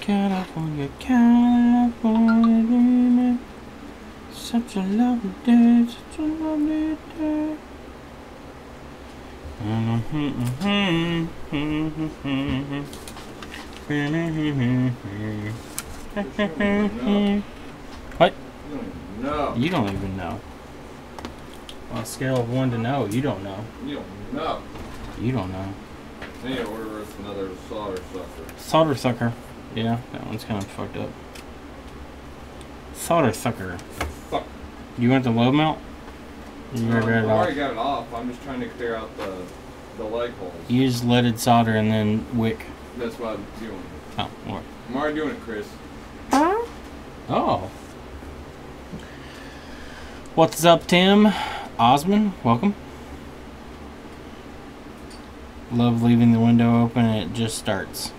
California, California, such a lovely day, such a lovely day. What? No. You don't even know. On a scale of 1 to no, you don't know. You don't know. You don't know. I need to order us another solder sucker. Solder sucker. Yeah, that one's kind of fucked up. Solder sucker. Fuck. You want the low mount? You I already got it off. I'm just trying to clear out the leg holes. Use leaded solder and then wick. That's what I'm doing. Oh, what? I'm already doing it, Chris. Oh. What's up, Tim? Osmond, welcome. Love leaving the window open and it just starts.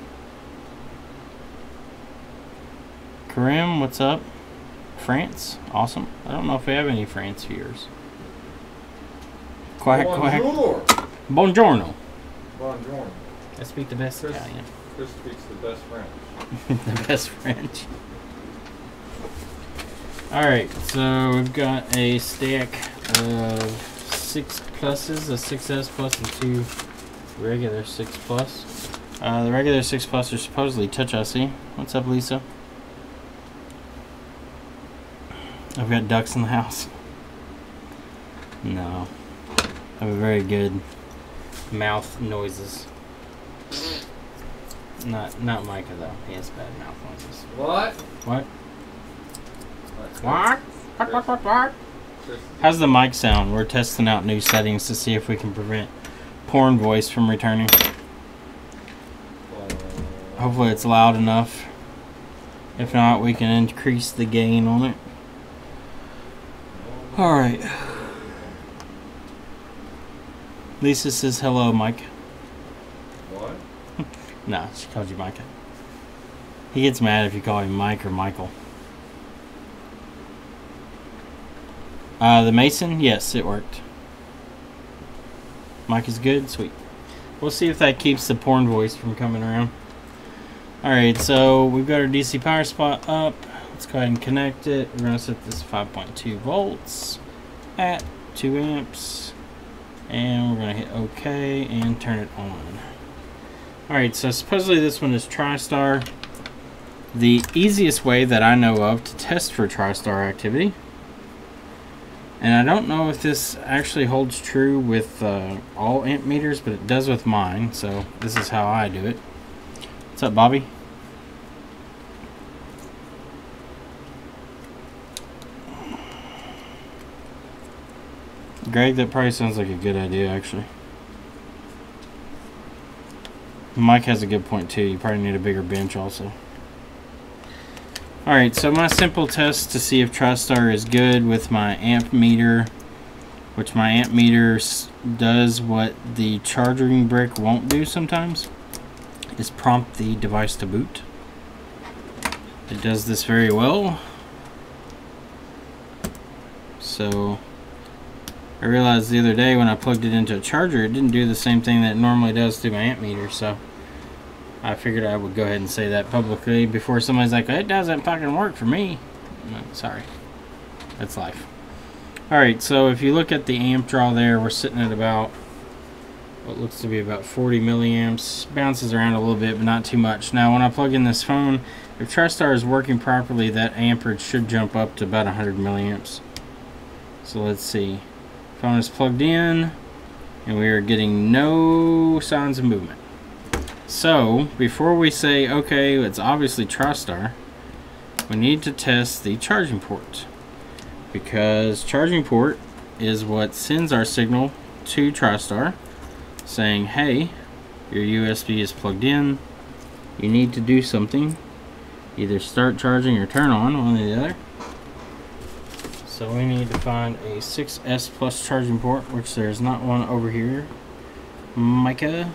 Karim, what's up? France, awesome. I don't know if we have any France viewers. Quack, quack. Buongiorno. Buongiorno. I speak the best Italian. Chris speaks the best French. The best French. Alright, so we've got a stack of 6 pluses, a 6S plus and 2 regular 6 plus. The regular 6 plus are supposedly touch IC. What's up, Lisa? I've got ducks in the house. No. I have a very good mouth noises. Not Micah though. He has bad mouth noises. What? What? What? How's the mic sound? We're testing out new settings to see if we can prevent porn voice from returning. Hopefully it's loud enough. If not, we can increase the gain on it. Alright. Lisa says hello, Mike. What? Nah, she called you Micah. He gets mad if you call him Mike or Michael. The Mason, yes, it worked. Mike is good, sweet. We'll see if that keeps the porn voice from coming around. Alright, so we've got our DC power spot up. Let's go ahead and connect it. We're going to set this 5.2 volts at 2 amps. And we're going to hit OK and turn it on. Alright, so supposedly this one is TriStar. The easiest way that I know of to test for TriStar activity. And I don't know if this actually holds true with all amp meters, but it does with mine. So this is how I do it. What's up, Bobby? Greg, that probably sounds like a good idea, actually. Mike has a good point, too. You probably need a bigger bench, also. Alright, so my simple test to see if TriStar is good with my amp meter, which my amp meter does what the charging brick won't do sometimes, is prompt the device to boot. It does this very well. So I realized the other day when I plugged it into a charger, it didn't do the same thing that it normally does to my amp meter, so I figured I would go ahead and say that publicly before somebody's like, it doesn't fucking work for me. No, sorry. That's life. Alright, so if you look at the amp draw there, we're sitting at about what looks to be about 40 milliamps. Bounces around a little bit, but not too much. Now, when I plug in this phone, if TriStar is working properly, that amperage should jump up to about 100 milliamps. So let's see. Phone is plugged in, and we are getting no signs of movement. So, before we say, okay, it's obviously TriStar, we need to test the charging port. Because charging port is what sends our signal to TriStar, saying, hey, your USB is plugged in, you need to do something. Either start charging or turn on, one or the other. So we need to find a 6S Plus charging port, which there's not one over here. Micah.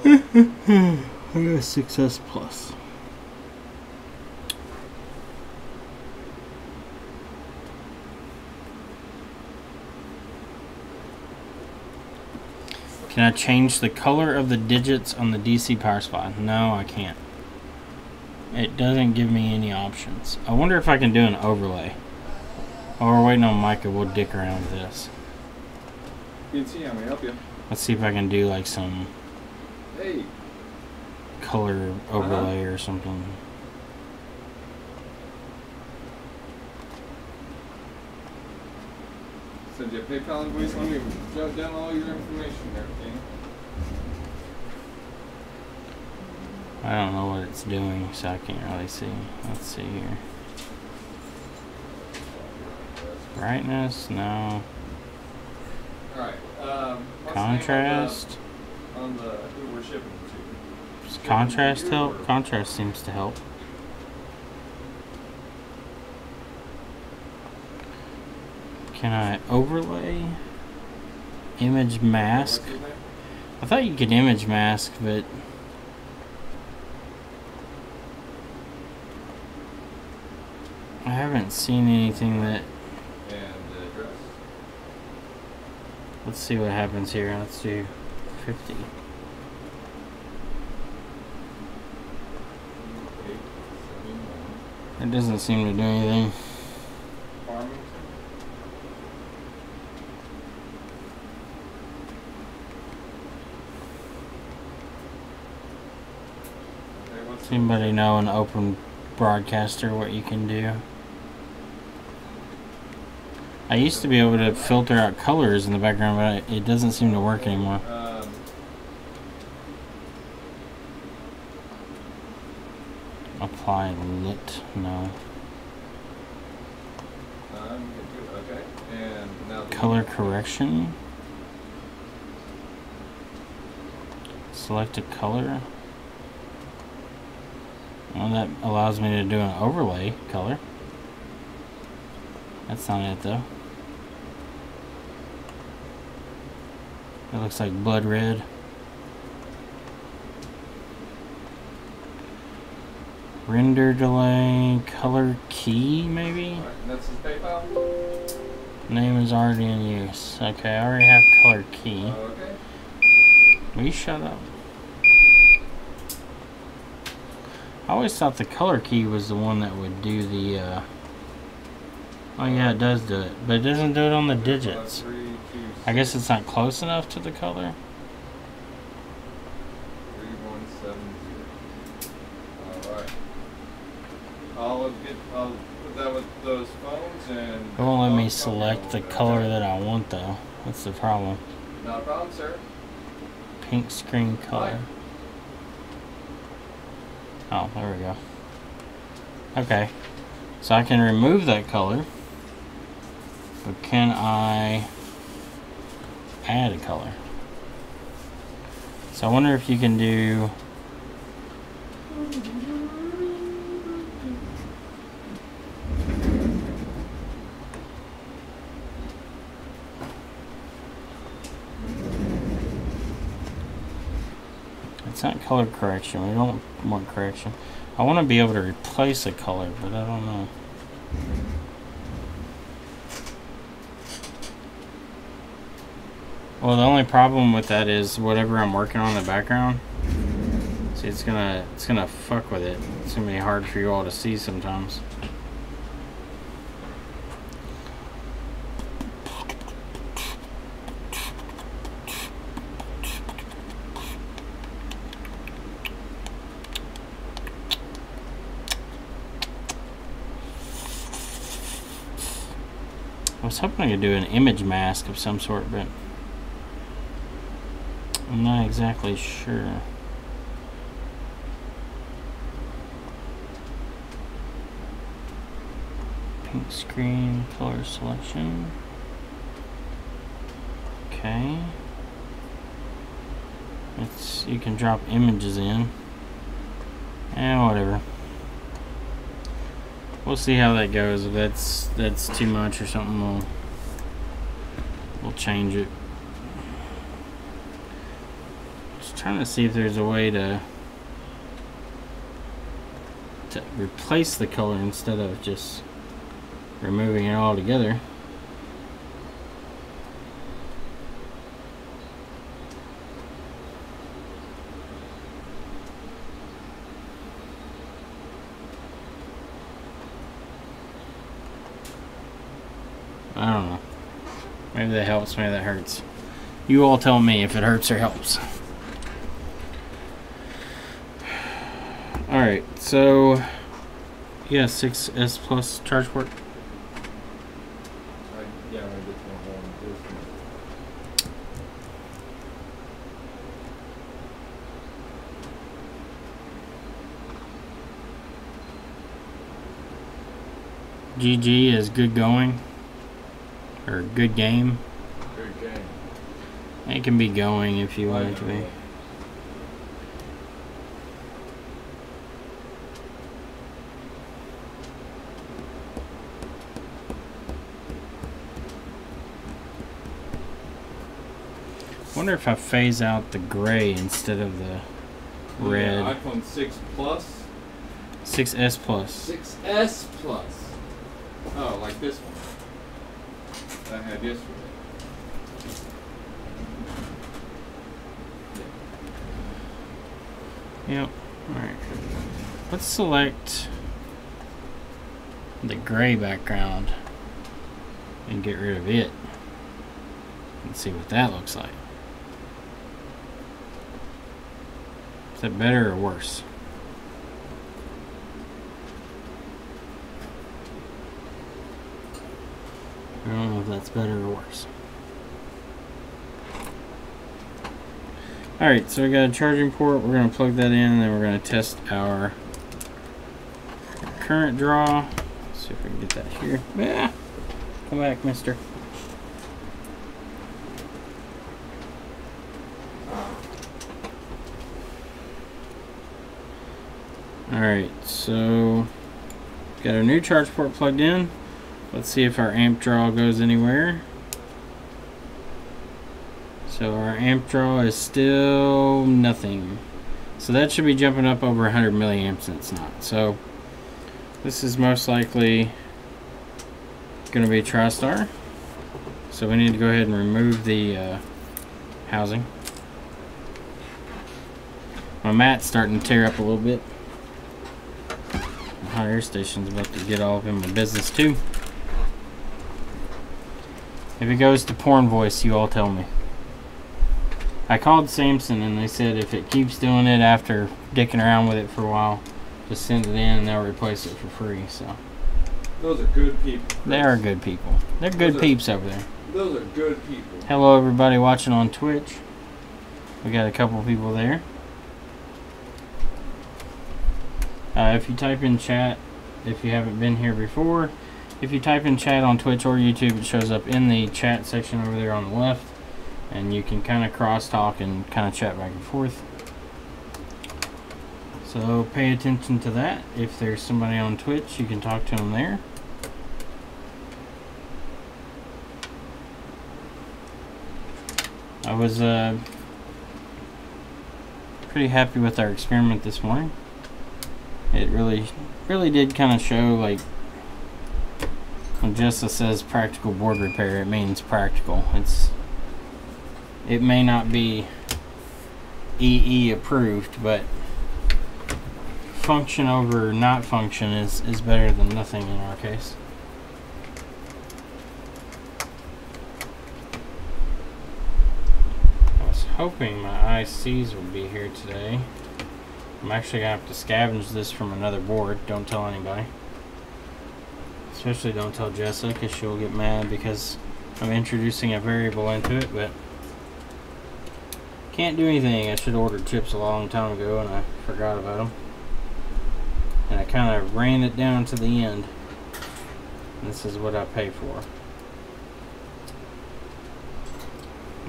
I got a 6S Plus. Can I change the color of the digits on the DC power supply? No, I can't. It doesn't give me any options. I wonder if I can do an overlay. While we're waiting on Micah, we'll dick around with this. PNC, how may I help you? Let's see if I can do like some color overlay or something. Send you a PayPal invoice. Let me jot down all your information there, okay? I don't know what it's doing, so I can't really see. Let's see here. Brightness, no. Alright, contrast. On the who we're shipping to. Does contrast help? Contrast seems to help. Can I overlay? Image mask? I thought you could image mask, but I haven't seen anything that. And the address. Let's see what happens here. Let's do 50. It doesn't seem to do anything. Does anybody know an open broadcaster what you can do? I used to be able to filter out colors in the background, but it doesn't seem to work anymore. Apply lit, no. Okay. And now color correction. Select a color. Well, that allows me to do an overlay color. That's not it though. It looks like blood red. Render delay, color key maybe? Alright, that's his PayPal? Name is already in use. Okay, I already have color key. Okay. Will you shut up? I always thought the color key was the one that would do the, oh yeah, it does do it, but it doesn't do it on the digits. I guess it's not close enough to the color. 3170. Alright. I'll put that with those phones and... It won't let me select the color that I want though. That's the problem. Not a problem, sir. Pink screen color. Oh, there we go. Okay. So I can remove that color. But can I add a color? So I wonder if you can do... It's not color correction. We don't want correction. I want to be able to replace a color, but I don't know. Well, the only problem with that is whatever I'm working on in the background. See, it's gonna fuck with it. It's gonna be hard for you all to see sometimes. I was hoping I could do an image mask of some sort, but I'm not exactly sure. Pink screen, color selection. Okay. You can drop images in. And whatever. We'll see how that goes. If that's too much or something, we'll change it. Just trying to see if there's a way to replace the color instead of just removing it altogether. I don't know. Maybe that helps, maybe that hurts. You all tell me if it hurts or helps. Alright, so yeah, 6S Plus charge port. Yeah, I'm gonna get one more on this one. GG is good going, or good game. Good game. It can be going if you want it to be. Wonder if I phase out the gray instead of the red. Yeah, iPhone 6 Plus. 6S Plus. 6S Plus. Oh, like this one that I had yesterday. Yep. Alright. Let's select the gray background and get rid of it. Let's see what that looks like. Is that better or worse? I don't know if that's better or worse. Alright, so we got a charging port. We're going to plug that in and then we're going to test our current draw. Let's see if we can get that here. Yeah. Come back, mister. Alright, so got our new charge port plugged in. Let's see if our amp draw goes anywhere. So our amp draw is still nothing. So that should be jumping up over 100 milliamps and it's not. So this is most likely going to be TriStar. So we need to go ahead and remove the housing. My mat's starting to tear up a little bit. The hot air station's about to get all up in my business too. If it goes to porn voice, you all tell me. I called Samsung and they said if it keeps doing it after dicking around with it for a while, just send it in and they'll replace it for free. So those are good people. They are good people. They're good peeps over there. Those are good people. Hello everybody watching on Twitch. We got a couple people there. If you type in chat, if you haven't been here before, if you type in chat on Twitch or YouTube, it shows up in the chat section over there on the left. And you can kind of cross-talk and kind of chat back and forth. So pay attention to that. If there's somebody on Twitch, you can talk to them there. I was pretty happy with our experiment this morning. It really did kind of show, like, when Jessa says practical board repair, it means practical. It may not be EE approved, but function over not function is better than nothing in our case. I was hoping my ICs would be here today. I'm actually going to have to scavenge this from another board. Don't tell anybody. Especially don't tell Jessa, because she'll get mad because I'm introducing a variable into it, but can't do anything. I should have ordered chips a long time ago and I forgot about them. And I kind of ran it down to the end. And this is what I pay for.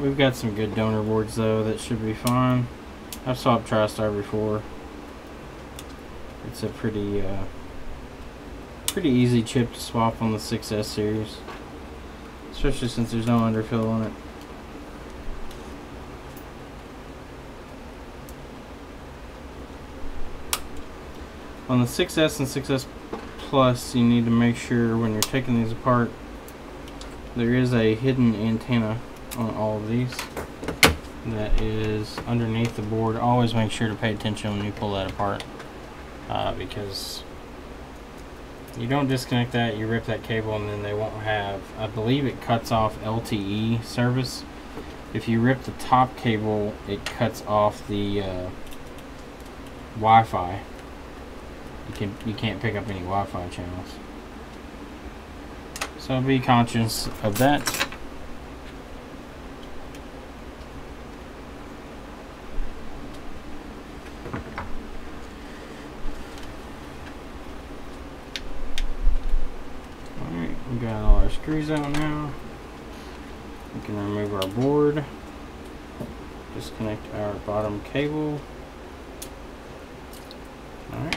We've got some good donor boards though that should be fine. I've swapped TriStar before. It's a pretty easy chip to swap on the 6S series. Especially since there's no underfill on it. On the 6S and 6S Plus, you need to make sure when you're taking these apart, there is a hidden antenna on all of these that is underneath the board. Always make sure to pay attention when you pull that apart, because You don't disconnect that, you rip that cable, and then they won't have, I believe it cuts off LTE service. If you rip the top cable, it cuts off the Wi-Fi. You can't pick up any Wi-Fi channels. So be conscious of that. We got all our screws out now. We can remove our board. Disconnect our bottom cable. Alright.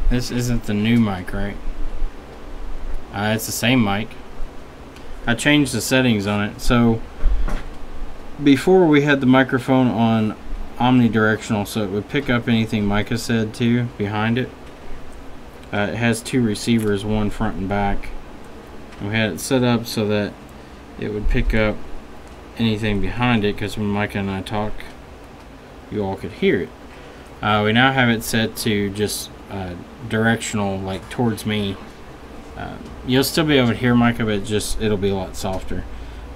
This isn't the new mic, right? It's the same mic. I changed the settings on it. So before we had the microphone on omnidirectional, so it would pick up anything Micah said too behind it. It has two receivers, one front and back. And we had it set up so that it would pick up anything behind it, because when Micah and I talk, you all could hear it. We now have it set to just directional, like towards me. You'll still be able to hear Micah, but it'll be a lot softer.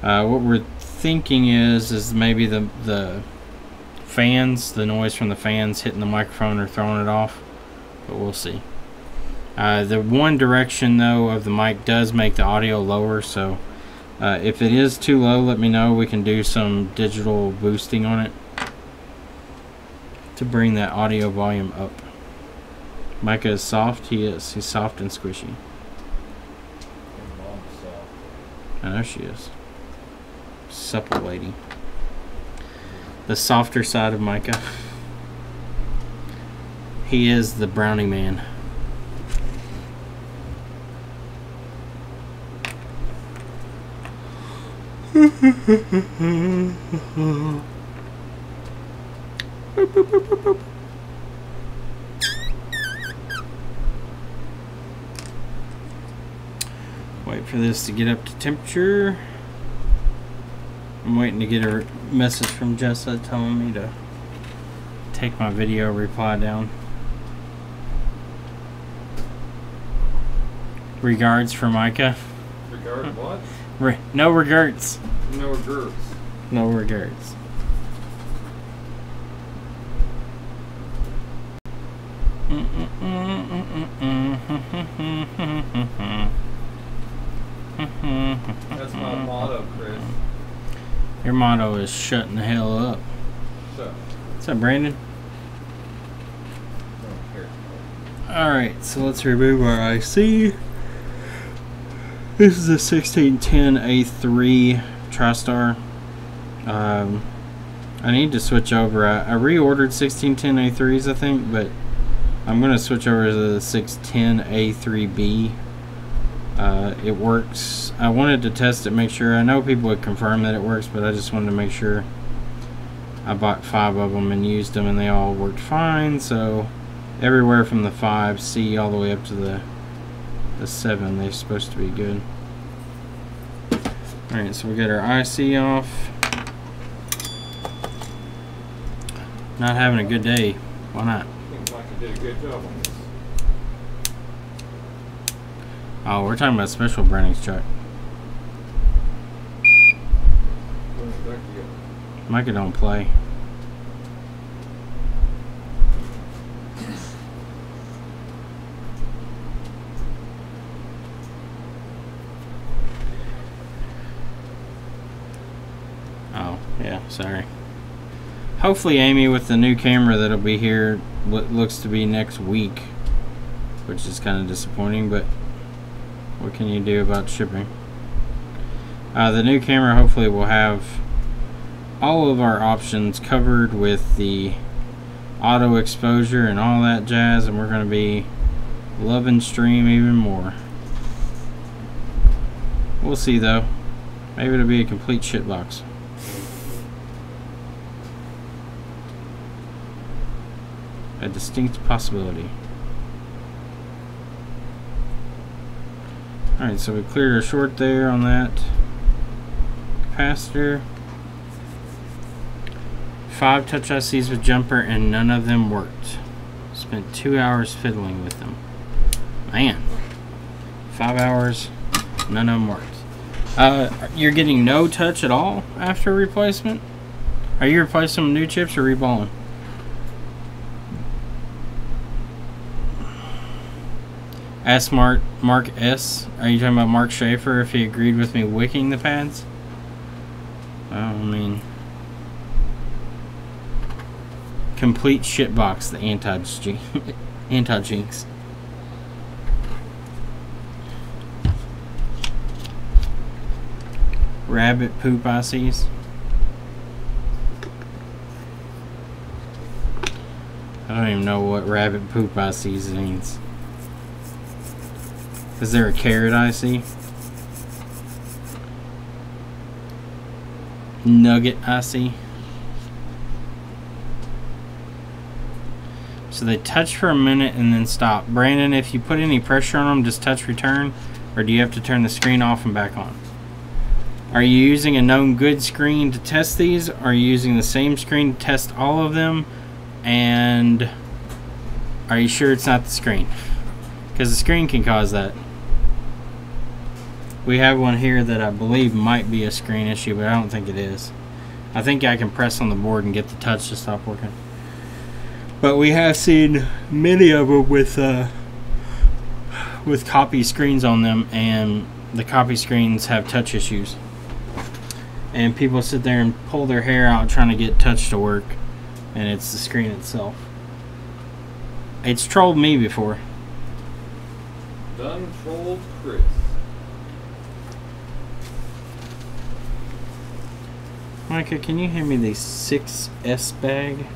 What we're thinking is maybe the fans, the noise from the fans hitting the microphone or throwing it off, but we'll see. The one direction though of the mic does make the audio lower, so if it is too low, let me know. We can do some digital boosting on it to bring that audio volume up. Micah is soft. He is. He's soft and squishy. I know she is. Supple lady. The softer side of Micah. He is the brownie man. Wait for this to get up to temperature. I'm waiting to get a message from Jessa telling me to take my video reply down. Regards for Micah. Regard what? No regrets. No regrets. No regrets. That's my motto, Chris. Your motto is shutting the hell up. So. What's up, Brandon? Alright, so let's remove our IC. This is a 1610A3 TriStar. I need to switch over. I reordered 1610A3s, I think, but I'm going to switch over to the 610A3B. It works. I wanted to test it, make sure. I know people would confirm that it works, but I just wanted to make sure. I bought 5 of them and used them, and they all worked fine. So everywhere from the 5C all the way up to the 7, they're supposed to be good. Alright, so we got our IC off. Not having a good day. Why not? Seems like you did a good job on this. Oh, we're talking about Special Brenning's truck. Micah don't play. Oh, yeah, sorry. Hopefully Amy, with the new camera that'll be here, what looks to be next week, which is kind of disappointing, but what can you do about shipping? The new camera hopefully will have all of our options covered with the auto exposure and all that jazz, and we're going to be loving stream even more. We'll see though. Maybe it'll be a complete shitbox. A distinct possibility. Alright, so we cleared our short there on that capacitor. 5 touch ICs with jumper, and none of them worked. Spent 2 hours fiddling with them. Man. 5 hours, none of them worked. You're getting no touch at all after replacement? Are you replacing some new chips or reballing? Ask Mark S. Are you talking about Mark Schaefer if he agreed with me wicking the pads? I mean, complete shitbox, the anti-jinx. Rabbit poop ICs. I don't even know what rabbit poop ICs means. Is there a carrot IC? Nugget IC? So they touch for a minute and then stop. Brandon, if you put any pressure on them, just touch return, or do you have to turn the screen off and back on? Are you using a known good screen to test these? Or are you using the same screen to test all of them? And are you sure it's not the screen? Because the screen can cause that. We have one here that I believe might be a screen issue, but I don't think it is. I think I can press on the board and get the touch to stop working. But we have seen many of them with copy screens on them, and the copy screens have touch issues. And people sit there and pull their hair out trying to get touch to work, and it's the screen itself. It's trolled me before. Done trolled Chris. Micah, can you hand me the 6S bag?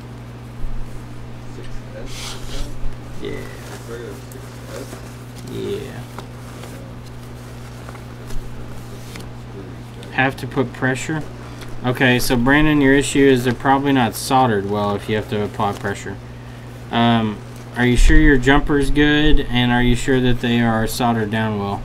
6S? Yeah. Regular 6S? Yeah. Have to put pressure? Okay, so Brandon, your issue is they're probably not soldered well if you have to apply pressure. Are you sure your jumper's good, and are you sure that they are soldered down well?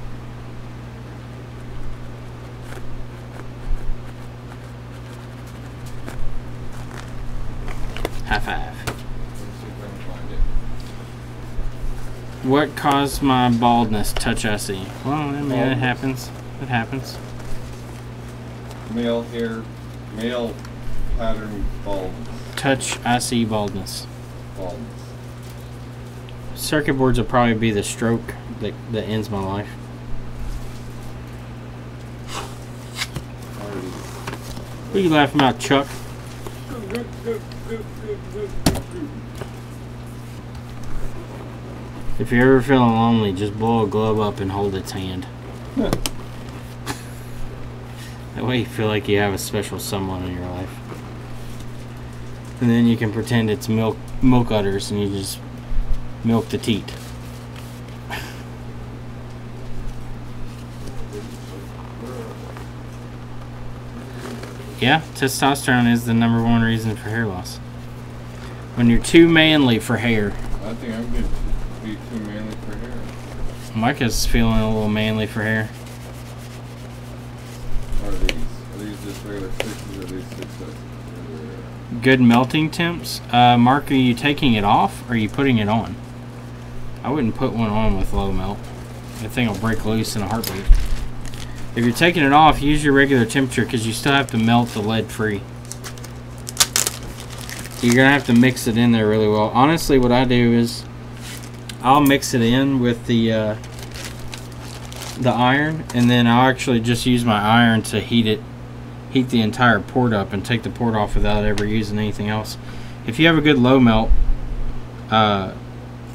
High five. What caused my baldness? Touch IC. Well, I mean, it happens. It happens. Male hair, male pattern baldness. Touch IC baldness. Baldness. Circuit boards will probably be the stroke that ends my life. What are you laughing about, Chuck? If you're ever feeling lonely, just blow a glove up and hold its hand. That way you feel like you have a special someone in your life. And then you can pretend it's milk udders and you just milk the teat. Yeah, testosterone is the #1 reason for hair loss. When you're too manly for hair. I think I'm going to be too manly for hair. Micah's feeling a little manly for hair. What are these? Are these just regular 6s or are these 6s? Good melting temps. Mark, are you taking it off or are you putting it on? I wouldn't put one on with low melt. That thing will break loose in a heartbeat. If you're taking it off, use your regular temperature because you still have to melt the lead free. You're going to have to mix it in there really well. Honestly, what I do is I'll mix it in with the iron, and then I'll actually just use my iron to heat the entire port up and take the port off without ever using anything else. If you have a good low melt,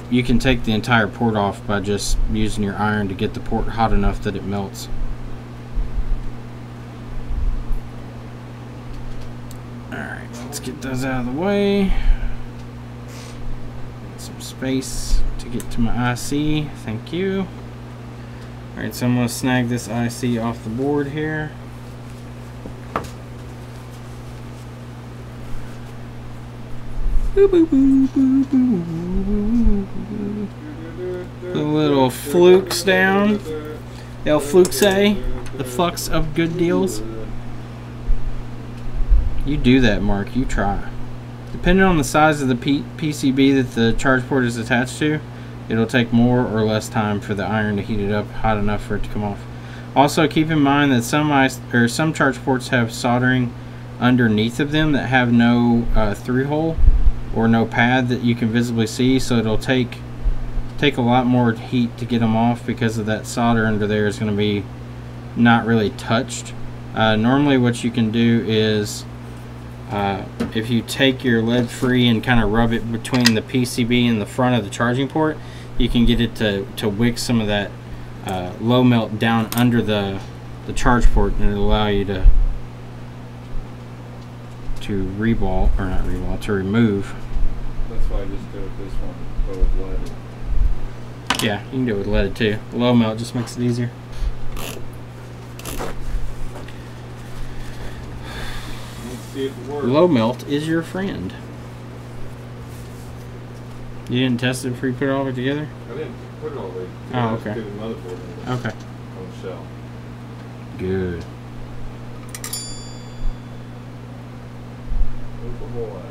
you can take the entire port off by just using your iron to get the port hot enough that it melts. Alright, let's get those out of the way. Some space to get to my IC. Thank you. Alright, so I'm going to snag this IC off the board here. Put a little flukes down. El Flux, the flux of good deals. You do that, Mark. You try. Depending on the size of the PCB that the charge port is attached to, it'll take more or less time for the iron to heat it up hot enough for it to come off. Also, keep in mind that some charge ports have soldering underneath of them that have no through-hole or no pad that you can visibly see, so it'll take a lot more heat to get them off because of that solder under there is going to be not really touched. Normally what you can do is if you take your lead free and kind of rub it between the PCB and the front of the charging port, you can get it to wick some of that low melt down under the charge port, and it'll allow you to reball, or not reball, to remove. That's why I just do it this one, but with leaded. Yeah, you can do it with leaded too. Low melt just makes it easier. Let's see if it works. Low melt is your friend. You didn't test it before you put it all together? I didn't put it all the way. Oh, okay. Just do the motherboard in it. Okay. On the shell. Good. Look for more.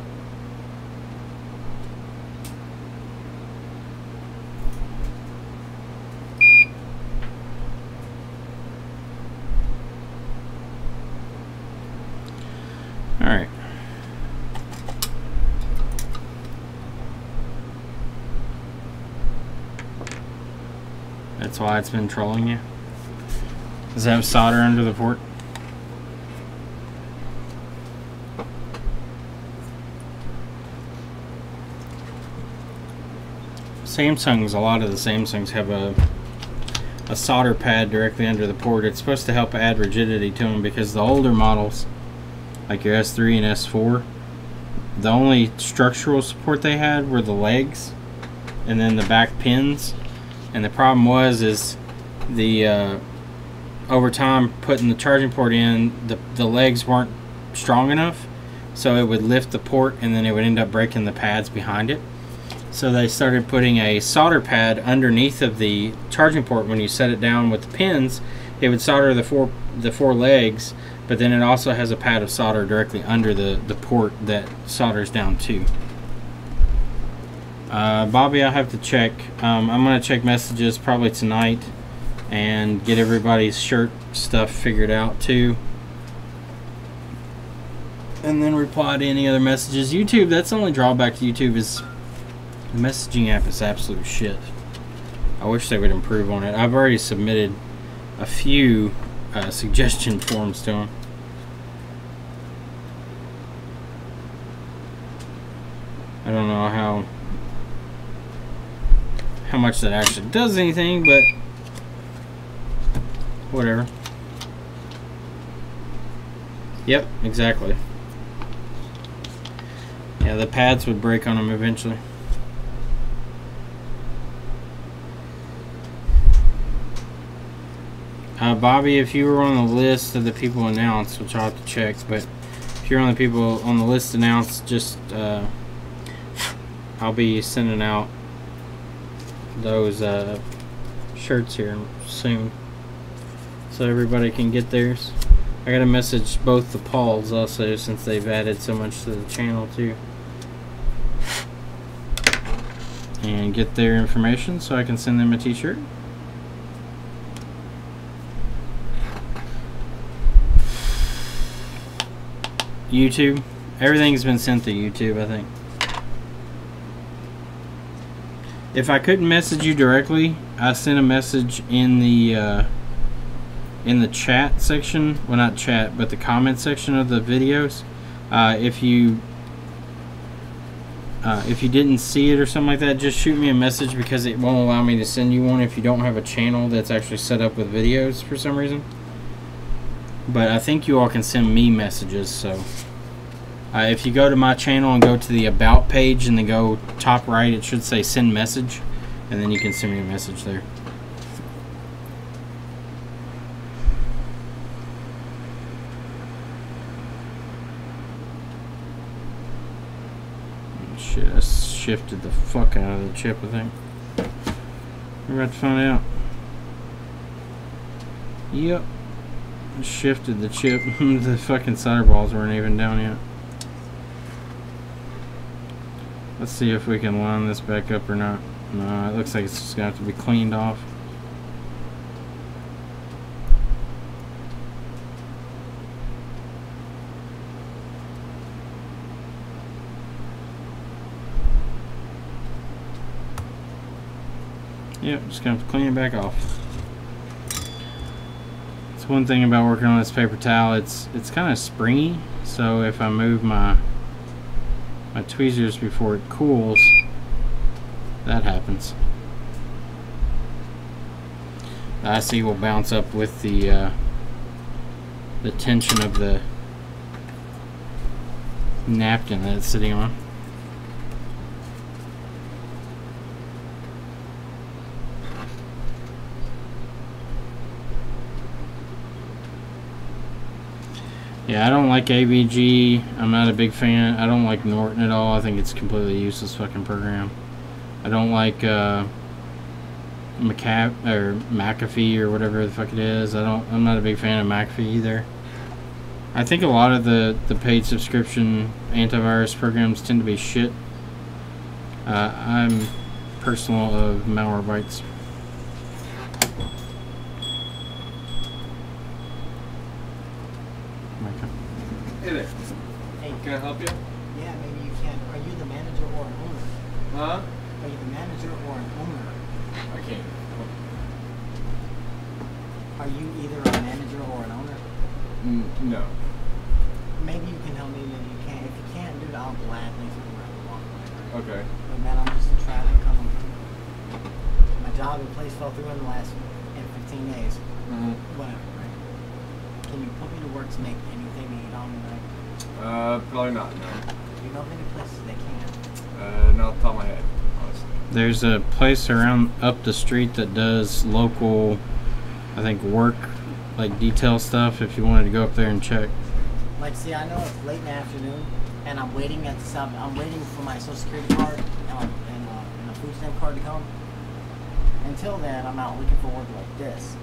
Alright. That's why it's been trolling you? Does it have solder under the port? Samsungs, a lot of the Samsungs have a solder pad directly under the port. It's supposed to help add rigidity to them, because the older models, like your S3 and S4, the only structural support they had were the legs and then the back pins. And the problem was the over time putting the charging port in, the legs weren't strong enough, so it would lift the port and then it would end up breaking the pads behind it. So they started putting a solder pad underneath of the charging port. When you set it down with the pins, it would solder the four legs, but then it also has a pad of solder directly under the port that solders down too. Bobby, I'll have to check. I'm going to check messages probably tonight and get everybody's shirt stuff figured out too. And then reply to any other messages. YouTube, that's the only drawback to YouTube, is the messaging app is absolute shit. I wish they would improve on it. I've already submitted a few suggestion forms to them. I don't know how much that actually does anything, but whatever. Yep, exactly. Yeah, the pads would break on them eventually. Bobby, if you were on the list of the people announced, which I'll have to check, but if you're on the people on the list announced, just I'll be sending out those shirts here soon, so everybody can get theirs. I gotta message both the Pauls also, since they've added so much to the channel too, and get their information so I can send them a t-shirt. YouTube, everything's been sent to YouTube, I think. If I couldn't message you directly, I sent a message in the chat section. Well, not chat, but the comment section of the videos. If you didn't see it or something like that, just shoot me a message, because it won't allow me to send you one if you don't have a channel that's actually set up with videos for some reason. But I think you all can send me messages, so if you go to my channel and go to the About page and then go top right, it should say Send Message, and then you can send me a message there. Shit, I shifted the fuck out of the chip, I think. We're about to find out. Yep. Shifted the chip. The fucking solder balls weren't even down yet. Let's see if we can line this back up or not. No, it looks like it's just gonna have to be cleaned off. Yep, just gonna have to clean it back off. It's one thing about working on this paper towel, it's kind of springy, so if I move my tweezers before it cools, that happens. The IC will bounce up with the tension of the napkin that it's sitting on. Yeah, I don't like ABG. I'm not a big fan. I don't like Norton at all. I think it's a completely useless fucking program. I don't like McAfee or whatever the fuck it is. I'm not a big fan of McAfee either. I think a lot of the paid subscription antivirus programs tend to be shit. I'm personal of Malwarebytes. Hey there. Hey. Can I help you? Yeah, maybe you can. Are you the manager or an owner? Huh? Are you the manager or an owner? I can't. Are you either a manager or an owner? No. Maybe you can help me, maybe you can't. If you can't, dude, I'll gladly turn around and walk away. Okay. But man, I'm just a traveling coming through. My job at place fell through in the last 15 days. Whatever, right? Can you put me to work to make anything you need on me, right? Probably not, no. You know of any places they can? Not off the top of my head, honestly. There's a place around up the street that does local, I think, work, like detail stuff, if you wanted to go up there and check. Like, see, I know it's late in the afternoon, and I'm waiting at the sub. I'm waiting for my Social Security card and a food stamp card to come. Until then, I'm out looking for work like this.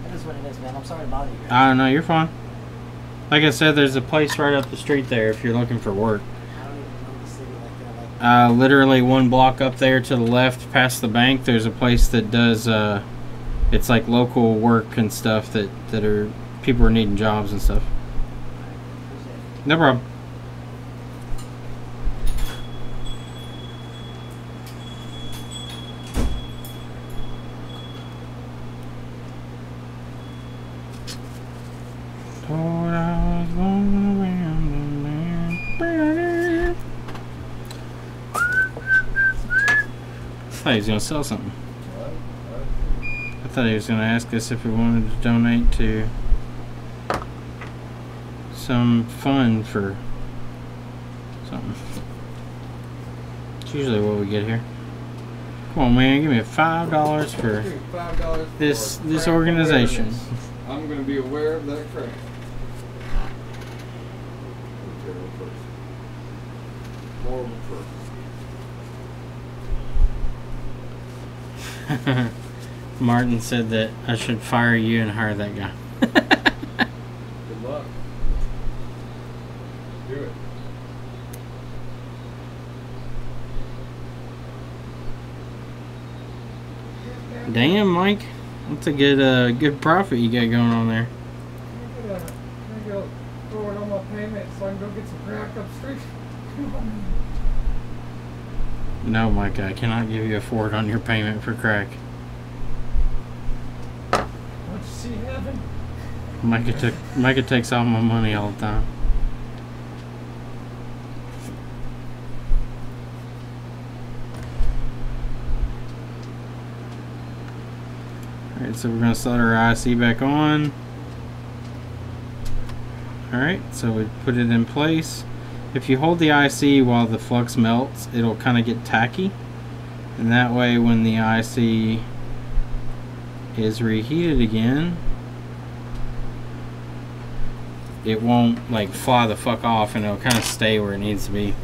That is what it is, man. I'm sorry to bother you guys. I don't know, you're fine. Like I said, there's a place right up the street there if you're looking for work. I don't even know the city like that. Literally one block up there to the left past the bank, there's a place that does, it's like local work and stuff that are, people are needing jobs and stuff. No problem. I thought he was going to sell something. I thought he was going to ask us if we wanted to donate to some fund for something. It's usually what we get here. Come on, man, give me $5 for $5 this for this crack organization. awareness. I'm going to be aware of that crack. Horrible person. Martin said that I should fire you and hire that guy. Good luck. Do it. Damn, Mike, that's a good profit you got going on there. I'm gonna go forward on my payment so I can go get some crack up street. No, Mike, I cannot give you a forward on your payment for crack. Don't you see heaven? Micah takes all my money all the time. Alright, so we're going to solder our IC back on. Alright, so we put it in place. If you hold the IC while the flux melts, it'll kind of get tacky. And that way when the IC is reheated again, it won't like fly the fuck off and it'll kind of stay where it needs to be.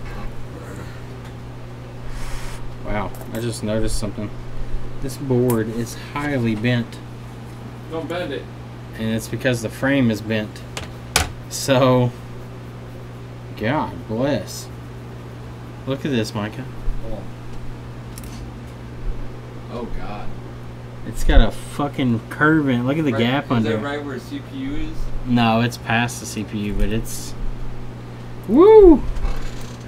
Wow, I just noticed something. This board is highly bent. Don't bend it. And it's because the frame is bent. So, God bless. Look at this, Micah. Hold on. Oh God. It's got a fucking curve in it. Look at the gap under it. Is that right where CPU is? No, it's past the CPU, but it's... Woo!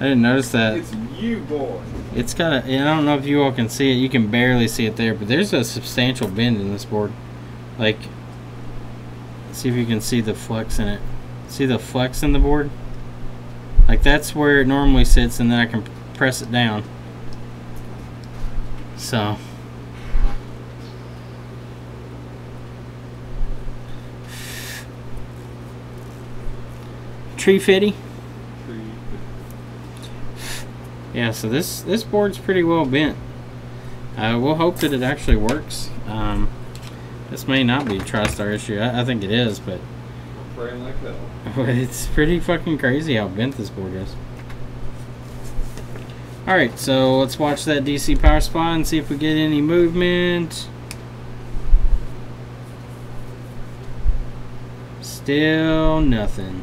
I didn't notice that. It's you, boy. It's got a... I don't know if you all can see it. You can barely see it there, but there's a substantial bend in this board. Like, see if you can see the flex in it. See the flex in the board? Like, that's where it normally sits, and then I can press it down. So... Tree fitty. Yeah, so this board's pretty well bent. We'll hope that it actually works. This may not be a TriStar issue. I think it is, but I'm praying like hell. It's pretty fucking crazy how bent this board is. Alright, so let's watch that DC power supply and see if we get any movement. Still nothing.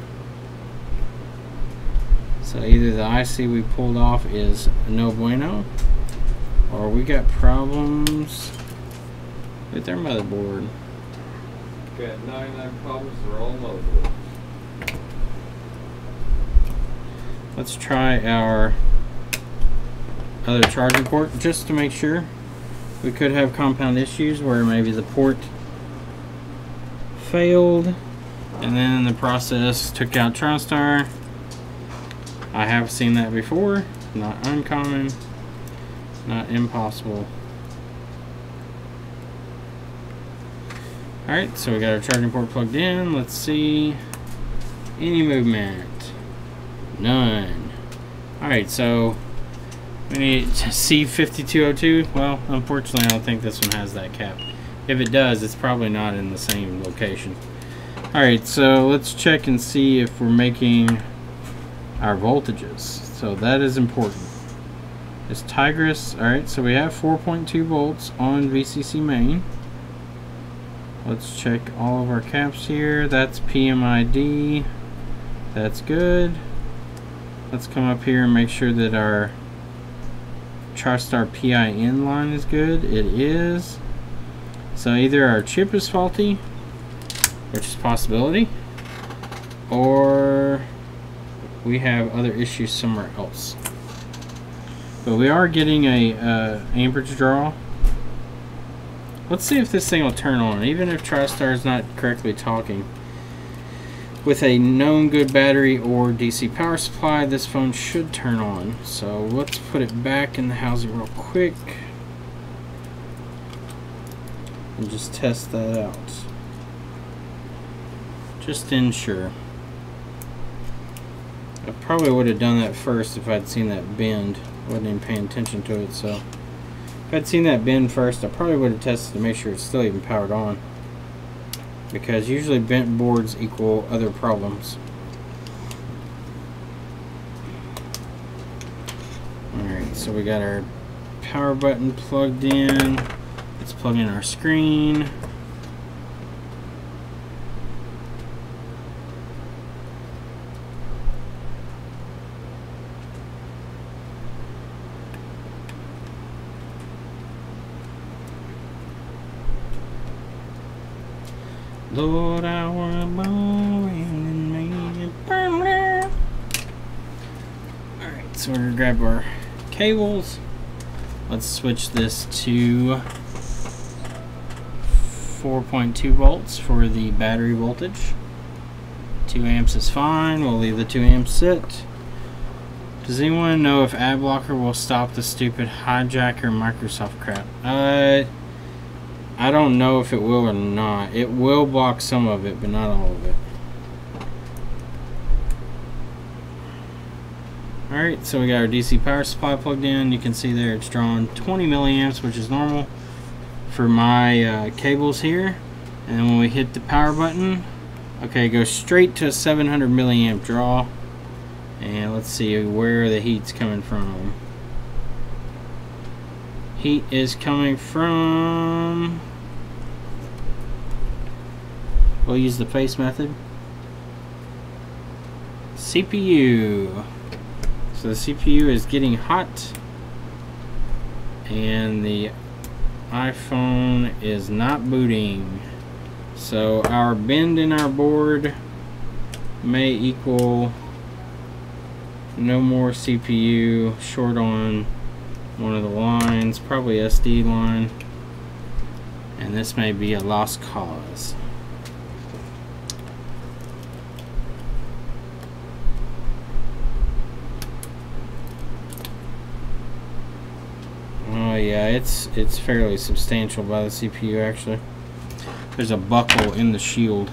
So either the IC we pulled off is no bueno, or we got problems with our motherboard. Got 99 problems, they're all motherboard. Let's try our other charging port just to make sure. We could have compound issues where maybe the port failed and then in the process took out TriStar. I have seen that before, not uncommon, not impossible. Alright, so we got our charging port plugged in. Let's see. Any movement? None. Alright, so we need C5202. Well, unfortunately, I don't think this one has that cap. If it does, it's probably not in the same location. Alright, so let's check and see if we're making our voltages. So that is important. It's Tigris. Alright, so we have 4.2 volts on VCC main. Let's check all of our caps here. That's PMID. That's good. Let's come up here and make sure that our TriStar PIN line is good. It is. So either our chip is faulty, which is a possibility, or we have other issues somewhere else. But we are getting a amperage draw. Let's see if this thing will turn on, even if TriStar is not correctly talking. With a known good battery or DC power supply, this phone should turn on. So let's put it back in the housing real quick and just test that out, just to ensure. I probably would have done that first if I'd seen that bend. I wasn't even paying attention to it, so if I'd seen that bend first, I probably would have tested to make sure it's still even powered on, because usually bent boards equal other problems. Alright, so we got our power button plugged in. Let's plug in our screen. Lord, I want to and made it burn. Alright, so we're going to grab our cables. Let's switch this to 4.2 volts for the battery voltage. 2 amps is fine. We'll leave the 2 amps sit. Does anyone know if AdBlocker will stop the stupid hijacker Microsoft crap? I don't know if it will or not. It will block some of it, but not all of it. Alright, so we got our DC power supply plugged in. You can see there it's drawing 20 milliamps, which is normal for my cables here. And when we hit the power button, okay, it goes straight to a 700 milliamp draw. And let's see where the heat's coming from. Heat is coming from... We'll use the face method. CPU. So the CPU is getting hot, and the iPhone is not booting. So our bend in our board may equal no more CPU, short on one of the lines, probably SD line, and this may be a lost cause. Oh yeah, it's fairly substantial by the CPU actually. There's a buckle in the shield.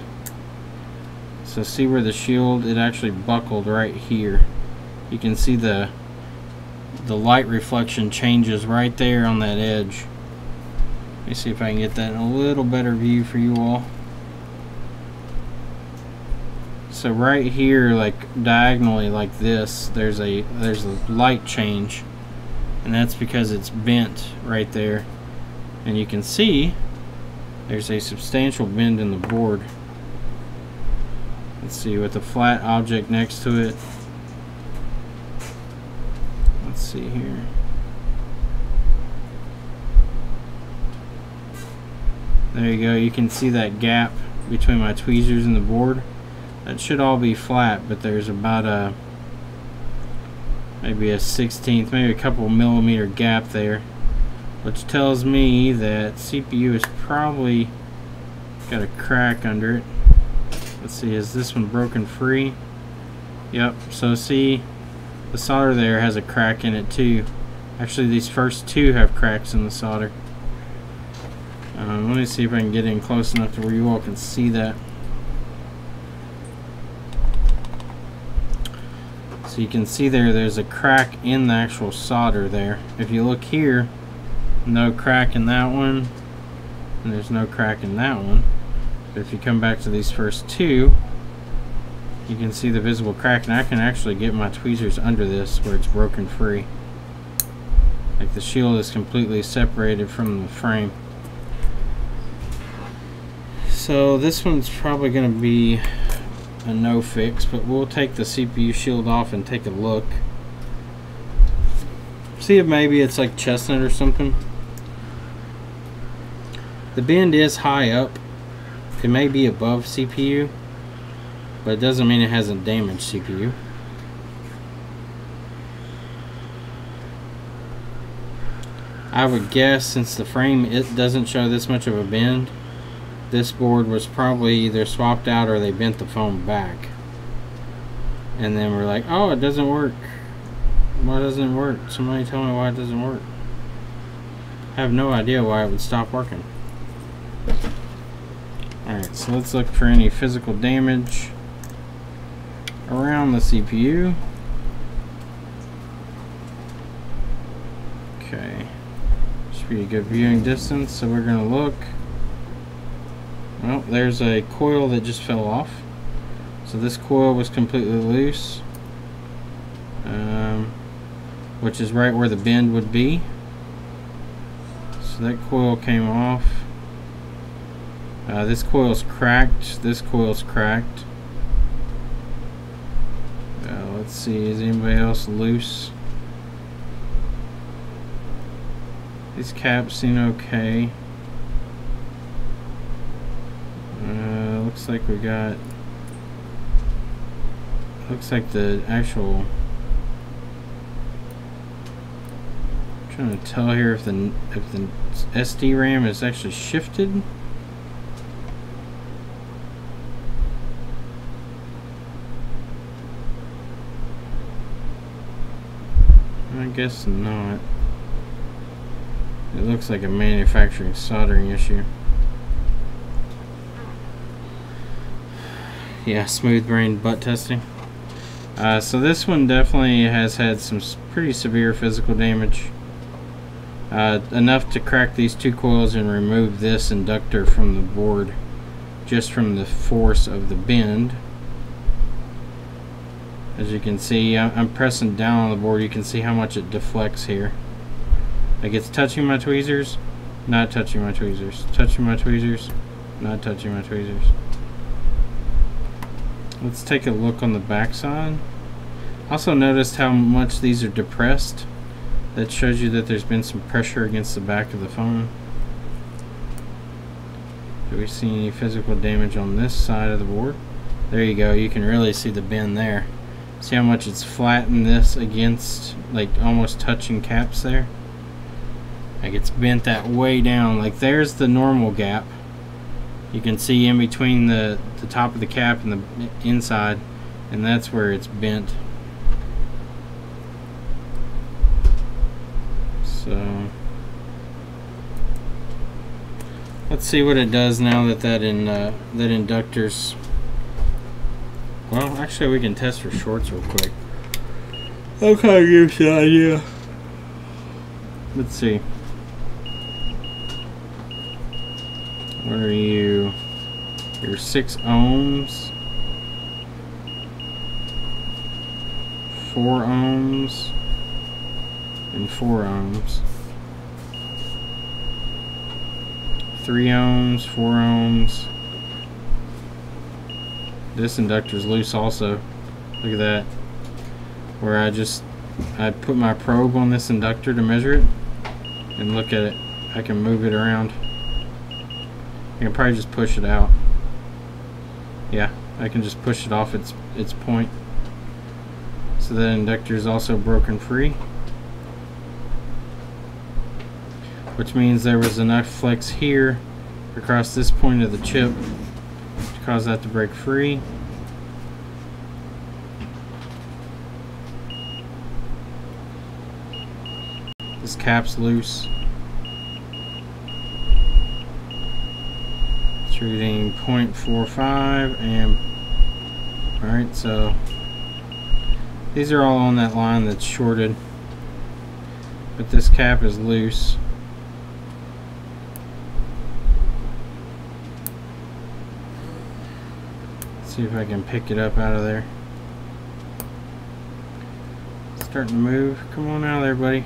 So see where the shield, it actually buckled right here. You can see the light reflection changes right there on that edge. Let me see if I can get that in a little better view for you all. So right here, like diagonally like this, there's a light change, and that's because it's bent right there. And you can see there's a substantial bend in the board. Let's see, with a flat object next to it. Let's see here. There you go. You can see that gap between my tweezers and the board. That should all be flat, but there's about maybe a 1/16, maybe a couple millimeter gap there, which tells me that CPU is probably got a crack under it. Let's see, is this one broken free? Yep, so see, the solder there has a crack in it too. Actually, these first two have cracks in the solder. Let me see if I can get in close enough to where you all can see that. So you can see there's a crack in the actual solder there. If you look here, no crack in that one, and there's no crack in that one. But if you come back to these first two, you can see the visible crack, and I can actually get my tweezers under this where it's broken free. Like the shield is completely separated from the frame. So this one's probably going to be a no fix, but we'll take the CPU shield off and take a look. See if maybe it's like chestnut or something. The bend is high up. It may be above CPU, but it doesn't mean it hasn't damaged CPU. I would guess, since the frame it doesn't show this much of a bend, this board was probably either swapped out or they bent the foam back. And then we're like, oh, it doesn't work. Why doesn't it work? Somebody tell me why it doesn't work. I have no idea why it would stop working. Alright, so let's look for any physical damage around the CPU. Okay. Should be a good viewing distance, so we're going to look. Well, there's a coil that just fell off. So this coil was completely loose, which is right where the bend would be. So that coil came off. This coil's cracked. This coil's cracked. Let's see, is anybody else loose? These caps seem okay. Looks like we got. Looks like the actual. I'm trying to tell here if the SD RAM is actually shifted. I guess not. It looks like a manufacturing soldering issue. Yeah, smooth brain butt testing. So this one definitely has had some pretty severe physical damage. Enough to crack these two coils and remove this inductor from the board, just from the force of the bend. As you can see, I'm pressing down on the board. You can see how much it deflects here. Like it's touching my tweezers, not touching my tweezers, touching my tweezers, not touching my tweezers. Let's take a look on the back side. Also noticed how much these are depressed. That shows you that there's been some pressure against the back of the phone. Do we see any physical damage on this side of the board? There you go, you can really see the bend there. See how much it's flattened this against, like almost touching caps there? Like it's bent that way down. Like there's the normal gap. You can see in between the top of the cap and the inside, and that's where it's bent. So let's see what it does now that that inductor's. Well, actually, we can test for shorts real quick. I'll kind of give you an idea. Let's see. What are you? You're 6 ohms, 4 ohms, and 4 ohms. 3 ohms, 4 ohms. This inductor's loose also. Look at that. Where I put my probe on this inductor to measure it, and look at it. I can move it around. I can probably just push it out. Yeah, I can just push it off its point. So that inductor is also broken free, which means there was enough flex here across this point of the chip to cause that to break free. This cap's loose. It's reading 0.45 amp. Alright, so these are all on that line that's shorted, but this cap is loose. Let's see if I can pick it up out of there. It's starting to move. Come on out of there, buddy.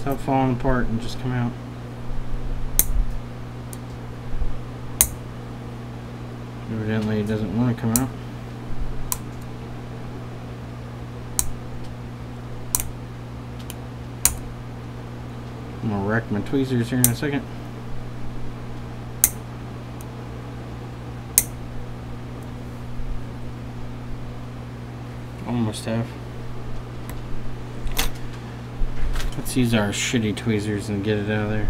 Stop falling apart and just come out. Evidently it doesn't want to come out. I'm gonna wreck my tweezers here in a second. Almost have. Let's use our shitty tweezers and get it out of there.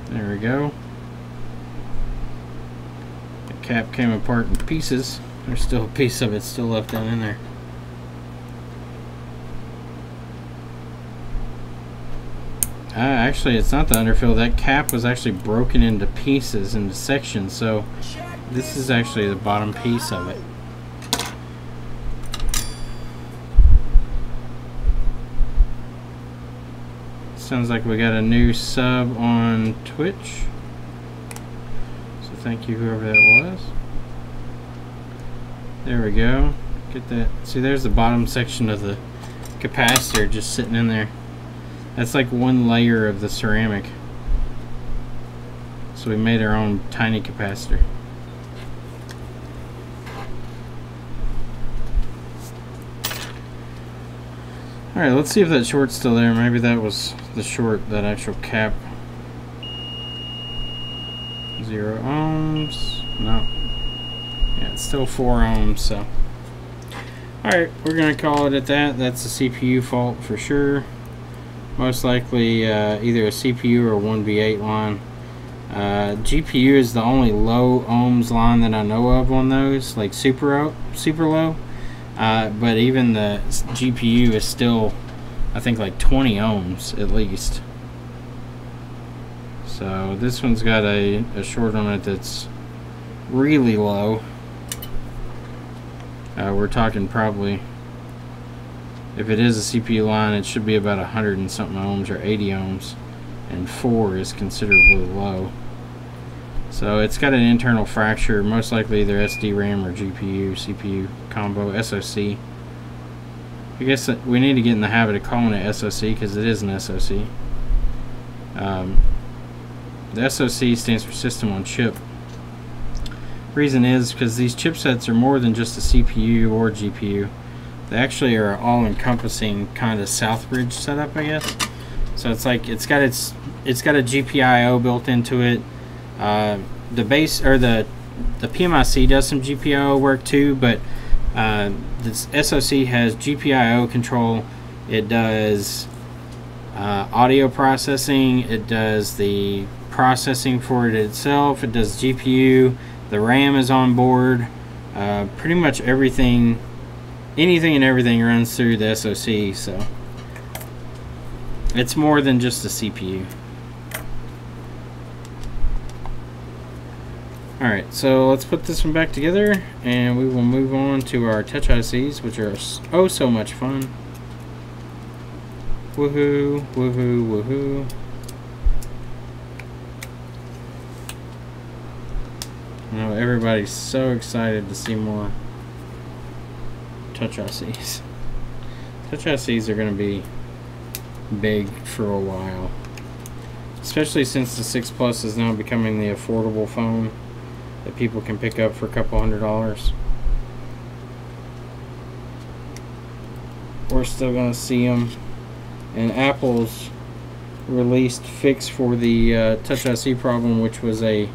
There we go. The cap came apart in pieces. There's still a piece of it still left down in there. Actually, it's not the underfill. That cap was actually broken into pieces, into sections. So this is actually the bottom piece of it. Sounds like we got a new sub on Twitch. So thank you, whoever that was. There we go. Get that. See, there's the bottom section of the capacitor just sitting in there. That's like one layer of the ceramic. So we made our own tiny capacitor. Alright, let's see if that short's still there. Maybe that was the short, that actual cap. 0 ohms. No. Yeah, it's still 4 ohms, so. Alright, we're going to call it at that. That's a CPU fault for sure. Most likely either a CPU or a 1V8 line. GPU is the only low ohms line that I know of on those, like super low. But even the GPU is still, I think, like 20 ohms at least. So this one's got a short on it that's really low. We're talking probably, if it is a CPU line, it should be about 100 and something ohms or 80 ohms, and 4 is considerably low. So it's got an internal fracture, most likely either SD-RAM or GPU, CPU combo, SoC. I guess we need to get in the habit of calling it SoC because it is an SoC. The SoC stands for System on Chip. Reason is because these chipsets are more than just a CPU or GPU. They actually are all-encompassing kind of Southbridge setup, I guess. So it's like it's got a GPIO built into it. The base or the PMIC does some GPIO work too, but this SoC has GPIO control. It does audio processing. It does the processing for it itself. It does GPU. The RAM is on board. Pretty much everything, anything and everything runs through the SoC, so it's more than just a CPU. Alright, so let's put this one back together and we will move on to our touch ICs, which are oh so much fun. Woohoo, woohoo, woohoo. I know everybody's so excited to see more touch ICs. Touch ICs are going to be big for a while, especially since the 6 Plus is now becoming the affordable phone that people can pick up for a couple $100s. We're still going to see them, and Apple's released fix for the touch IC problem, which was a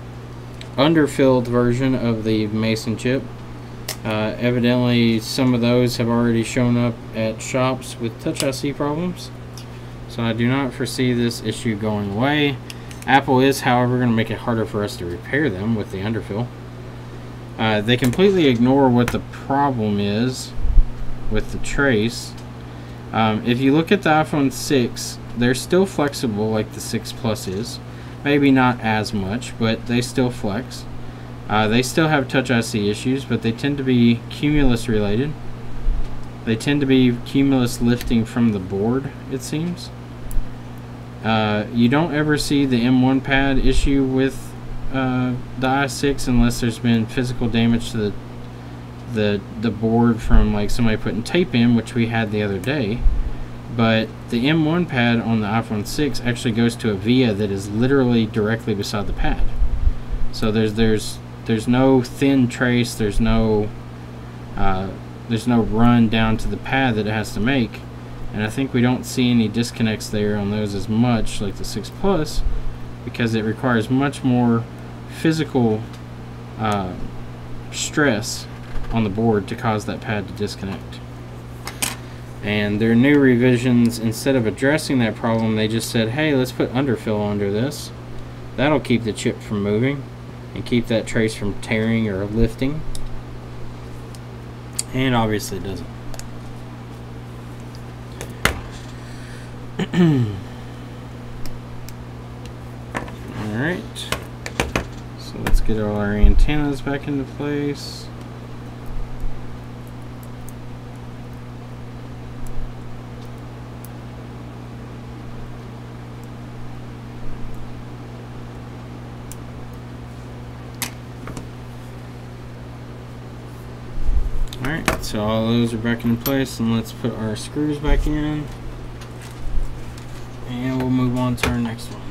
underfilled version of the Mason chip. Evidently some of those have already shown up at shops with touch IC problems, so I do not foresee this issue going away. Apple is, however, going to make it harder for us to repair them with the underfill. They completely ignore what the problem is with the trace. If you look at the iPhone 6, they're still flexible like the 6 Plus is. Maybe not as much, but they still flex. They still have touch IC issues, but they tend to be cumulus related. They tend to be cumulus lifting from the board, it seems. You don't ever see the M1 pad issue with the i6 unless there's been physical damage to the board from like somebody putting tape in, which we had the other day. But the M1 pad on the iPhone 6 actually goes to a via that is literally directly beside the pad. So there's no thin trace, there's no run down to the pad that it has to make. And I think we don't see any disconnects there on those as much like the 6 Plus, because it requires much more physical stress on the board to cause that pad to disconnect. And their new revisions, instead of addressing that problem, they just said, hey, let's put underfill under this. That'll keep the chip from moving and keep that trace from tearing or lifting. And obviously it doesn't. Alright, so let's get all our antennas back into place. Alright, so all those are back in place, and let's put our screws back in. And we'll move on to our next one.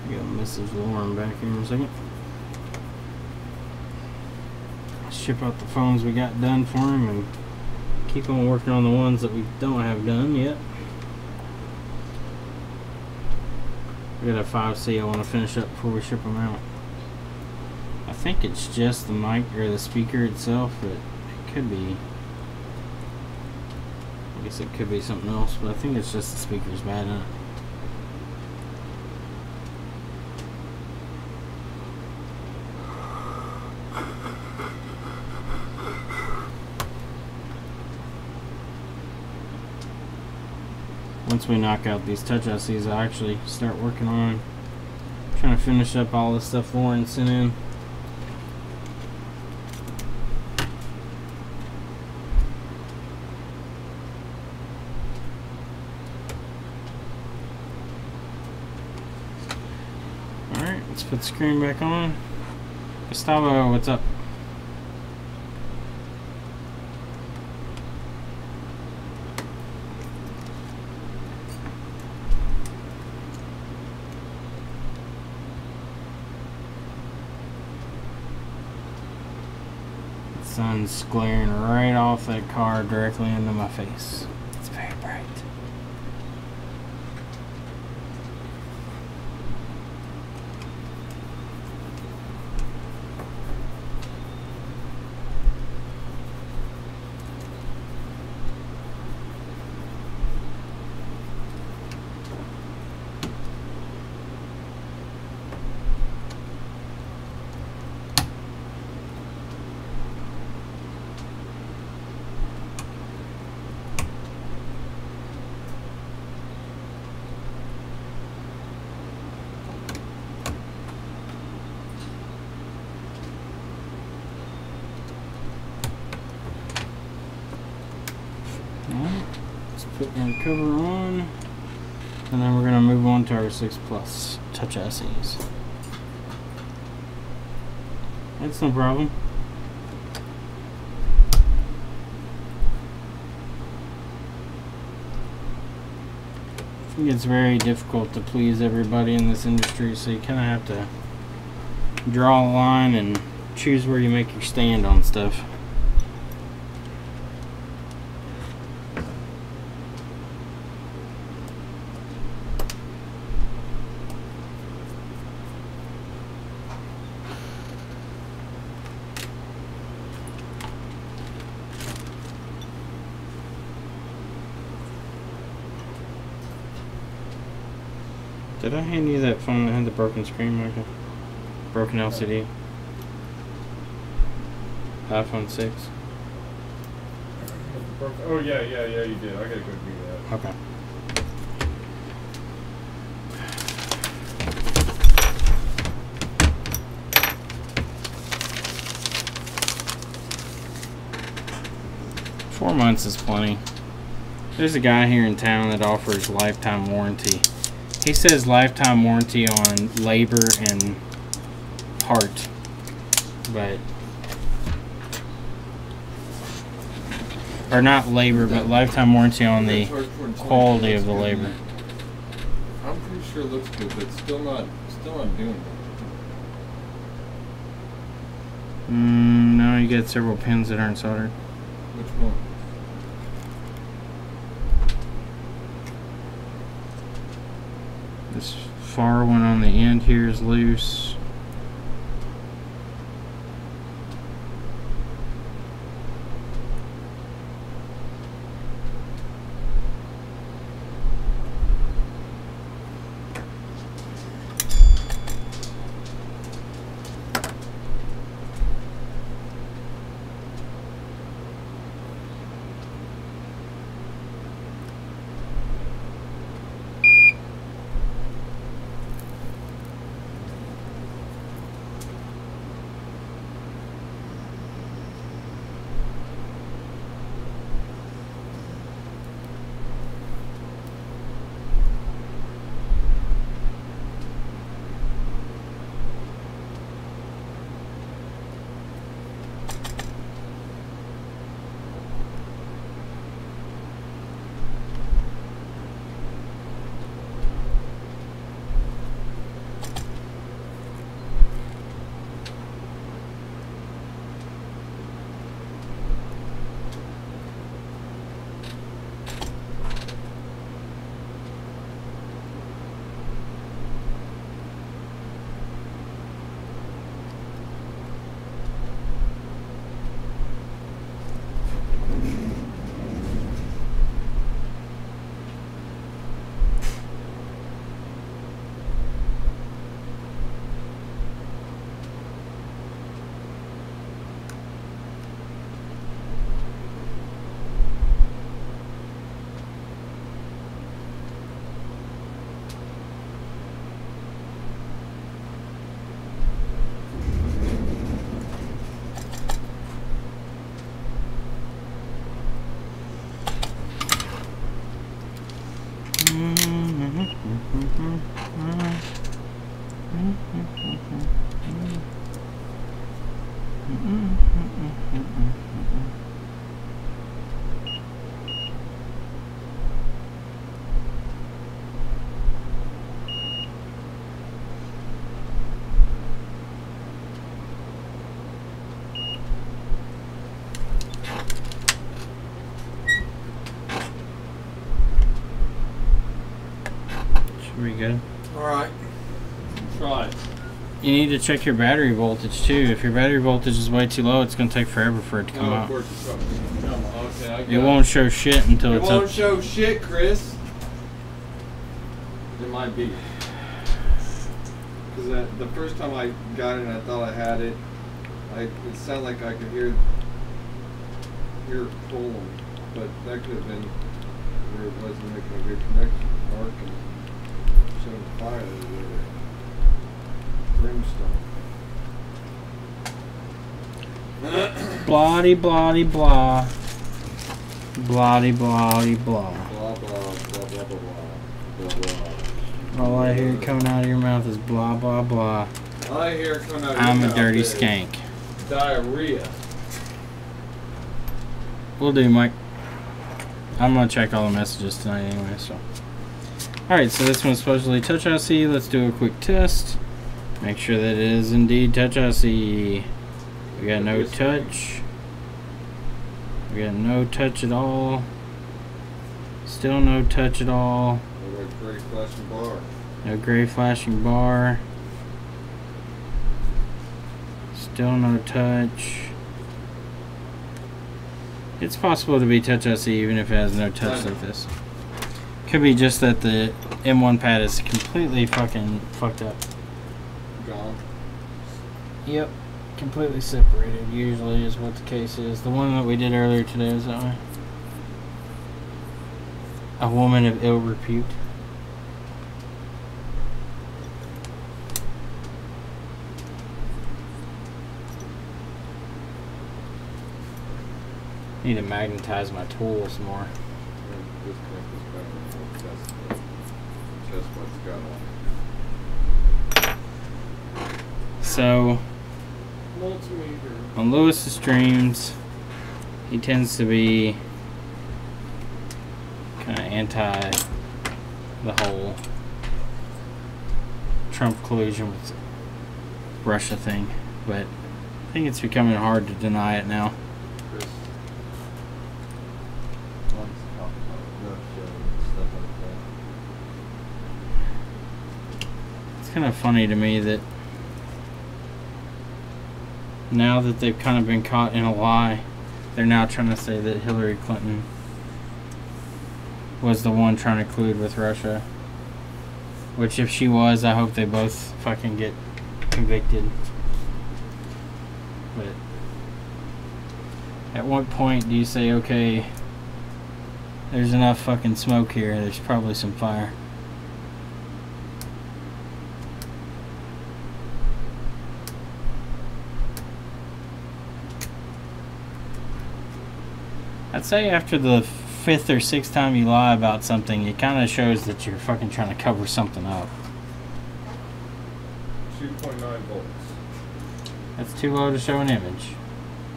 I got Mrs. Lauren back here in a second. Ship out the phones we got done for him and keep on working on the ones that we don't have done yet. We got a 5C I want to finish up before we ship them out. I think it's just the mic or the speaker itself, but it could be. I guess it could be something else, but I think it's just the speaker's bad, huh? Once we knock out these touch ICs, I'll actually start working on trying to finish up all the stuff Lauren sent in. Alright. Alright, let's put the screen back on. Gustavo, what's up? The sun's glaring right off that car directly into my face. It's very bright. Put our cover on, and then we're going to move on to our 6 Plus Touch ICs. That's no problem. I think it's very difficult to please everybody in this industry, so you kind of have to draw a line and choose where you make your stand on stuff. Did I hand you that phone that had the broken screen, Michael? Broken LCD? iPhone 6? Oh, yeah, you did. I gotta go do that. Okay. Four months is plenty. There's a guy here in town that offers lifetime warranty. He says lifetime warranty on labor and part, but or not labor, but lifetime warranty on the quality of the labor. I'm pretty sure it looks good, but still not doing it. No, you got several pins that aren't soldered. Which one? This far one on the end here is loose. Should be good. Alright. Try it. You need to check your battery voltage too. If your battery voltage is way too low, it's going to take forever for it to come Oh, out. of course it's okay. Okay, I got It won't show shit until It it's won't up. show shit, Chris. It might be. Because the first time I got it and I thought I had it, it sounded like I could hear it pulling. But that could have been where it wasn't making a good connection. Arc and showing fire everywhere. Brimstone. Bloody, bloody, blah. Bloody, bloody, blah. Blah, blah, blah, blah, blah, blah, blah. All I hear coming out of your mouth is blah, blah, blah. All I hear coming out of your I'm a mouth dirty is skank. diarrhea. Will do, Mike. I'm going to check all the messages tonight anyway, so. Alright, so this one's supposedly Touch IC. Let's do a quick test. Make sure that it is indeed Touch IC. We got no touch. We got no touch at all. Still no touch at all. Gray flashing bar. No gray flashing bar. Still no touch. It's possible to be Touch IC even if it has no touch like this. Could be just that the M1 pad is completely fucking fucked up. Gone. Yep. Completely separated usually is what the case is. The one that we did earlier today was that way. A woman of ill repute. Need to magnetize my tools more. Disconnect this battery. Test what's got on. So Multimeter. on Lewis's streams, he tends to be kind of anti the whole Trump collusion with Russia thing, but I think it's becoming hard to deny it now. Chris. Let's talk about Russia and stuff like that. It's kind of funny to me that now that they've kind of been caught in a lie, they're now trying to say that Hillary Clinton was the one trying to collude with Russia. Which, if she was, I hope they both fucking get convicted. But at what point do you say, okay, there's enough fucking smoke here, there's probably some fire? I'd say after the fifth or sixth time you lie about something, it kind of shows that you're fucking trying to cover something up. 2.9 volts. That's too low to show an image.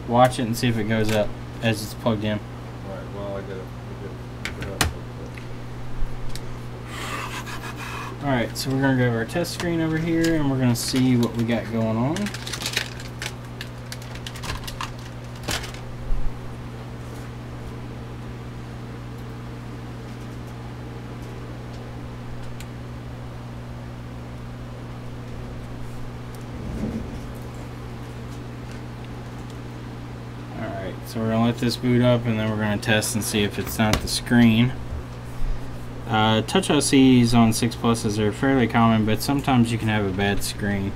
Watch it and see if it goes up as it's plugged in. Alright, well I gotta look it up. Alright, so we're going to go to our test screen over here and we're going to see what we got going on. So we're going to let this boot up and then we're going to test and see if it's not the screen. Touch ICs on 6 Pluses are fairly common, but sometimes you can have a bad screen.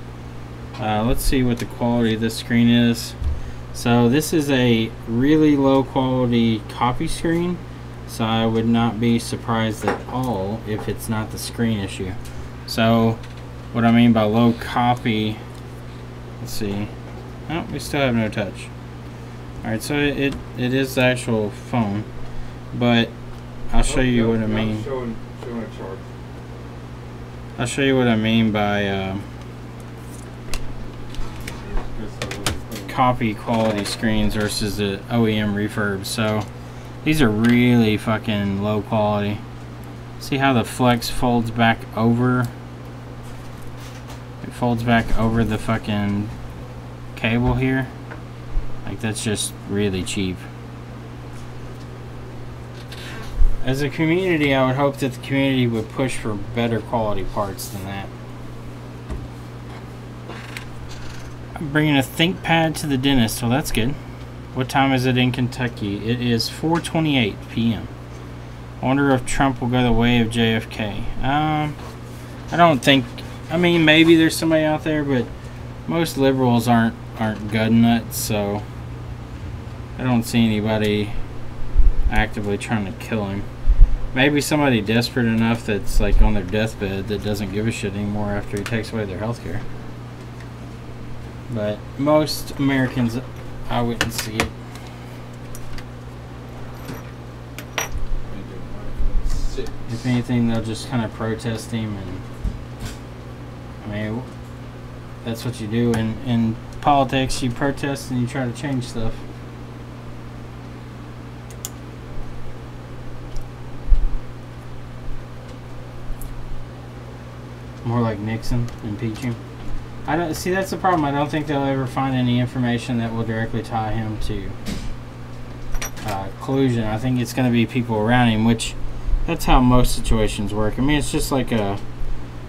Let's see what the quality of this screen is. So this is a really low quality copy screen, so I would not be surprised at all if it's not the screen issue. So what I mean by low copy, let's see. Oh, we still have no touch. Alright, so it is the actual phone, but I'll show you what I mean. Showing a chart. I'll show you what I mean by copy quality screens versus the OEM refurbs. So these are really fucking low quality. See how the Flux folds back over? It folds back over the fucking cable here. Like, that's just really cheap. As a community, I would hope that the community would push for better quality parts than that. I'm bringing a ThinkPad to the dentist, so that's good. What time is it in Kentucky? It is 4:28 p.m. I wonder if Trump will go the way of JFK. I don't think. I mean, maybe there's somebody out there, but most liberals aren't gut nuts, so I don't see anybody actively trying to kill him. Maybe somebody desperate enough that's like on their deathbed that doesn't give a shit anymore after he takes away their health care. But most Americans, I wouldn't see it. If anything, they'll just kind of protest him, and I mean, that's what you do in politics. You protest and you try to change stuff. More like Nixon, impeach him. I don't see, that's the problem. I don't think they'll ever find any information that will directly tie him to collusion. I think it's going to be people around him, which that's how most situations work. I mean, it's just like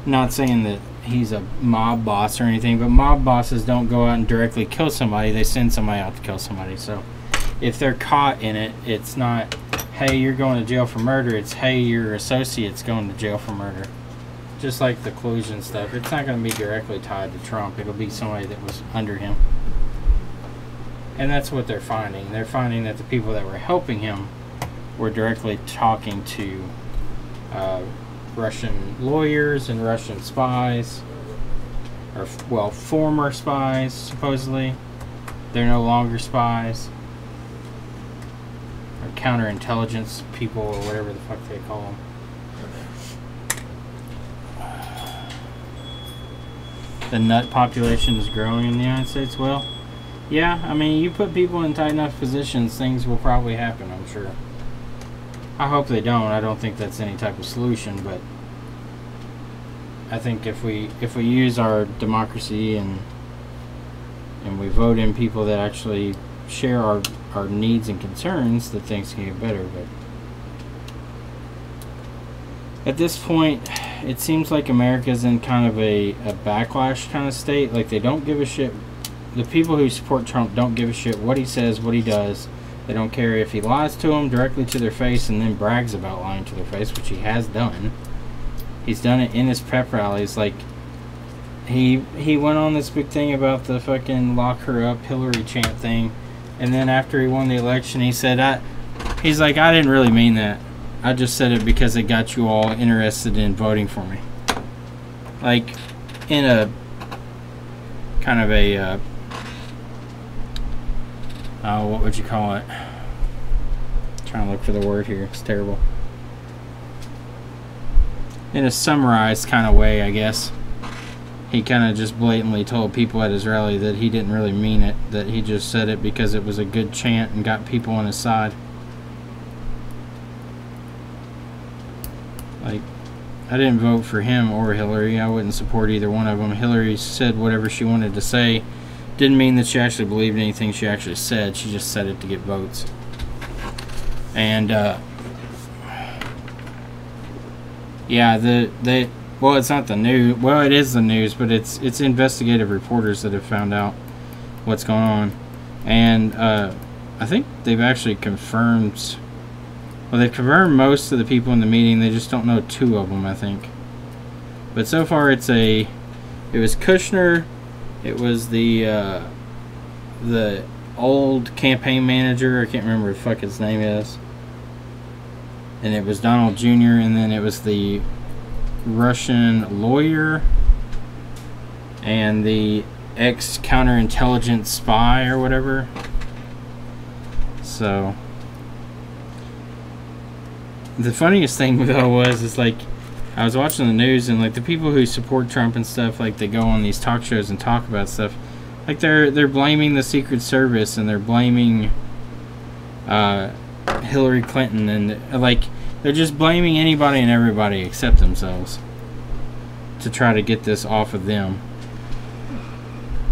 not saying that he's a mob boss or anything, but mob bosses don't go out and directly kill somebody. They send somebody out to kill somebody. So if they're caught in it, it's not, hey, you're going to jail for murder. It's, hey, your associate's going to jail for murder. Just like the collusion stuff, it's not going to be directly tied to Trump. It'll be somebody that was under him. And that's what they're finding. They're finding that the people that were helping him were directly talking to Russian lawyers and Russian spies. Or, well, former spies, supposedly. They're no longer spies. Or counterintelligence people, or whatever the fuck they call them. The nut population is growing in the United States. Well, yeah, I mean, you put people in tight enough positions, things will probably happen, I'm sure. I hope they don't. I don't think that's any type of solution, but I think if we use our democracy and we vote in people that actually share our needs and concerns, that things can get better. But at this point, it seems like America's in kind of a backlash kind of state. Like, they don't give a shit. The people who support Trump don't give a shit what he says, what he does. They don't care if he lies to them directly to their face and then brags about lying to their face, which he has done. He's done it in his pep rallies. Like, he went on this big thing about the fucking lock her up Hillary chant thing, and then after he won the election, he said, he's like, I didn't really mean that. I just said it because it got you all interested in voting for me. Like, in a kind of a what would you call it? I'm trying to look for the word here. It's terrible. In a summarized kind of way, I guess. He kind of just blatantly told people at his rally that he didn't really mean it. That he just said it because it was a good chant and got people on his side. Like, I didn't vote for him or Hillary. I wouldn't support either one of them. Hillary said whatever she wanted to say. Didn't mean that she actually believed anything she actually said. She just said it to get votes. And, yeah, well, it's not the news. Well, it is the news, but it's investigative reporters that have found out what's going on. And, I think they've actually confirmed... Well, they've confirmed most of the people in the meeting. They just don't know 2 of them, I think. But so far, it was Kushner, it was the old campaign manager. I can't remember what the fuck his name is. And it was Donald Jr., and then it was the Russian lawyer and the ex-counterintelligence spy or whatever. So... The funniest thing though is like, I was watching the news and like the people who support Trump and stuff, like they go on these talk shows and talk about stuff. Like they're blaming the Secret Service and they're blaming Hillary Clinton, and like they're just blaming anybody and everybody except themselves to try to get this off of them.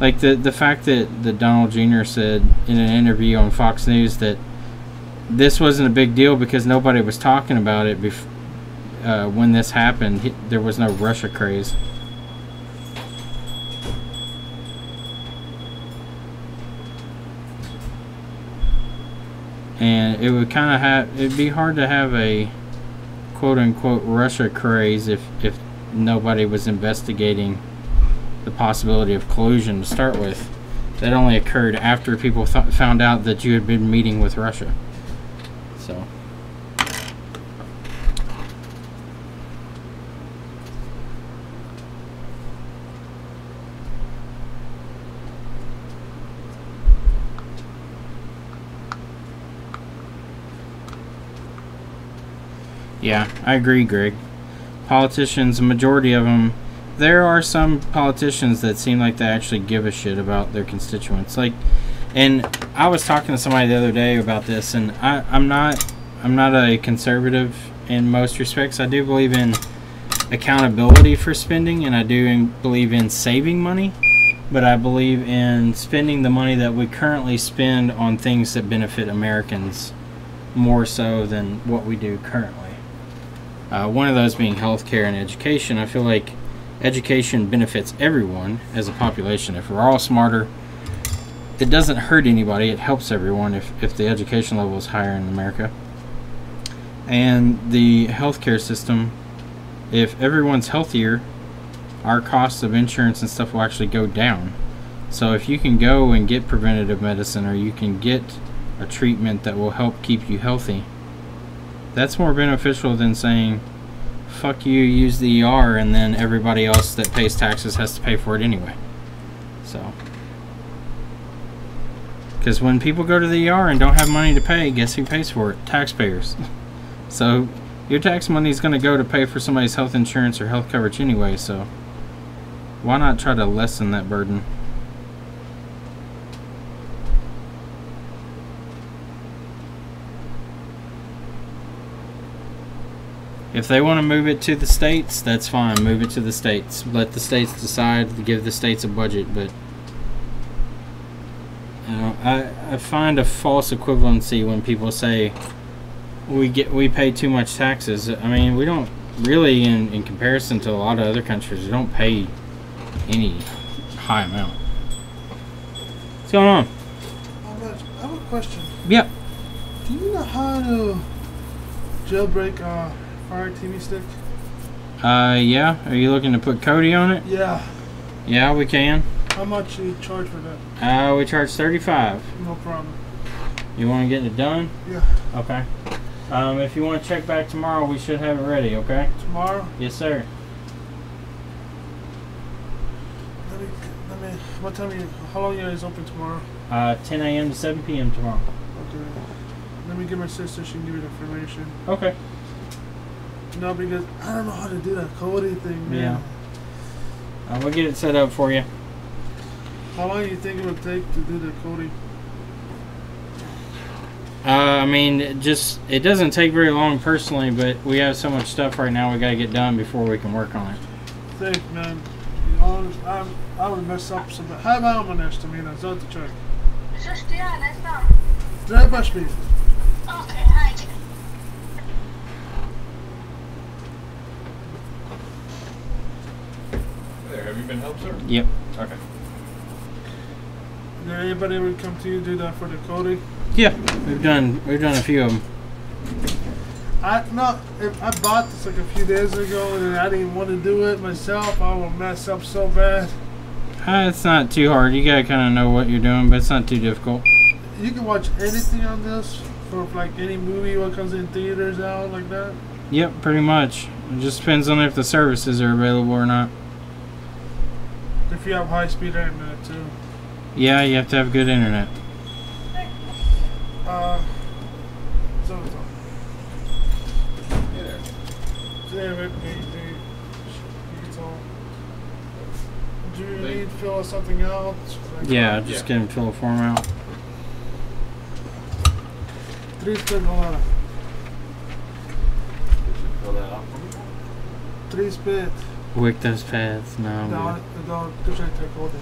Like the fact that Donald Jr. said in an interview on Fox News that this wasn't a big deal because nobody was talking about it when this happened. There was no Russia craze. And it would kind of it'd be hard to have a quote-unquote Russia craze if nobody was investigating the possibility of collusion to start with. That only occurred after people found out that you had been meeting with Russia. So yeah, I agree, Greg. Politicians, a majority of them, there are some politicians that seem like they actually give a shit about their constituents. Like, and I was talking to somebody the other day about this, and I'm not a conservative in most respects. I do believe in accountability for spending, and I do believe in saving money, but I believe in spending the money that we currently spend on things that benefit Americans more so than what we do currently. One of those being healthcare and education. I feel like education benefits everyone as a population. If we're all smarter, it doesn't hurt anybody. It helps everyone if the education level is higher in America. And the healthcare system, if everyone's healthier, our costs of insurance and stuff will actually go down. So if you can go and get preventative medicine, or you can get a treatment that will help keep you healthy, that's more beneficial than saying, fuck you, use the ER, and then everybody else that pays taxes has to pay for it anyway. So, because when people go to the ER and don't have money to pay, guess who pays for it? Taxpayers. So your tax money is going to go to pay for somebody's health insurance or health coverage anyway, so why not try to lessen that burden? If they want to move it to the states, that's fine. Move it to the states. Let the states decide. Give the states a budget. But you know, I find a false equivalency when people say we pay too much taxes. I mean, we don't really, in comparison to a lot of other countries, we don't pay any high amount. What's going on? I have a question. Yep. Do you know how to jailbreak Fire TV stick? Yeah. Are you looking to put Cody on it? Yeah. Yeah, we can. How much do you charge for that? We charge $35. No problem. You want to get it done? Yeah. Okay. If you want to check back tomorrow, we should have it ready, okay? Tomorrow? Yes, sir. What time how long are you guys open tomorrow? 10 a.m. to 7 p.m. tomorrow. Okay. Let me get my sister, she can give you the information. Okay. No, because I don't know how to do that Cody thing, man. Yeah. We'll get it set up for you. How long do you think it would take to do the Cody? I mean, it doesn't take very long personally, but we have so much stuff right now we got to get done before we can work on it. Think, man. You know, I would mess up some. Här var man nästa mina, så att check. Just ja, nästan. Dräpash me. Okej, hej. There, have you been helped, sir? Yep. Okay. Did anybody ever come to you do that for the Cody? Yeah, we've done a few of them. I bought this like a few days ago and I didn't want to do it myself. I will mess up so bad. It's not too hard. You gotta kind of know what you're doing, but it's not too difficult. You can watch anything on this for like any movie what comes in theaters out like that. Yep, pretty much. It just depends on if the services are available or not. If you have high speed internet too. Yeah, you have to have good internet. Do you need to fill out something else? Yeah, just get him to fill a form out. 3 spit, hold on. Fill that out for me? 3 spit. Wick those pads. No, I'm Don't check hold it.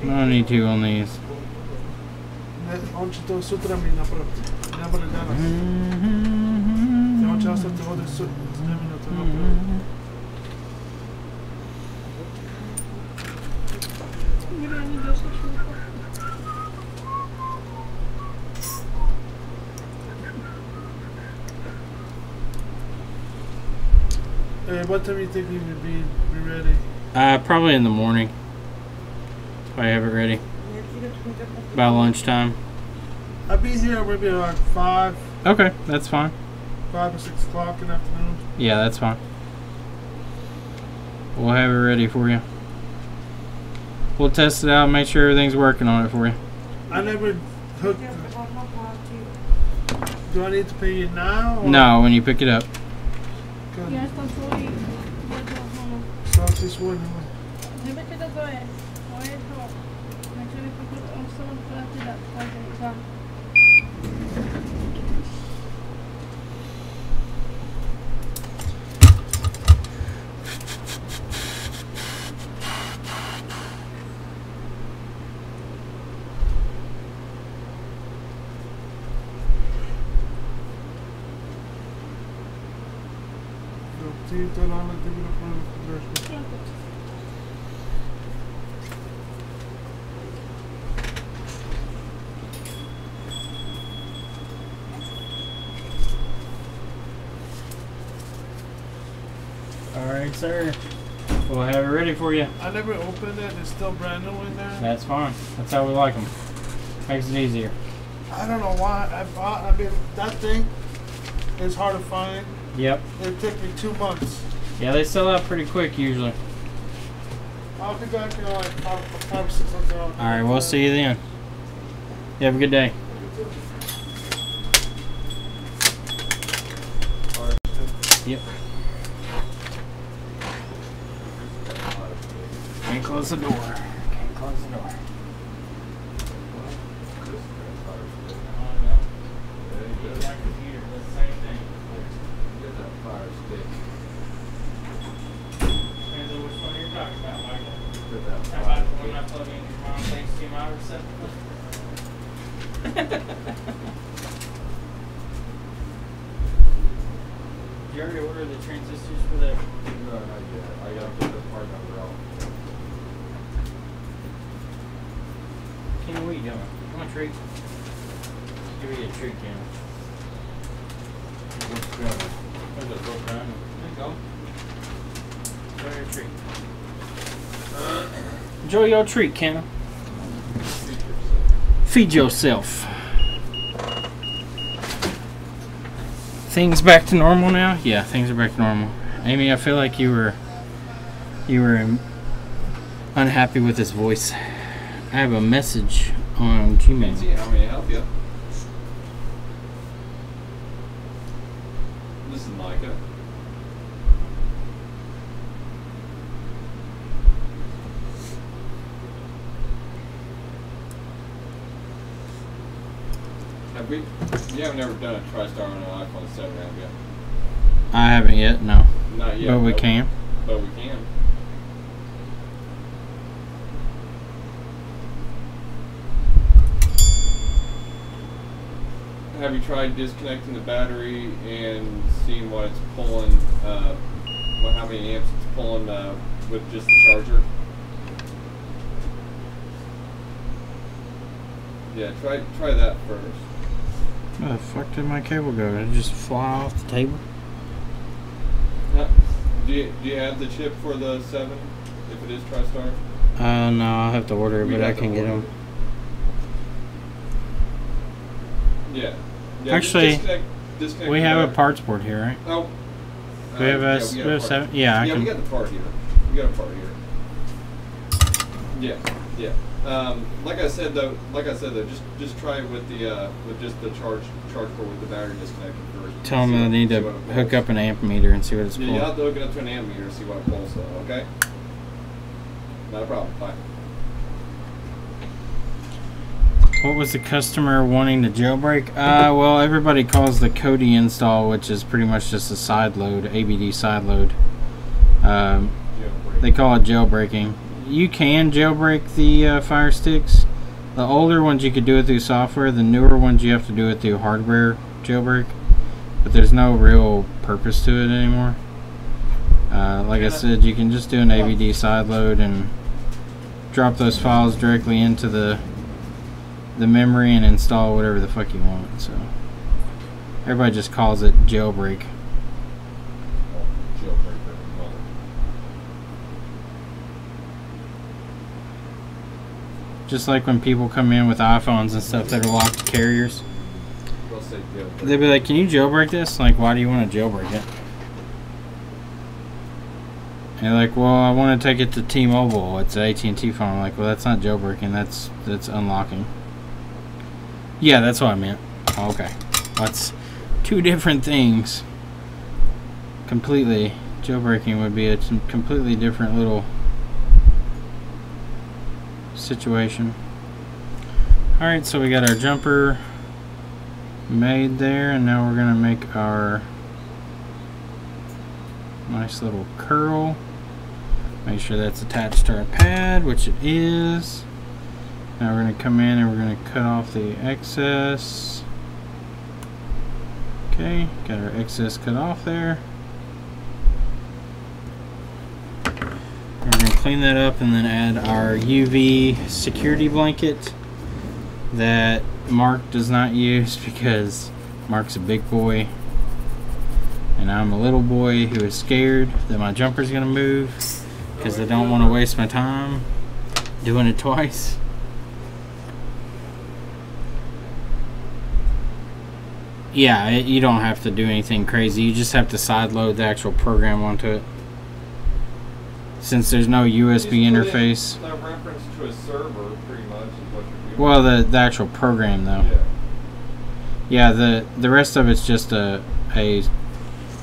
good. No need to on these. On će to sutra mi napraviti. Ne bude danas. Ja ću ti ovdje snimljeno to napraviti. What time do you think you would be ready? Probably in the morning. If I have it ready. About lunchtime. I'll be here maybe like 5. Okay, that's fine. 5 or 6 o'clock in the afternoon. Yeah, that's fine. We'll have it ready for you. We'll test it out and make sure everything's working on it for you. I never hooked. Do I need to pay you now? Or? No, when you pick it up. Ya está todo y So this one. dime que todo es o eso me quiere que solo para tirar para Alright, sir. We'll have it ready for you. I never opened it. It's still brand new in there. That's fine. That's how we like them. Makes it easier. I don't know why I mean, that thing is hard to find. Yep. It took me 2 months. Yeah, they sell out pretty quick usually. I'll be back in like 5 or 6 months. Alright, we'll see you then. You have a good day. Yep. Can't close the door. Can't close the door. Did you already order the transistors for that? No, not yet. I gotta put the part number out. Kenny, what are you doing? You want a treat? Give me a treat, Kenny. What's going There's a book on it. There you go. Enjoy your treat. Enjoy your treat, Kenny. Feed yourself. Things back to normal now? Yeah, things are back to normal. Amy, I feel like you were unhappy with his voice. I have a message on Gmail. Nancy, how may I help you? This is Micah. You haven't ever done a TriStar on an iPhone 7, have you? I haven't yet, no. Not yet. But we can. But we can. Have you tried disconnecting the battery and seeing what it's pulling, how many amps it's pulling with just the charger? Yeah, try that first. Where the fuck did my cable go? Did it just fly off the table? Do you have the chip for the 7, if it is TriStar? No, I'll have to order it, but I can get them. Yeah. Actually, disconnect we the have a battery. parts board here, right? Oh. We have a we got a part. 7? Yeah, I Yeah, can. we got the part here. We got a part here. Yeah, yeah. Like I said though, just try it with the with just the charge port with the battery disconnected first. Tell them I need to hook up an amp meter and see what it's Yeah, pulling. you have to hook it up to an amp meter and see what it pulls though, okay? Not a problem. Fine. What was the customer wanting to jailbreak? Well, everybody calls the Kodi install, which is pretty much just a side load, ABD side load. They call it jailbreaking. You can jailbreak the Fire Sticks. The older ones you could do it through software. The newer ones you have to do it through hardware jailbreak. But there's no real purpose to it anymore. Like I said, you can just do an ABD side load and drop those files directly into the memory and install whatever the fuck you want. So everybody just calls it jailbreak. Just like when people come in with iPhones and stuff that are locked to carriers, they'll be like, "Can you jailbreak this?" Like, why do you want to jailbreak it? And they're like, "Well, I want to take it to T-Mobile. It's an AT&T phone." I'm like, "Well, that's not jailbreaking. That's unlocking." Yeah, that's what I meant. Oh, okay, that's two different things. Completely. Jailbreaking would be a completely different little situation. Alright, so we got our jumper made there, and now we're going to make our nice little curl. Make sure that's attached to our pad, which it is. Now we're going to come in and we're going to cut off the excess. Okay, got our excess cut off there. We're going to clean that up and then add our UV security blanket that Mark does not use because Mark's a big boy and I'm a little boy who is scared that my jumper's going to move because I don't want to waste my time doing it twice. Yeah, you don't have to do anything crazy. You just have to side load the actual program onto it. Since there's no USB interface. No reference to a server, pretty much, is what you're doing. Well, the actual program, though. Yeah. Yeah, the rest of it's just a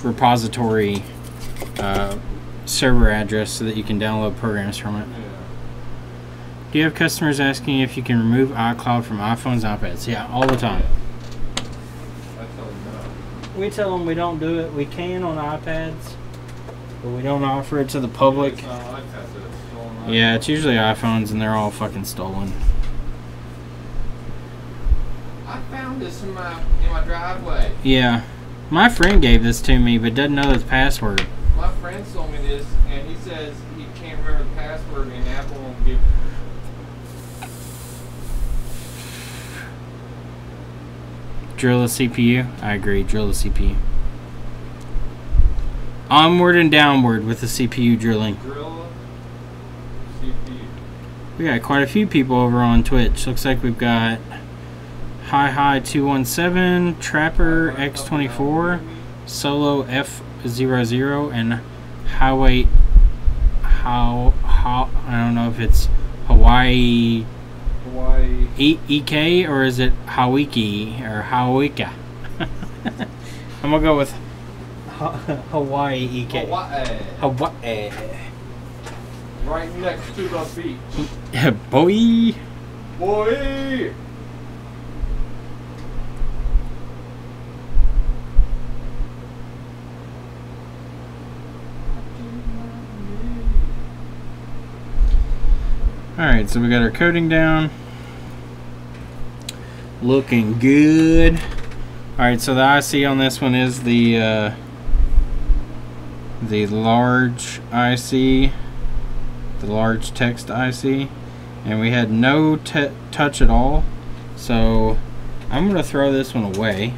repository server address so that you can download programs from it. Yeah. Do you have customers asking if you can remove iCloud from iPhones and iPads? Yeah, all the time. I tell them no. We tell them we don't do it. We can on iPads, but we don't offer it to the public. It's not iPads that it's stolen. Yeah, it's usually iPhones, and they're all fucking stolen. I found this in my driveway. Yeah. My friend gave this to me, but doesn't know the password. My friend sold me this, and he says he can't remember the password, and Apple won't give. Drill a CPU? I agree, drill a CPU. Onward and downward with the CPU drilling. Drill CPU. We got quite a few people over on Twitch. Looks like we've got Hi217, Trapper X24, Solo F00, and Highway. I don't know if it's Hawaii EK or is it Hawiki or Hawika. I'm gonna go with Hawaii EK. Hawaii. Right next to the beach. Boy. Boy! Alright, so we got our coating down. Looking good. Alright, so the IC on this one is the large IC, the large text IC, and we had no touch at all. So I'm going to throw this one away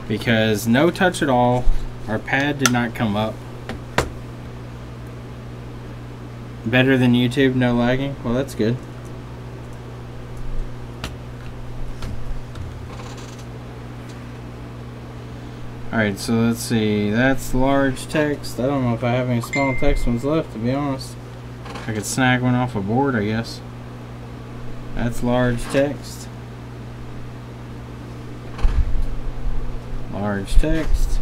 because no touch at all. Our pad did not come up. Better than YouTube, no lagging? Well, that's good. Alright, so let's see. That's large text. I don't know if I have any small text ones left, to be honest. I could snag one off a board, I guess. That's large text. Large text.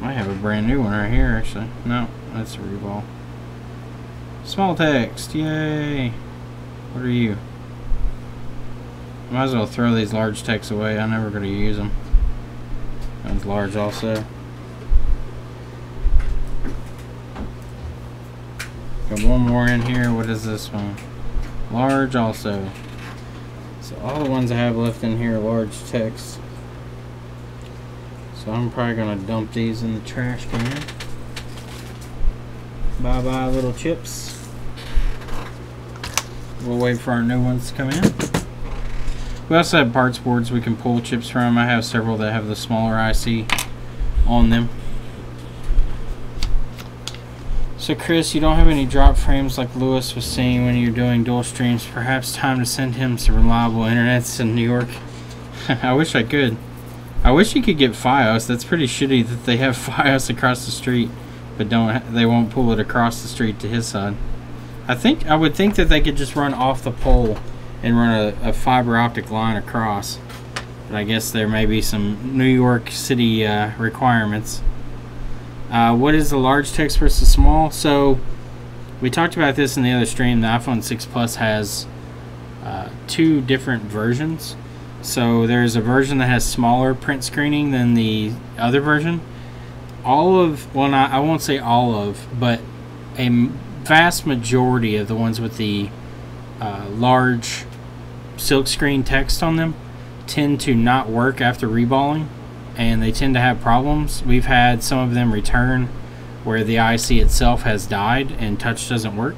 Might have a brand new one right here, actually. No, that's a Revolve. Small text, yay! What are you? Might as well throw these large texts away. I'm never going to use them. One's large also. Got one more in here. What is this one? Large also. So all the ones I have left in here are large text. So I'm probably going to dump these in the trash can. Bye bye little chips. We'll wait for our new ones to come in. We also have parts boards we can pull chips from. I have several that have the smaller IC on them. So Chris, you don't have any drop frames like Lewis was saying when you're doing dual streams. Perhaps time to send him some reliable internets in New York. I wish I could. I wish you could get FiOS. That's pretty shitty that they have FiOS across the street, but they won't pull it across the street to his side. I would think that they could just run off the pole and run a fiber optic line across. But I guess there may be some New York City requirements. What is the large text versus small? So we talked about this in the other stream. The iPhone 6 Plus has two different versions. So there's a version that has smaller print screening than the other version. Well, I won't say all of, but a vast majority of the ones with the large silkscreen text on them tend to not work after reballing, and they tend to have problems. We've had some of them return where the IC itself has died and touch doesn't work.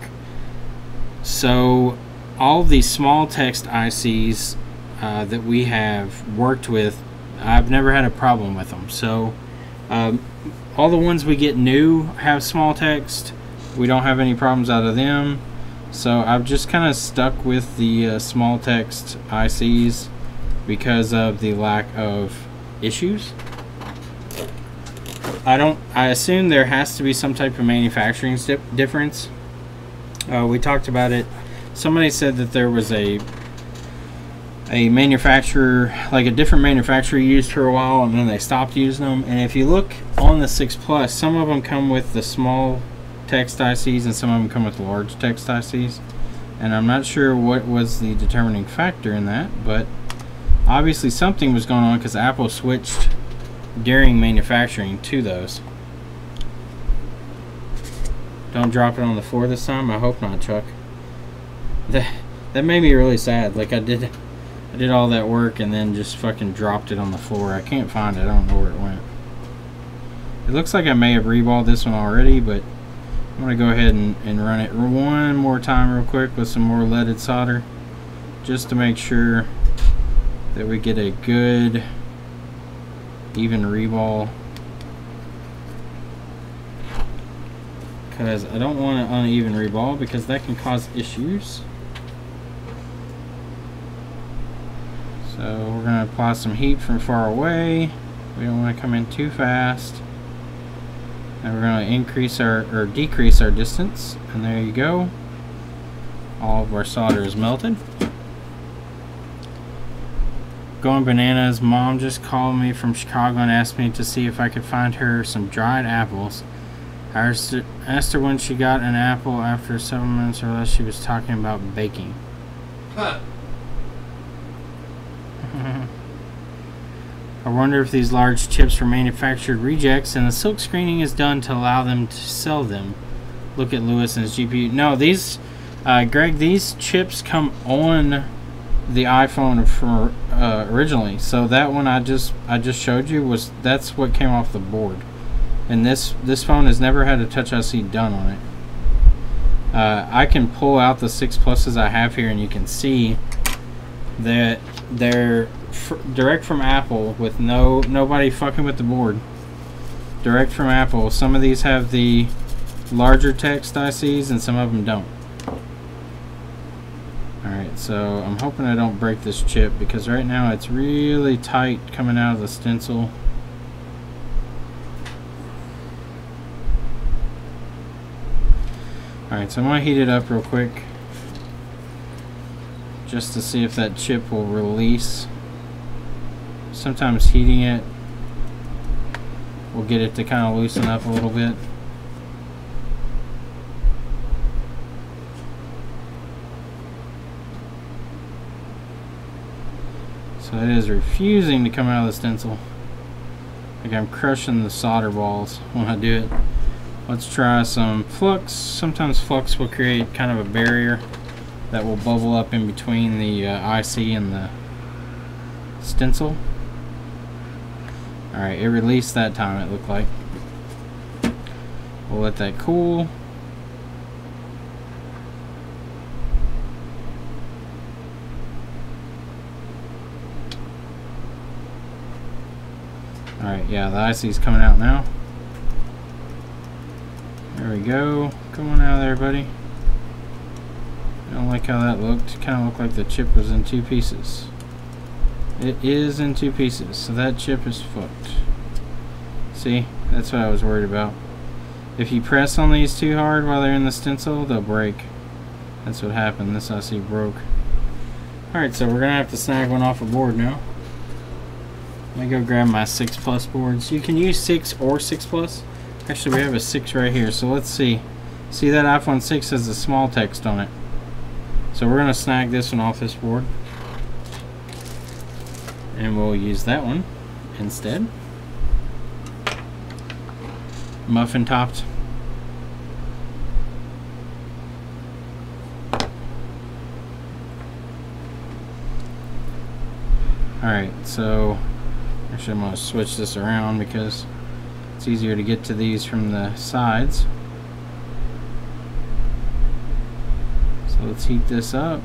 So all of these small text ICs that we have worked with, I've never had a problem with them. So all the ones we get new have small text. We don't have any problems out of them. So I've just kind of stuck with the small text ICs because of the lack of issues. I assume there has to be some type of manufacturing difference. We talked about it. Somebody said that there was a manufacturer, like a different manufacturer used for a while and then they stopped using them. And if you look on the 6 Plus, some of them come with the small text ICs and some of them come with large text ICs. And I'm not sure what was the determining factor in that, but obviously something was going on because Apple switched during manufacturing to those. Don't drop it on the floor this time. I hope not, Chuck. That made me really sad. Like I did all that work and then just fucking dropped it on the floor. I can't find it. I don't know where it went. It looks like I may have reballed this one already, but I'm going to go ahead and run it one more time real quick with some more leaded solder just to make sure that we get a good even reball, because I don't want an uneven reball because that can cause issues. So we're going to apply some heat from far away. We don't want to come in too fast. And we're going to increase or decrease our distance, and there you go. All of our solder is melted. Going bananas. Mom just called me from Chicago and asked me to see if I could find her some dried apples. I asked her when she got an apple. After 7 minutes or less, she was talking about baking. Huh. I wonder if these large chips were manufactured rejects and the silk screening is done to allow them to sell them. Look at Lewis and his GPU. No, these, Greg, these chips come on the iPhone for originally. So that one I just showed you that's what came off the board. And this phone has never had a Touch IC done on it. I can pull out the 6 Pluses I have here and you can see that they're direct from Apple with nobody fucking with the board. Direct from Apple. Some of these have the larger text ICs and some of them don't. Alright, so I'm hoping I don't break this chip because right now it's really tight coming out of the stencil. Alright, so I'm going to heat it up real quick just to see if that chip will release. Sometimes heating it will get it to kind of loosen up a little bit. So it is refusing to come out of the stencil. Like I'm crushing the solder balls when I do it. Let's try some flux. Sometimes flux will create kind of a barrier that will bubble up in between the IC and the stencil. Alright, it released that time, it looked like. We'll let that cool. Alright, yeah, the IC's coming out now. There we go. Come on out of there, buddy. I don't like how that looked. It kind of looked like the chip was in 2 pieces. It is in 2 pieces, so that chip is fucked. See? That's what I was worried about. If you press on these too hard while they're in the stencil, they'll break. That's what happened. This IC broke. Alright, so we're going to have to snag one off a board now. Let me go grab my 6+ boards. You can use 6 or 6+. Actually, we have a 6 right here, so let's see. See that iPhone 6 has a small text on it. So we're going to snag this one off this board. And we'll use that one instead. Muffin topped. Alright, so actually I'm going to switch this around because it's easier to get to these from the sides. So let's heat this up.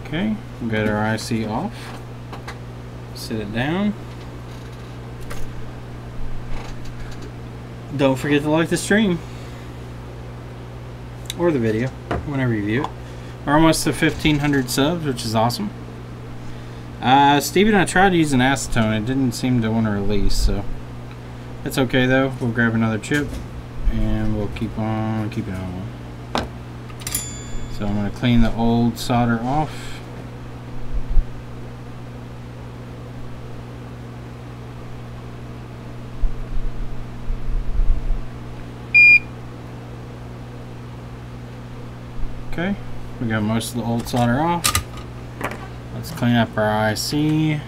Okay, we got our IC off. Sit it down. Don't forget to like the stream or the video whenever you view it. We're almost to 1,500 subs, which is awesome. Steve and I tried using acetone. It didn't seem to want to release, so it's okay though. We'll grab another chip and we'll keep on keeping on. So I'm going to clean the old solder off. Okay, we got most of the old solder off. Let's clean up our IC.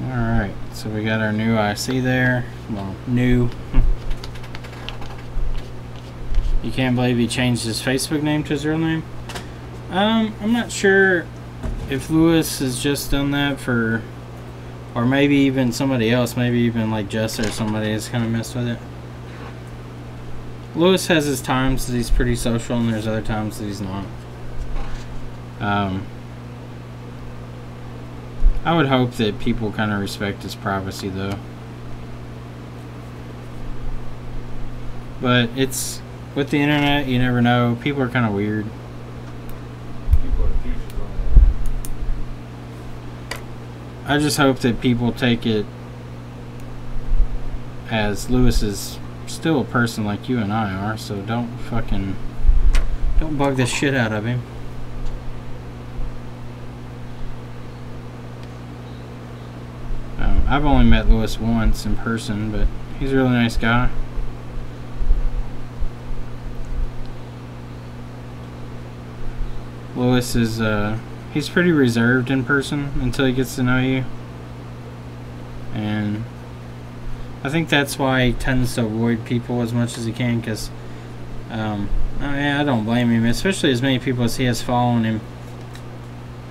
Alright, so we got our new IC there. Well, new. You can't believe he changed his Facebook name to his real name. I'm not sure if Lewis has just done that for, or maybe even somebody else, maybe even like Jess or somebody has kind of messed with it. Lewis has his times that he's pretty social and there's other times that he's not. I would hope that people kind of respect his privacy though. But it's, with the internet, you never know. People are kind of weird. People are douches on I just hope that people take it as Lewis is still a person like you and I are, so don't bug the shit out of him. I've only met Lewis once in person, but he's a really nice guy. Lewis is, he's pretty reserved in person until he gets to know you. And I think that's why he tends to avoid people as much as he can, because, I don't blame him, especially as many people as he has following him.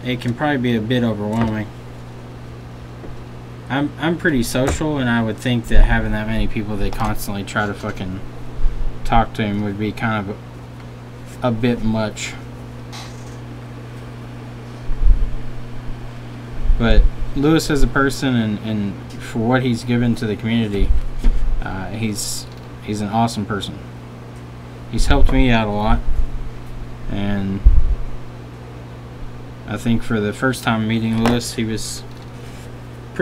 It can probably be a bit overwhelming. I'm pretty social, and I would think that having that many people that constantly try to fucking talk to him would be kind of a bit much. But Lewis as a person and for what he's given to the community, he's an awesome person. He's helped me out a lot, and I think for the first time meeting Lewis, he was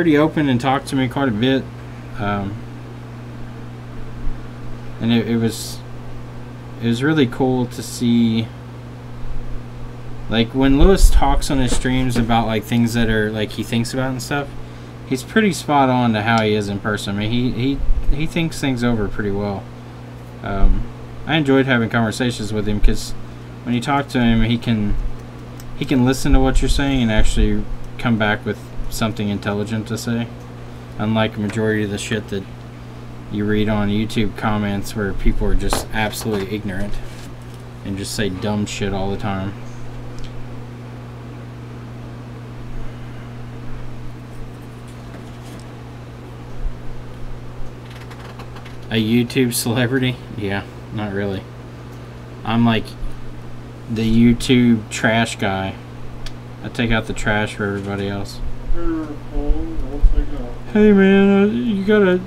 pretty open and talked to me quite a bit. And it was really cool to see, like, when Lewis talks on his streams about like things that are like he thinks about and stuff, he's pretty spot on to how he is in person. I mean, he thinks things over pretty well. I enjoyed having conversations with him because when you talk to him, he can listen to what you're saying and actually come back with something intelligent to say, unlike a majority of the shit that you read on YouTube comments where people are just absolutely ignorant and just say dumb shit all the time. A YouTube celebrity? Yeah, not really. I'm like the YouTube trash guy. I take out the trash for everybody else. Hey man, you got a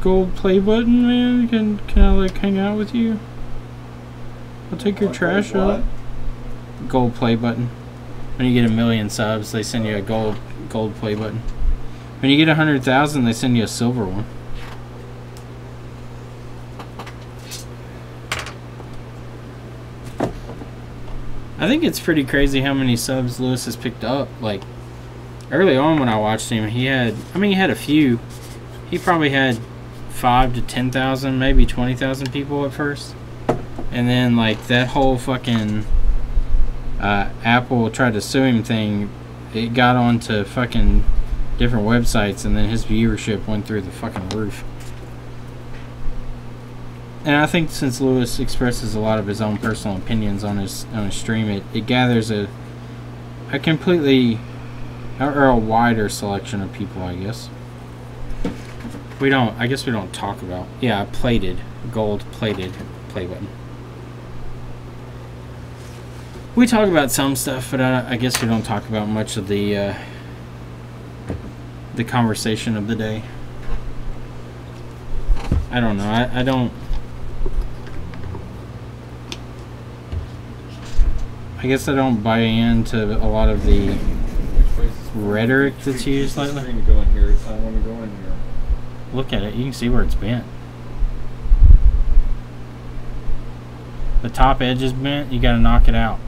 gold play button, man? Can I like hang out with you? I'll take your trash out. Gold play button. When you get 1 million subs, they send you a gold play button. When you get 100,000, they send you a silver one. I think it's pretty crazy how many subs Lewis has picked up. Like, early on when I watched him, he had a few. He probably had 5,000 to 10,000, maybe 20,000 people at first. And then, like, that whole fucking Apple tried to sue him thing, it got onto fucking different websites, and then his viewership went through the fucking roof. And I think since Lewis expresses a lot of his own personal opinions on his stream, it gathers a completely or a wider selection of people, I guess. I guess we don't talk about, yeah, gold plated play button. We talk about some stuff, but I guess we don't talk about much of the conversation of the day. I don't know. I don't. I guess I don't buy into a lot of the rhetoric that's used lately. Look at it. You can see where it's bent. The top edge is bent. You got to knock it out.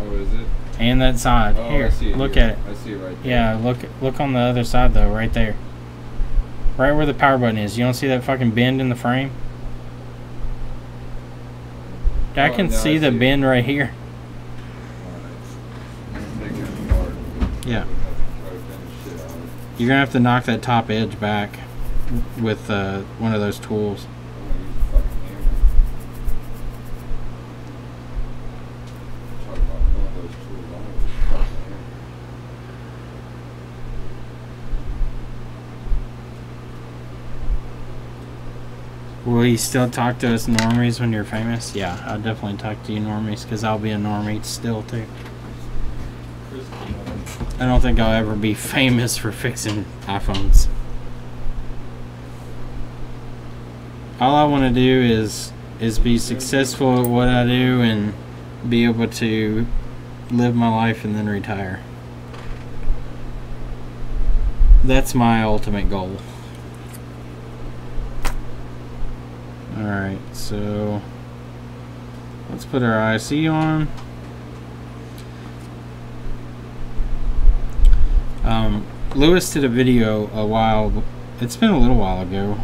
Oh, is it? And that side. Oh, here, I see it look here. at it. I see it right there. Yeah, look on the other side though, right there. Right where the power button is. You don't see that fucking bend in the frame? I can see the bend right here. Yeah. You're gonna have to knock that top edge back with one of those tools. Will you still talk to us normies when you're famous? Yeah, I'll definitely talk to you normies because I'll be a normie still too. I don't think I'll ever be famous for fixing iPhones. All I want to do is be successful at what I do and be able to live my life and then retire. That's my ultimate goal. Alright, so let's put our IC on. Lewis did a video it's been a little while ago.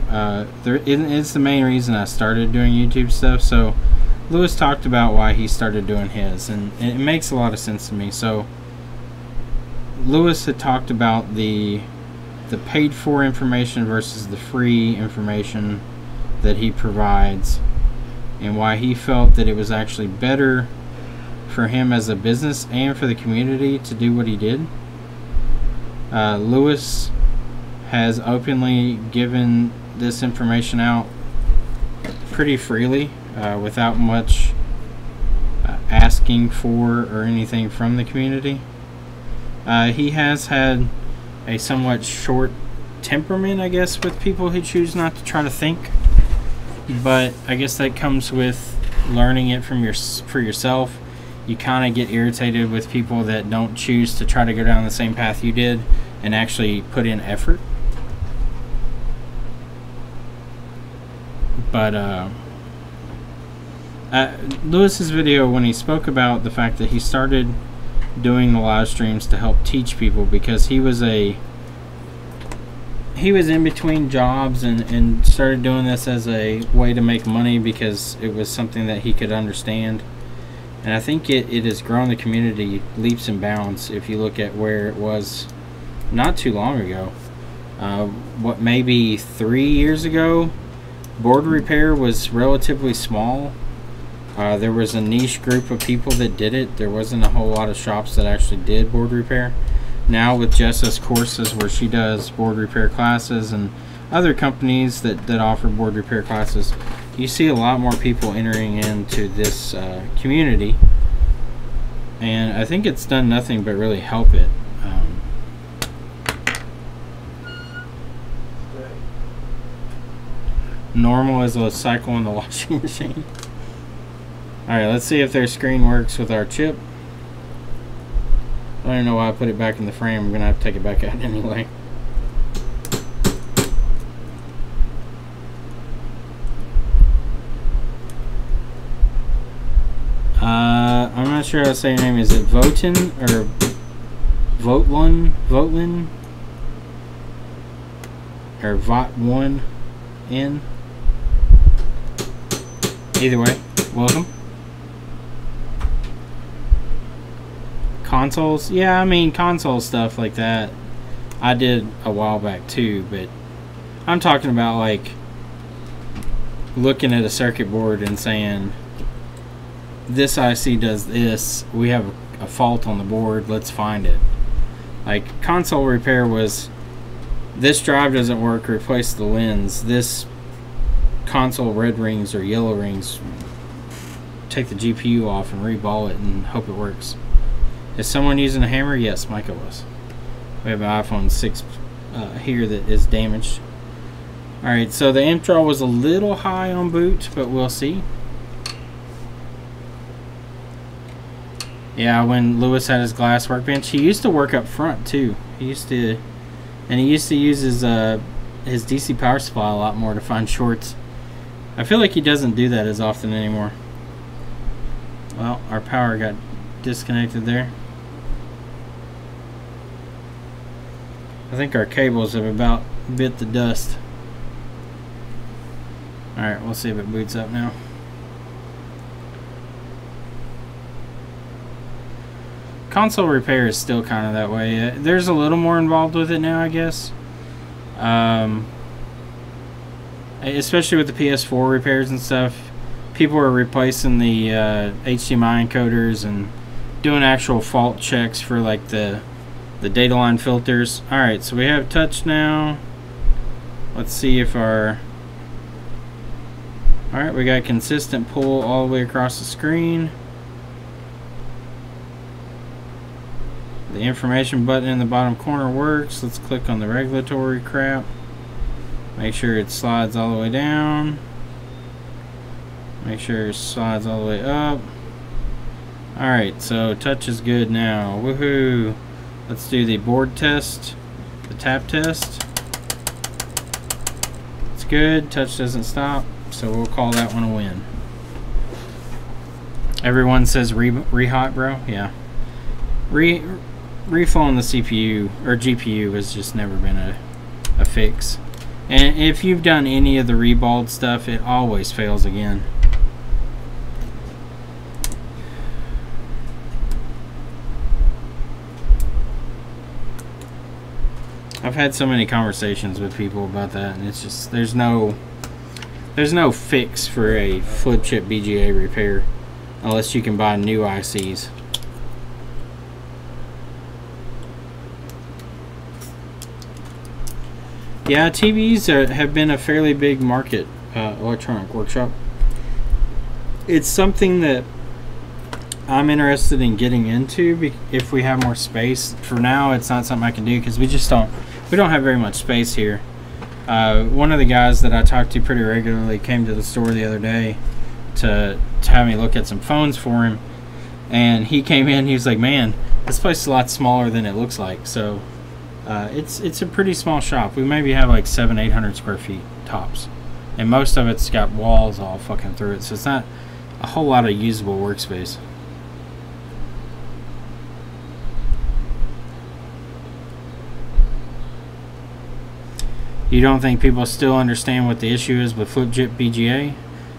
It's the main reason I started doing YouTube stuff. So Lewis talked about why he started doing his, and it makes a lot of sense to me. So Lewis had talked about the paid for information versus the free information that he provides, and why he felt that it was actually better for him as a business and for the community to do what he did. Lewis has openly given this information out pretty freely, without much asking for or anything from the community. He has had a somewhat short temperament, I guess, with people who choose not to try to think, but I guess that comes with learning it for yourself. You kind of get irritated with people that don't choose to try to go down the same path you did, and actually put in effort. But Lewis's video, when he spoke about the fact that he started doing the live streams to help teach people, because he was in between jobs and started doing this as a way to make money because it was something that he could understand. And I think it has grown the community leaps and bounds. If you look at where it was not too long ago, what, maybe 3 years ago, board repair was relatively small. There was a niche group of people that did it. There wasn't a whole lot of shops that actually did board repair. Now with Jessa's courses, where she does board repair classes, and other companies that offer board repair classes, you see a lot more people entering into this community, and I think it's done nothing but really help it. Normal as a cycle in the washing machine. Alright, let's see if their screen works with our chip. I don't know why I put it back in the frame. I'm going to have to take it back out anyway. I'm not sure how to say your name. Is it Votin or Votlin? Votlin? Or Vot1N? Either way, welcome. Consoles? Yeah, I mean, console stuff like that I did a while back too, but I'm talking about like looking at a circuit board and saying, this IC does this, we have a fault on the board, let's find it. Like, console repair was, this drive doesn't work, replace the lens, this console red rings or yellow rings, take the GPU off and reball it and hope it works. Is someone using a hammer? Yes, Micah was. We have an iPhone 6 here that is damaged. Alright, so the amp draw was a little high on boot, but we'll see. Yeah, when Lewis had his glass workbench, he used to work up front too. He used to use his DC power supply a lot more to find shorts. I feel like he doesn't do that as often anymore. Well, our power got disconnected there. I think our cables have about bit the dust. Alright, we'll see if it boots up now. Console repair is still kind of that way. There's a little more involved with it now, I guess. Especially with the PS4 repairs and stuff. People are replacing the HDMI encoders and doing actual fault checks for like the data line filters. Alright, so we have touch now. Let's see if our... Alright, we got consistent pull all the way across the screen. The information button in the bottom corner works. Let's click on the regulatory crap. Make sure it slides all the way down. Make sure it slides all the way up. Alright, so touch is good now. Woohoo! Let's do the board test, the tap test. It's good, touch doesn't stop, so we'll call that one a win. Everyone says re-hot, bro? Yeah. Reflowing the CPU or GPU has just never been a fix. And if you've done any of the reballed stuff, it always fails again. I've had so many conversations with people about that, and it's just there's no fix for a flip chip BGA repair unless you can buy new ICs. Yeah, TVs have been a fairly big market, electronic workshop. It's something that I'm interested in getting into if we have more space. For now, it's not something I can do because we don't have very much space here. One of the guys that I talk to pretty regularly came to the store the other day to have me look at some phones for him, and he came in, he was like, man, this place is a lot smaller than it looks like. So It's a pretty small shop. We maybe have like 700-800 square feet tops, and most of it's got walls all fucking through it, so it's not a whole lot of usable workspace. You don't think people still understand what the issue is with flip chip BGA?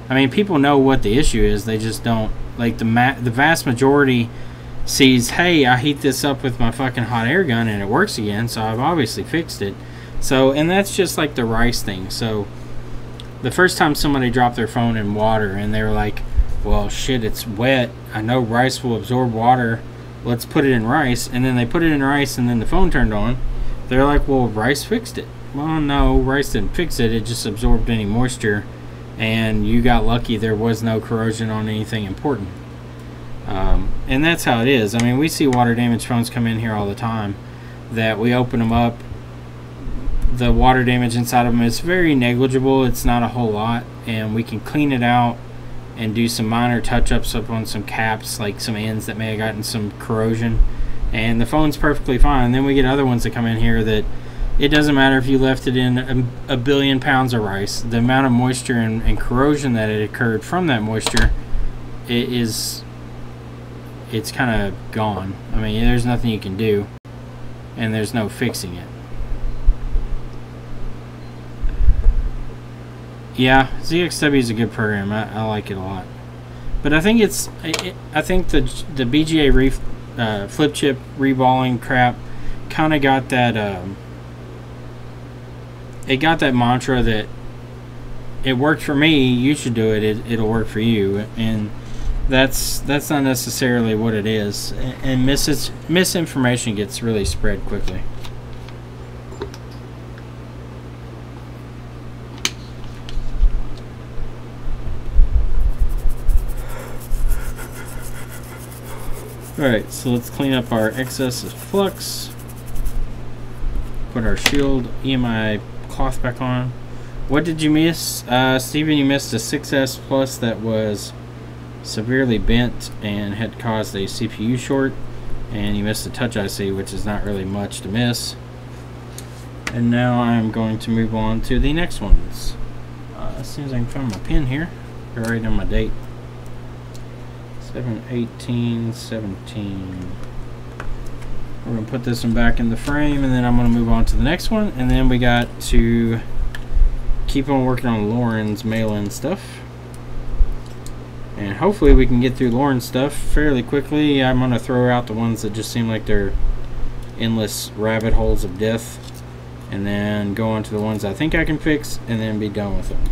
I mean, people know what the issue is. They just don't, like, the vast majority sees, hey, I heat this up with my fucking hot air gun and it works again, so I've obviously fixed it. So, and that's just like the rice thing. So, the first time somebody dropped their phone in water and they were like, well, shit, it's wet. I know rice will absorb water. Let's put it in rice. And then they put it in rice and then the phone turned on. They're like, well, rice fixed it. Well, no, rice didn't fix it. It just absorbed any moisture, and you got lucky there was no corrosion on anything important. And that's how it is. I mean, we see water damage phones come in here all the time that we open them up. The water damage inside of them is very negligible. It's not a whole lot, and we can clean it out and do some minor touch-ups up on some caps, like some ends that may have gotten some corrosion, and the phone's perfectly fine. And then we get other ones that come in here that it doesn't matter if you left it in a billion pounds of rice. The amount of moisture and corrosion that had occurred from that moisture, it's kind of gone. I mean, there's nothing you can do, and there's no fixing it. Yeah, ZXW is a good program. I like it a lot, but I think I think the BGA flip chip reballing crap kind of got that. It got that mantra that it worked for me, you should do it, it'll work for you, and that's not necessarily what it is, and misinformation gets really spread quickly. Alright, so let's clean up our excess flux, put our shield EMI cloth back on. What did you miss? Steven, you missed a 6S Plus that was severely bent and had caused a CPU short, and you missed a touch IC, which is not really much to miss. And now I'm going to move on to the next ones. As soon as I can find my pen here, I'll write down my date. 7/18/17. We're going to put this one back in the frame, and then I'm going to move on to the next one, and then we got to keep on working on Lauren's mail-in stuff. And hopefully we can get through Lauren's stuff fairly quickly. I'm going to throw out the ones that just seem like they're endless rabbit holes of death, and then go on to the ones I think I can fix, and then be done with them.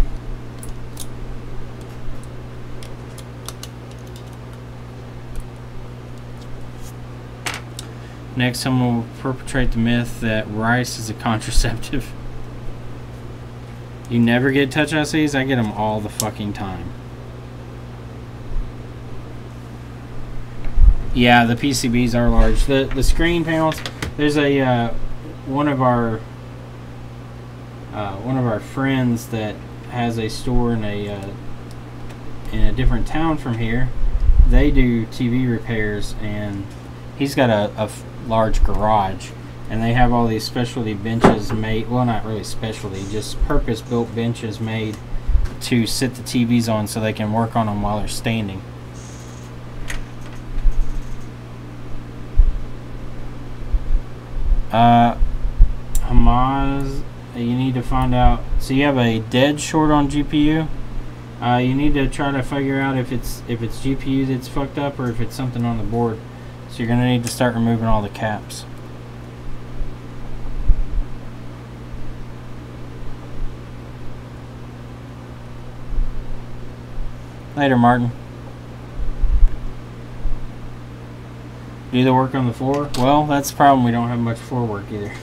Next, someone will perpetrate the myth that rice is a contraceptive. You never get touch ICs? I get them all the fucking time. Yeah, the PCBs are large. The screen panels. There's a one of our friends that has a store in a different town from here. They do TV repairs, and he's got a large garage, and they have all these specialty benches made, well, not really specialty, just purpose-built benches made to sit the TVs on so they can work on them while they're standing. Hamas, you need to find out, so you have a dead short on GPU. You need to try to figure out if it's GPU that's fucked up or if it's something on the board. So you're going to need to start removing all the caps. Later, Martin. Do the work on the floor? Well, that's the problem. We don't have much floor work either.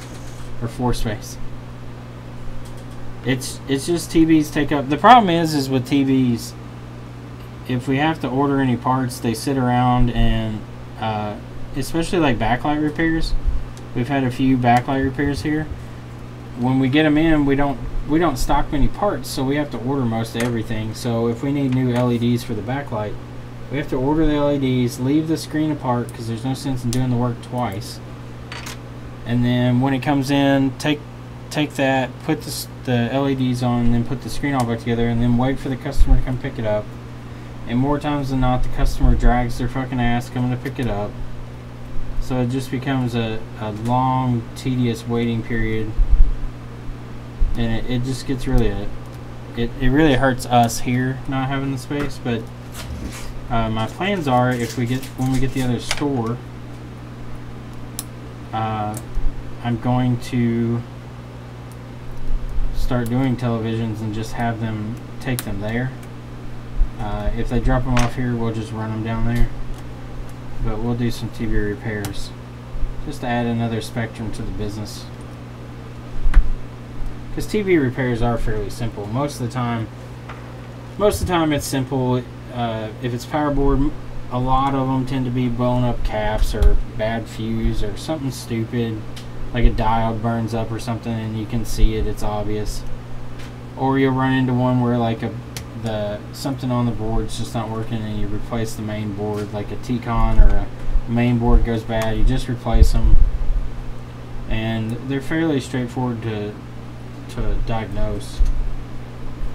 Or floor space. It's just TVs take up. The problem is with TVs, if we have to order any parts, they sit around and especially like backlight repairs. We've had a few backlight repairs here. When we get them in, we don't stock many parts, so we have to order most of everything. So if we need new LEDs for the backlight, we have to order the LEDs, leave the screen apart because there's no sense in doing the work twice, And then when it comes in, take that, put the LEDs on, and then put the screen all back together, and then wait for the customer to come pick it up. And more times than not, the customer drags their fucking ass coming to pick it up. So it just becomes a long, tedious waiting period. And it just gets really, it really hurts us here not having the space. But my plans are, when we get the other store, I'm going to start doing televisions and just have them take them there. If they drop them off here, we'll just run them down there. But we'll do some TV repairs just to add another spectrum to the business. Because TV repairs are fairly simple. Most of the time it's simple. If it's power board, a lot of them tend to be blown up caps or bad fuse or something stupid, like a diode burns up or something and you can see it, it's obvious. Or you'll run into one where like something on the board's just not working and you replace the main board, like a T-Con or a main board goes bad, you just replace them. And they're fairly straightforward to diagnose.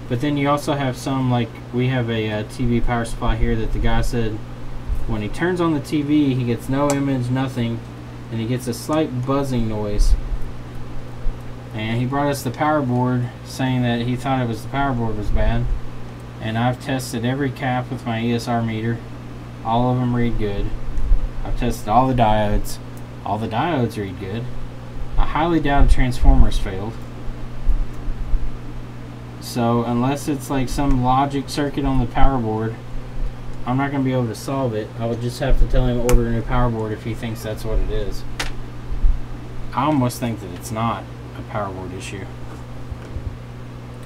But then you also have some, like we have a TV power supply here that the guy said when he turns on the TV he gets no image, nothing, and he gets a slight buzzing noise. And he brought us the power board saying that he thought the power board was bad. And I've tested every cap with my ESR meter. All of them read good. I've tested all the diodes. All the diodes read good. I highly doubt a transformer's failed. So unless it's like some logic circuit on the power board, I'm not going to be able to solve it. I would just have to tell him to order a new power board if he thinks that's what it is. I almost think that it's not a power board issue.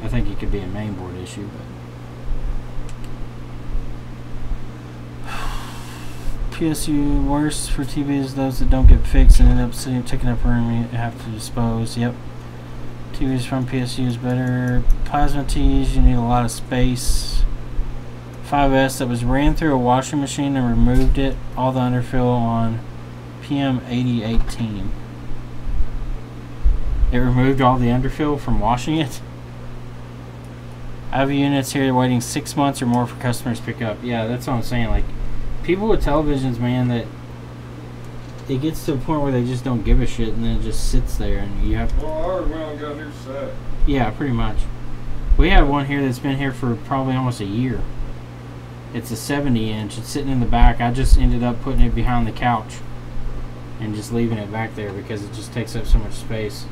I think it could be a main board issue, but PSU worse for TVs, those that don't get fixed and end up taking up room you have to dispose. Yep. TVs from PSU is better. Plasma tees, you need a lot of space. 5S that was ran through a washing machine and removed it, all the underfill on PM 8018. It removed all the underfill from washing it. I have units here waiting 6 months or more for customers to pick up. Yeah, that's what I'm saying. Like, people with televisions, man, that it gets to a point where they just don't give a shit and then it just sits there and you have to... Well, I already went and got a new set. Yeah, pretty much. We have one here that's been here for probably almost a year. It's a 70-inch. It's sitting in the back. I just ended up putting it behind the couch and just leaving it back there because it just takes up so much space.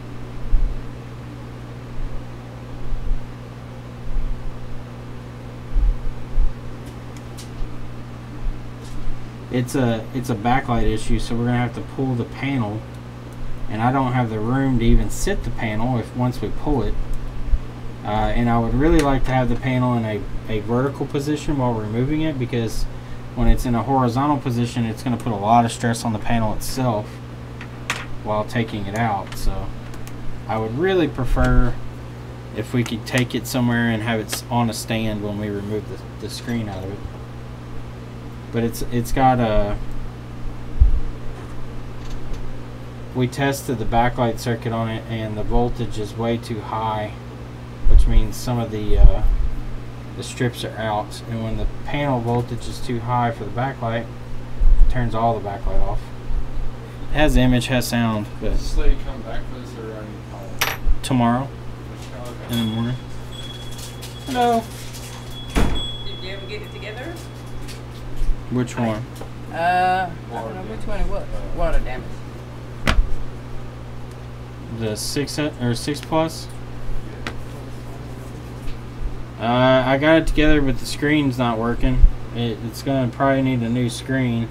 It's a backlight issue, so we're gonna have to pull the panel, and I don't have the room to even sit the panel once we pull it. And I would really like to have the panel in a vertical position while removing it, because when it's in a horizontal position it's going to put a lot of stress on the panel itself while taking it out. So I would really prefer if we could take it somewhere and have it on a stand when we remove the screen out of it. But it's got a... We tested the backlight circuit on it and the voltage is way too high, which means some of the strips are out, and when the panel voltage is too high for the backlight, it turns all the backlight off. It has image, has sound, but... Does this lady come back for this, or I need to call her? Tomorrow, Oh, okay. in the morning. Hello. Did you ever get it together? Which one? I don't know which one it was. Water damage. The 6 Plus? I got it together, but the screen's not working. It's gonna probably need a new screen.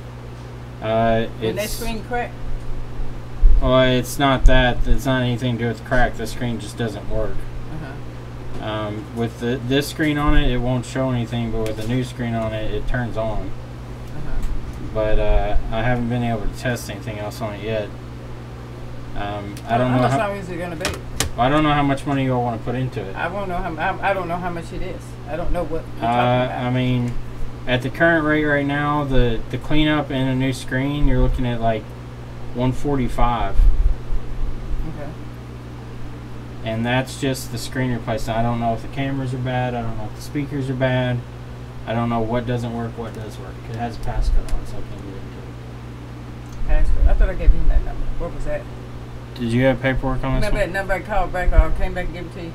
Did that screen crack? Well, it's not that. It's not anything to do with the crack. The screen just doesn't work. With this screen on it, it won't show anything, but with the new screen on it, it turns on. But I haven't been able to test anything else on it yet. I don't know how much long is it gonna be? I don't know how much money you all want to put into it. I won't know I don't know how much it is. I don't know what you're talking about. I mean, at the current rate right now, the cleanup and a new screen, you're looking at like $145. Okay. And that's just the screen replacement. I don't know if the cameras are bad. I don't know if the speakers are bad. I don't know what doesn't work, what does work. It has a passcode on it, so I can't get into it. Passcode. I thought I gave him that number. What was that? Did you have paperwork on this Remember one? that number I called back or came back and gave it to you?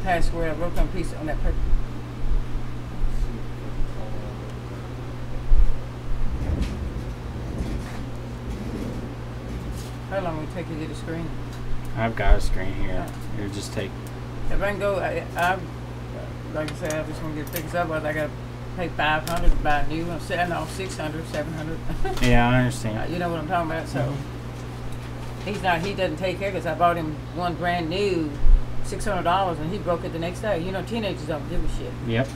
Password. I wrote on a piece on that paper. How long will it take you to get a screen? I've got a screen here. It'll just take. If I can go, I like I said, I just want to get it fixed up. But I got to pay $500 to buy a new one. No, $600, $700. Yeah, I understand. You know what I'm talking about. So he's not. He doesn't take care because I bought him one brand new, $600, and he broke it the next day. You know, teenagers don't give a shit. Yep.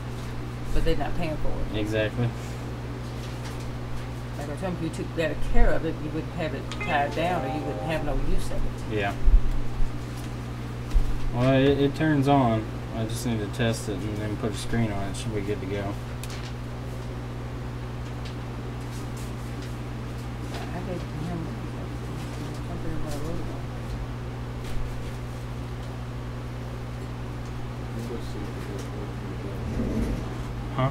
But they're not paying for it. Exactly. Like I told him, if you took better care of it, you wouldn't have it tied down, or you wouldn't have no use of it. Yeah. Well, it turns on. I just need to test it and then put a screen on it. Should be good to go. I gave him something about a road. Huh?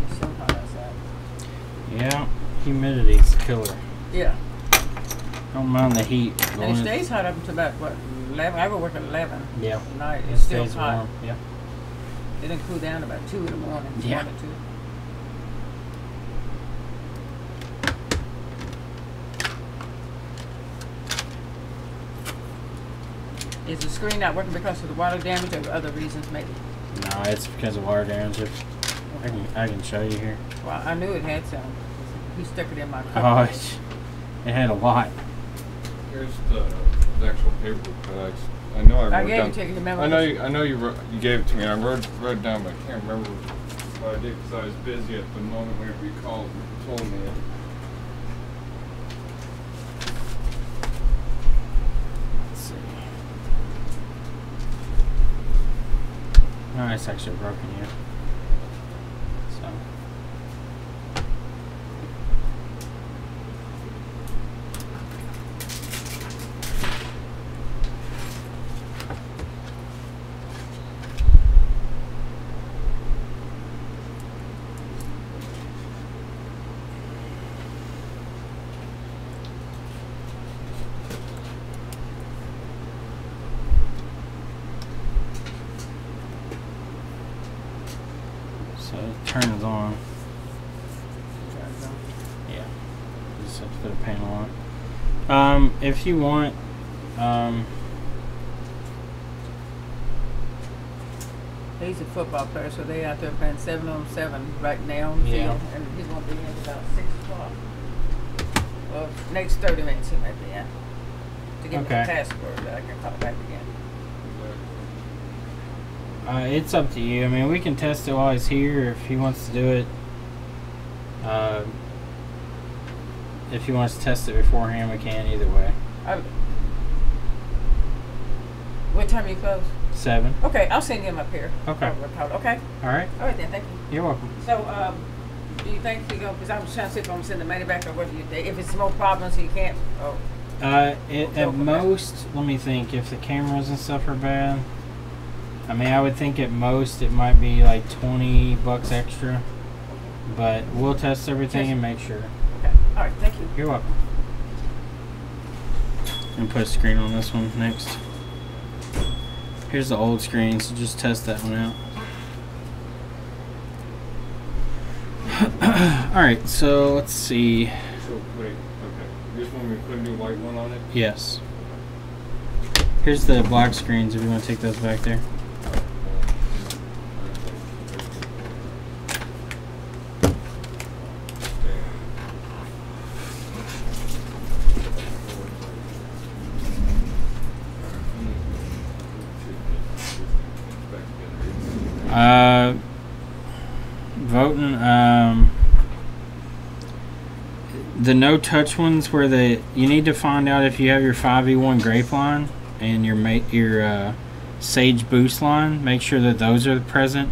It's so hot outside. Yeah, humidity's a killer. Yeah. Don't mind the heat. And it stays hot up until about, what, 11? I go work at 11 Yeah. at night. It It's still stays hot. warm. Yeah. It didn't cool down about 2 in the morning. Yeah. 1 or 2. Is the screen not working because of the water damage or other reasons maybe? No, it's because of water damage. I can show you here. Well, I knew it had some. He stuck it in my Oh, car. it had a lot. Here's the actual paper. I know I I wrote gave down. it to you. Remember? I know you gave it to me. And I wrote it down, but I can't remember what I did because I was busy at the moment whenever you called and told me it. Let's see. No, it's actually broken yet. So. So it turns on. Yeah. Just have to put a panel on. If you want, He's a football player, so they out there playing 7-on-7 right now on the Yeah. field, and he's going to be in about 6 o'clock. Well, next 30 minutes he might be in. To give me the Okay. password that I can call back again. it's up to you. I mean, we can test it while he's here if he wants to do it. If he wants to test it beforehand, we can either way. What time you close? 7. Okay, I'll send him up here. Okay. Okay. All right. All right then, thank you. You're welcome. So, do you think he because I'm trying to see if I'm going to send the money back or what do you think? If it's more problems, he can't. Oh. At most, let me think. If the cameras and stuff are bad, I mean, I would think at most it might be like $20 extra. But we'll test everything and make sure. Okay. All right. Thank you. You're welcome. And put a screen on this one next. Here's the old screen, so just test that one out. Alright, so let's see. So wait, okay. You just want me to put a new white one on it? Yes. Here's the black screens if you want to take those back there. The no touch ones where you need to find out if you have your 5E1 grape line and your Sage boost line. Make sure that those are present.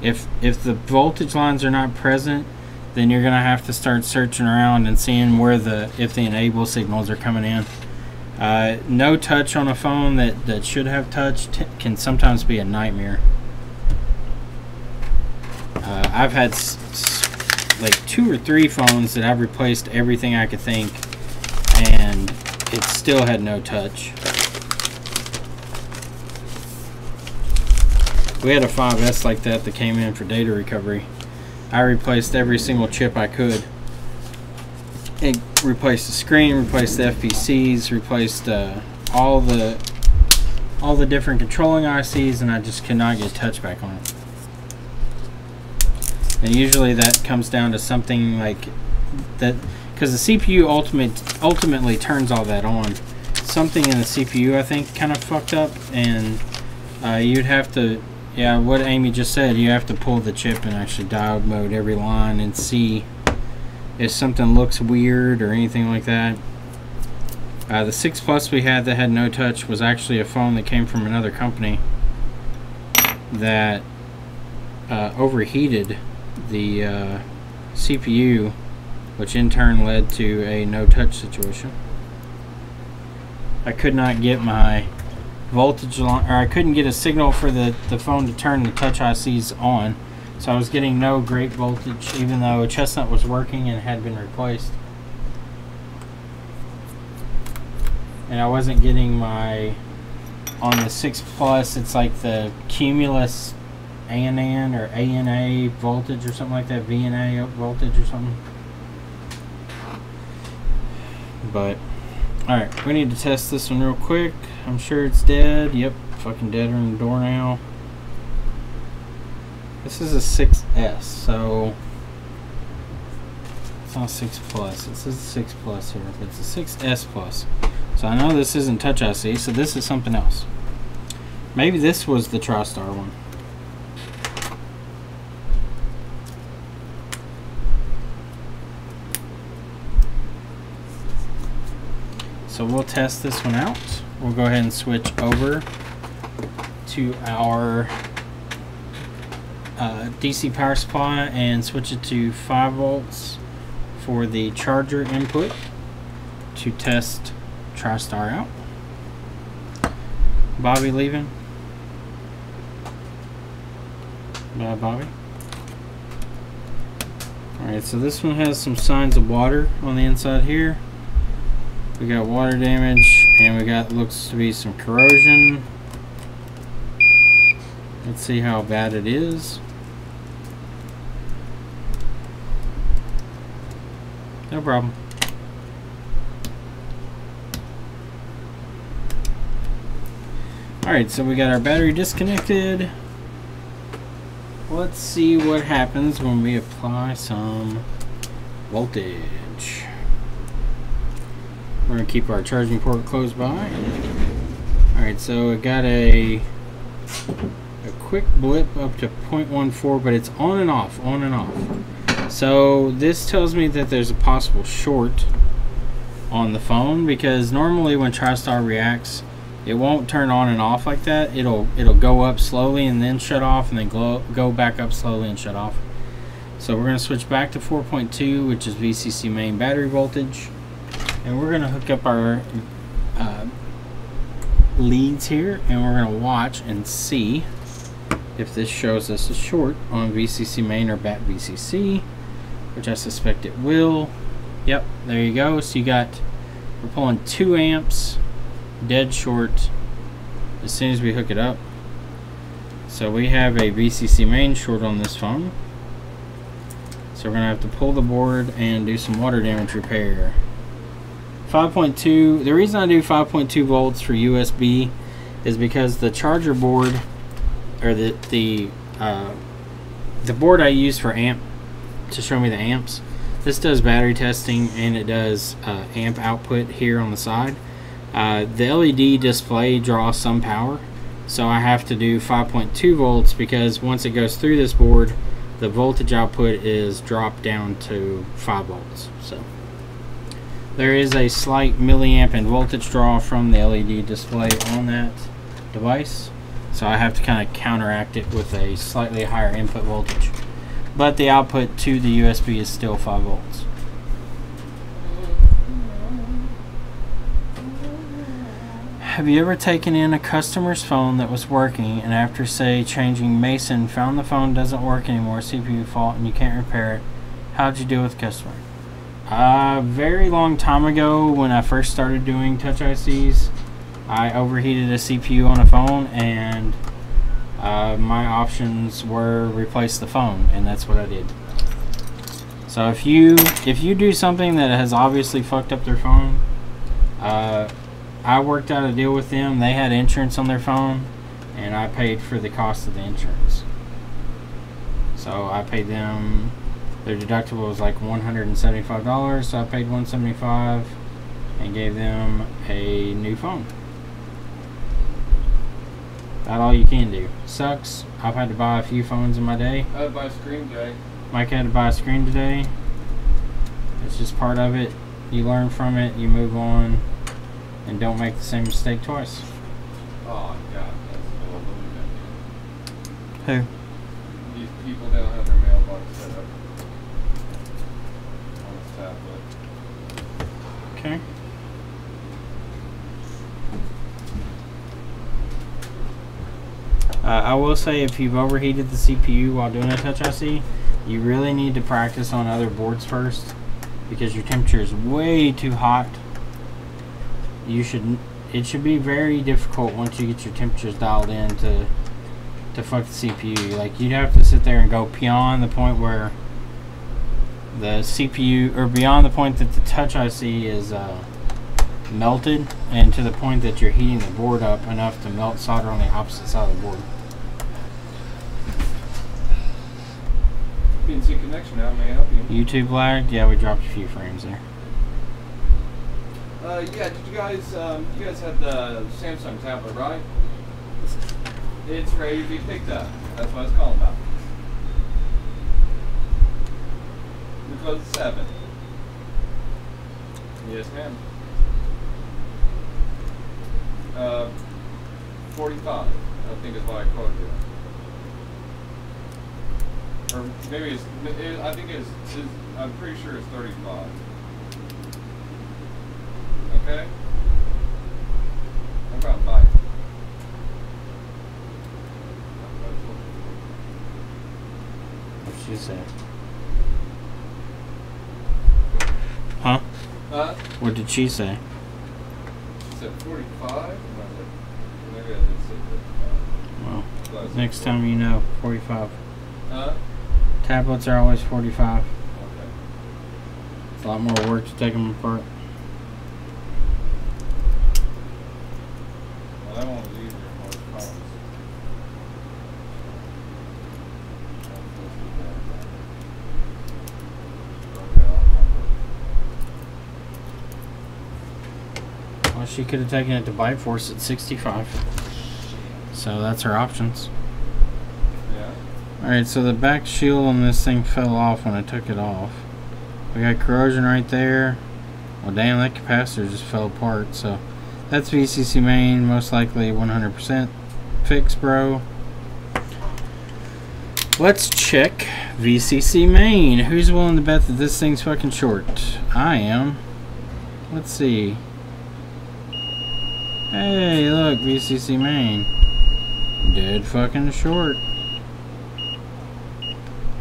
If the voltage lines are not present, then you're gonna have to start searching around and seeing where if the enable signals are coming in. No touch on a phone that should have touch can sometimes be a nightmare. I've had like 2 or 3 phones that I've replaced everything I could think, and it still had no touch. We had a 5S like that came in for data recovery. I replaced every single chip I could. It replaced the screen, replaced the FPCs, replaced all the different controlling ICs, and I just could not get touch back on it. And usually that comes down to something like that, because the CPU ultimately turns all that on. Something in the CPU, I think, kind of fucked up, and you'd have to, yeah, what Amy just said, you have to pull the chip and actually diode mode every line and see if something looks weird or anything like that. The 6 Plus we had that had no touch was actually a phone that came from another company that overheated the CPU, which in turn led to a no touch situation. I could not get my voltage line, or I couldn't get a signal for the phone to turn the touch ICs on, so I was getting no great voltage even though Chestnut was working and had been replaced. And I wasn't getting my, on the 6 Plus, it's like the Cumulus ANN or ANA voltage or something like that, VNA voltage or something. But, alright, we need to test this one real quick. I'm sure it's dead. Yep, fucking deader than the door now. This is a 6S, so it's not 6 Plus. It says 6 Plus here, but it's a 6S Plus. So I know this isn't Touch IC, so this is something else. Maybe this was the TriStar one. So we'll test this one out. We'll go ahead and switch over to our DC power supply and switch it to 5 volts for the charger input to test TriStar out. Bobby leaving. Bye, Bobby. Alright, so this one has some signs of water on the inside here. We got water damage, and we got, looks to be some corrosion. Let's see how bad it is. No problem. Alright, so we got our battery disconnected. Let's see what happens when we apply some voltage. We're going to keep our charging port close by. Alright, so it got a quick blip up to 0.14, but it's on and off, on and off. So this tells me that there's a possible short on the phone, because normally when TriStar reacts, it won't turn on and off like that. It'll go up slowly and then shut off, and then go back up slowly and shut off. So we're going to switch back to 4.2, which is VCC main battery voltage. And we're going to hook up our leads here, and we're going to watch and see if this shows us a short on VCC main or bat VCC, which I suspect it will. Yep, there you go. So we're pulling 2 amps dead short as soon as we hook it up. So we have a VCC main short on this phone. So we're going to have to pull the board and do some water damage repair. 5.2, the reason I do 5.2 volts for USB is because the charger board, or the board I use for amp, to show me the amps, this does battery testing, and it does amp output here on the side. The LED display draws some power, so I have to do 5.2 volts because once it goes through this board, the voltage output is dropped down to 5 volts. So There is a slight milliamp and voltage draw from the LED display on that device, so I have to kind of counteract it with a slightly higher input voltage. But the output to the USB is still 5 volts. Have you ever taken in a customer's phone that was working and after, say, changing Mason, found the phone doesn't work anymore, CPU fault, and you can't repair it? How'd you deal with the customer? A very long time ago, when I first started doing touch ICs, I overheated a CPU on a phone, and my options were replace the phone, and that's what I did. So if you do something that has obviously fucked up their phone, I worked out a deal with them. They had insurance on their phone, and I paid for the cost of the insurance. So I paid them, their deductible was like $175, so I paid $175 and gave them a new phone. That's all you can do. Sucks. I've had to buy a few phones in my day. I had to buy a screen today. Mike had to buy a screen today. It's just part of it. You learn from it, you move on, and don't make the same mistake twice. Oh, God. That's a little bit. Who? These people don't have their mailbox set up on this tablet. Okay. I will say, if you've overheated the CPU while doing a touch IC, you really need to practice on other boards first, because your temperature is way too hot. It should be very difficult once you get your temperatures dialed in to fuck the CPU. Like, you'd have to sit there and go beyond the point where the CPU, or beyond the point that the touch IC is melted, and to the point that you're heating the board up enough to melt solder on the opposite side of the board. PNC connection, how may I help you? YouTube lagged? Yeah, we dropped a few frames there. Yeah, did you guys had the Samsung tablet, right? It's ready to be picked up. That's what I was calling about. We close at 7. Yes, ma'am. 45, I think is what I quoted you. Or maybe I think I'm pretty sure it's 35. Okay? What about bike? What'd she say? Huh? What did she say? She said 45? Maybe I did say 45. Well, next time you know, 45. Huh? Tablets are always 45. Okay. It's a lot more work to take them apart. Well, that one was easier than most phones. Well, she could have taken it to Bite Force at 65. So that's her options. Yeah. Alright, so the back shield on this thing fell off when I took it off. We got corrosion right there. Well, damn, that capacitor just fell apart. So that's VCC main, most likely 100% fix, bro. Let's check VCC main. Who's willing to bet that this thing's fucking short? I am. Let's see. Hey, look, VCC main. Dead fucking short.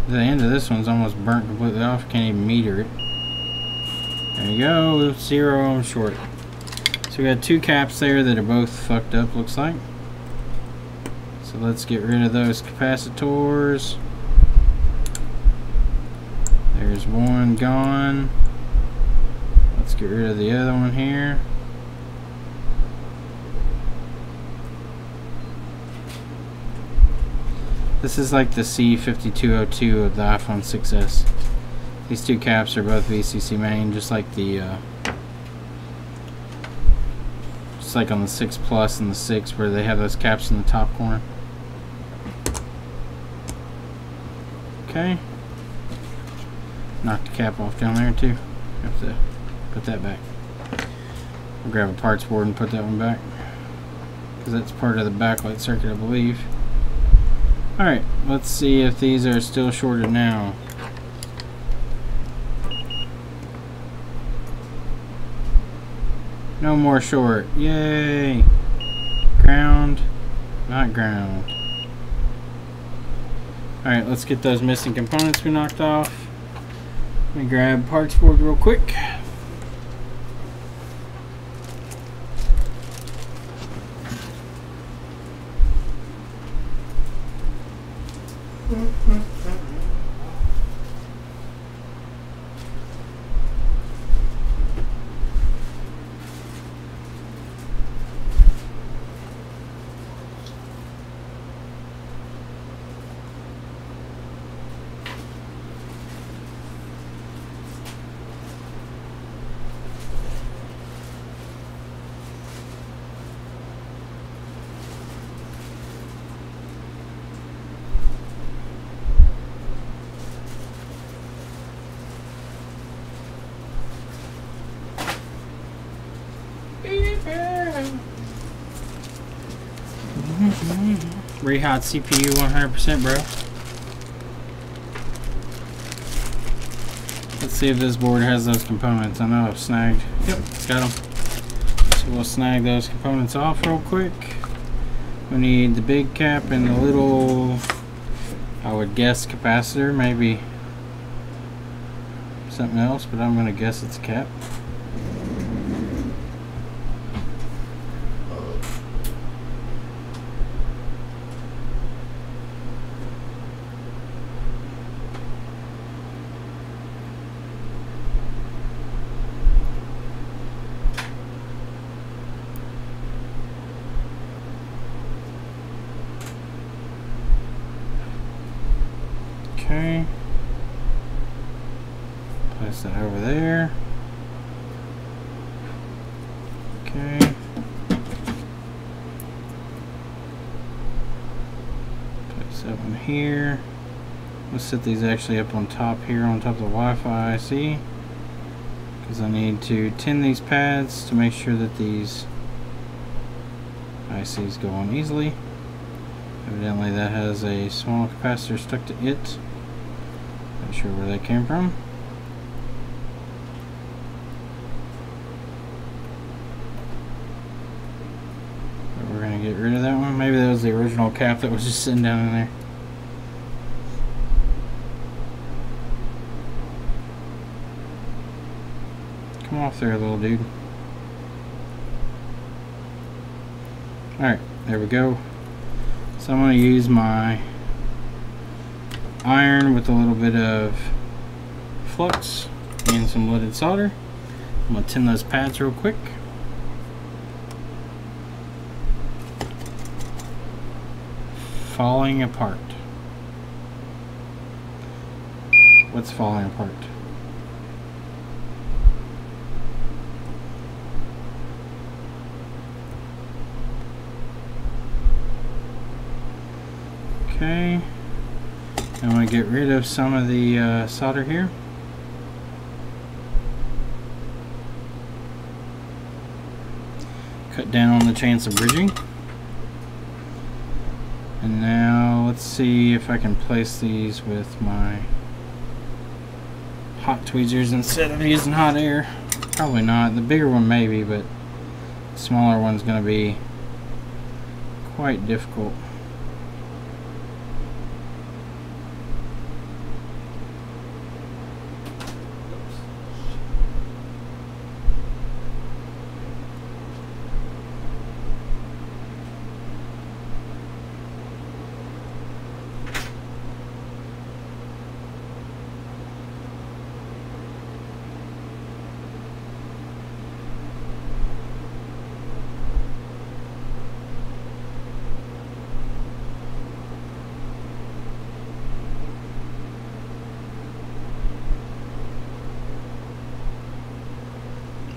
The end of this one's almost burnt completely off. Can't even meter it. There you go. 0 ohm short. So we got 2 caps there that are both fucked up, looks like. So let's get rid of those capacitors. There's one gone. Let's get rid of the other one here. This is like the C5202 of the iPhone 6S. These 2 caps are both VCC main, just like the just like on the 6 Plus and the 6, where they have those caps in the top corner. Okay. Knock the cap off down there too. Have to Put that back. I'll grab a parts board and put that one back, because that's part of the backlight circuit, I believe. Alright, let's see if these are still shorted now. No more short. Yay! Ground. Not ground. Alright, let's get those missing components we knocked off. Let me grab parts board real quick. Rehot CPU 100%, bro. Let's see if this board has those components. I know I've snagged. Yep, got them. So we'll snag those components off real quick. We need the big cap and the little, I would guess, capacitor. Maybe something else, but I'm going to guess it's a cap. Okay, place that over there. Okay, place that one here. Let's set these actually up on top here, on top of the Wi-Fi IC, because I need to tin these pads to make sure that these ICs go on easily. Evidently that has a small capacitor stuck to it. Not sure where that came from. But we're going to get rid of that one. Maybe that was the original cap that was just sitting down in there. Come off there, little dude. Alright, there we go. So I'm going to use my iron with a little bit of flux and some leaded solder. I'm going to tin those pads real quick. Falling apart. What's falling apart? Okay, I'm going to get rid of some of the solder here. Cut down on the chance of bridging. And now let's see if I can place these with my hot tweezers instead of using hot air. Probably not. The bigger one maybe, but the smaller one's going to be quite difficult.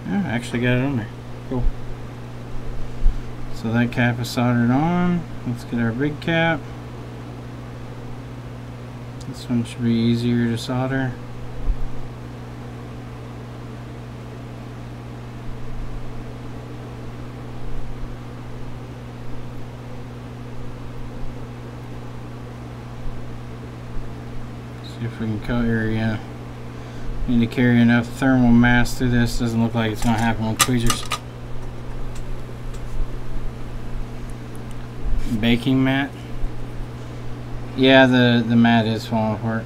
I actually got it on there. Cool. So that cap is soldered on. Let's get our big cap. This one should be easier to solder. See if we can carry, need to carry enough thermal mass through this. Doesn't look like it's going to happen with tweezers. Baking mat. Yeah, the mat is falling apart.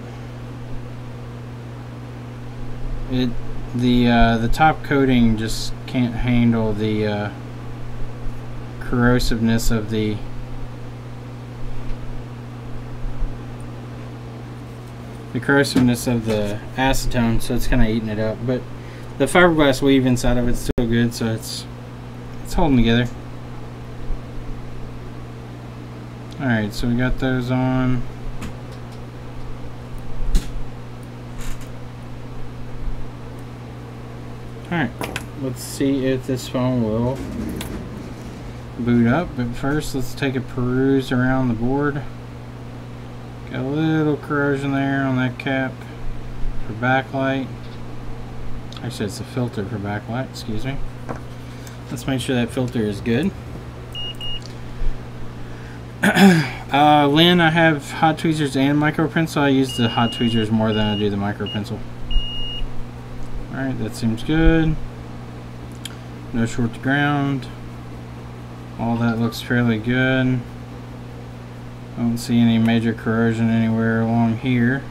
The top coating just can't handle the corrosiveness of the acetone, so it's kind of eating it up. But the fiberglass weave inside of it's still good, so it's holding together. Alright, so we got those on. Alright, let's see if this phone will boot up. But first, let's take a peruse around the board. Got a little corrosion there on that cap for backlight. Actually, it's a filter for backlight, excuse me. Let's make sure that filter is good. Lynn, I have hot tweezers and micro pencil. I use the hot tweezers more than I do the micro pencil. Alright, that seems good. No short to ground. All that looks fairly good. I don't see any major corrosion anywhere along here.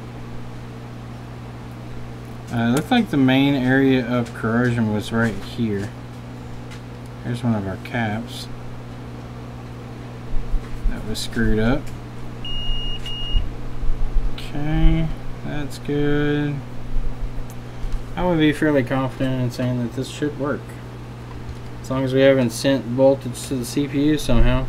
It looked like the main area of corrosion was right here. Here's one of our caps that was screwed up. Okay, that's good. I would be fairly confident in saying that this should work, as long as we haven't sent voltage to the CPU somehow.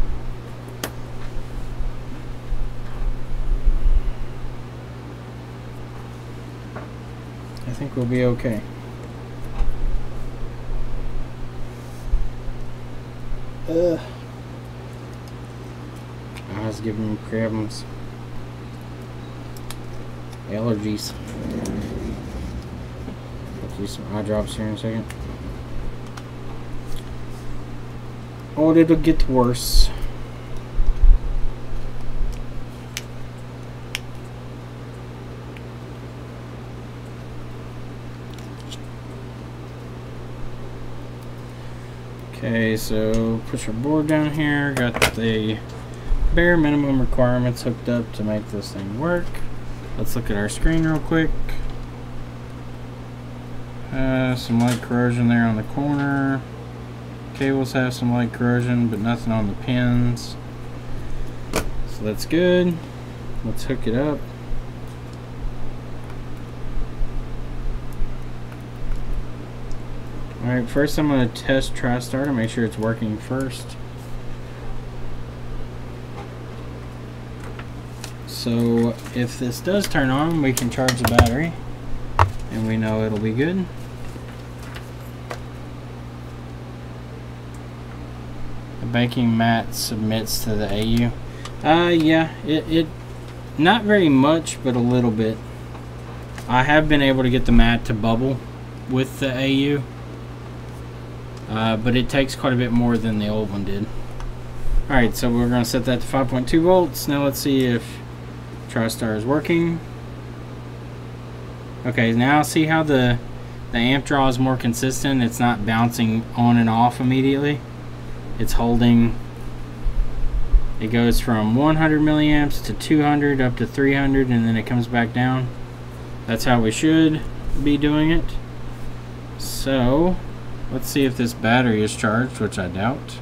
I think we'll be okay. I was giving me problems. Allergies. I'll do some eye drops here in a second. Oh, it'll get worse. Okay, so push our board down here. Got the bare minimum requirements hooked up to make this thing work. Let's look at our screen real quick. Some light corrosion there on the corner. Cables have some light corrosion, but nothing on the pins. So that's good. Let's hook it up. Alright, first I'm going to test TriStar to make sure it's working first. So if this does turn on, we can charge the battery and we know it'll be good. The baking mat submits to the AU. Yeah, it not very much, but a little bit. I have been able to get the mat to bubble with the AU. But it takes quite a bit more than the old one did. Alright, so we're going to set that to 5.2 volts. Now let's see if TriStar is working. Okay, now see how the amp draw is more consistent. It's not bouncing on and off immediately. It's holding. It goes from 100 milliamps to 200 up to 300, and then it comes back down. That's how we should be doing it. So let's see if this battery is charged, which I doubt.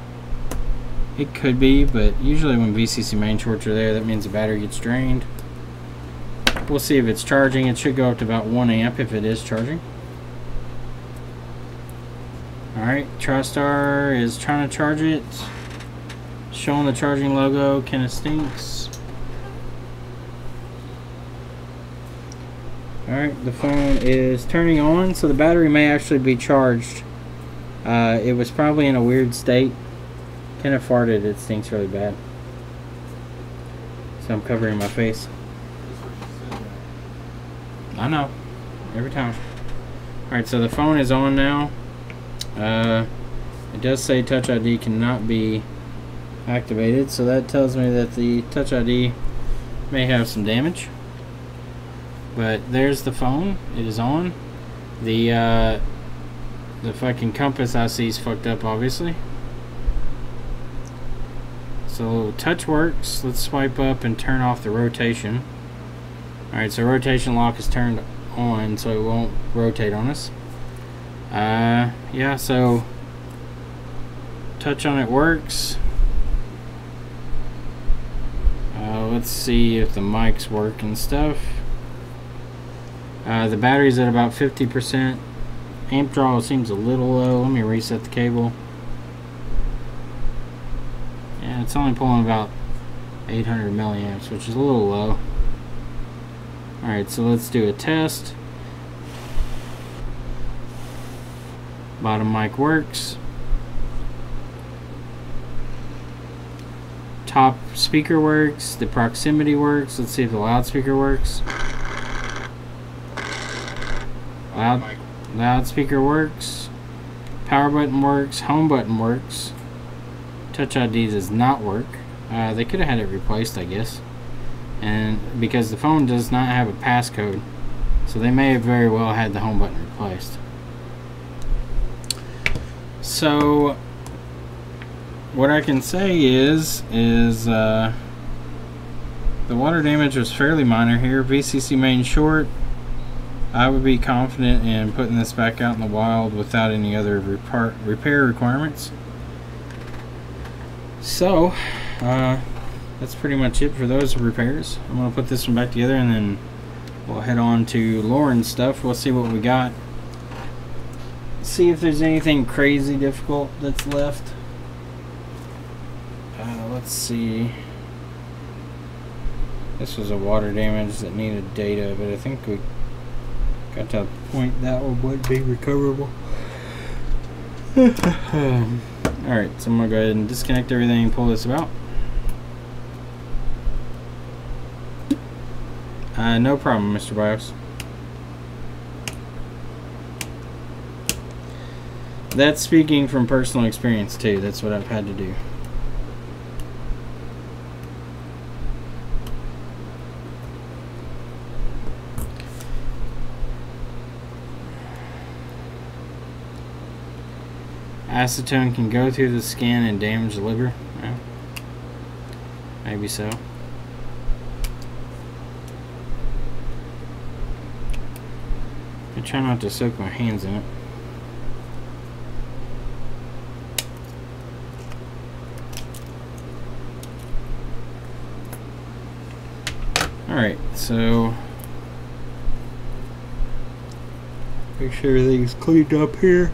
It could be, but usually when VCC main shorts are there, that means the battery gets drained. We'll see if it's charging. It should go up to about 1 amp if it is charging. Alright, TriStar is trying to charge it. Showing the charging logo, kinda stinks. Alright, the phone is turning on, so the battery may actually be charged. It was probably in a weird state. Kinda farted, it stinks really bad. So I'm covering my face. I know, every time. Alright, so the phone is on now. It does say Touch ID cannot be activated, so that tells me that the Touch ID may have some damage. But there's the phone. It is on. The fucking compass I see is fucked up, obviously. So touch works. Let's swipe up and turn off the rotation. Alright, so rotation lock is turned on, so it won't rotate on us. Yeah, so touch on it works. Let's see if the mics work and stuff. The battery's at about 50%. Amp draw seems a little low. Let me reset the cable. Yeah, it's only pulling about 800 milliamps, which is a little low. Alright, so let's do a test. Bottom mic works. Top speaker works. The proximity works. Let's see if the loudspeaker works. Loudspeaker works. Power button works. Home button works. Touch ID does not work. They could have had it replaced, I guess. And because the phone does not have a passcode, so they may have very well had the home button replaced. So what I can say is the water damage was fairly minor here. VCC main short. I would be confident in putting this back out in the wild without any other repair requirements. So that's pretty much it for those repairs. I'm going to put this one back together and then we'll head on to Lauren's stuff. We'll see what we got. See if there's anything crazy difficult that's left. Let's see. This was a water damage that needed data, but I think we got to a point that one would be recoverable. Alright, so I'm going to go ahead and disconnect everything and pull this about. No problem, Mr. BIOS. That's speaking from personal experience too. That's what I've had to do. Acetone can go through the skin and damage the liver. Yeah. Maybe so. I try not to soak my hands in it. Alright, so make sure everything's cleaned up here.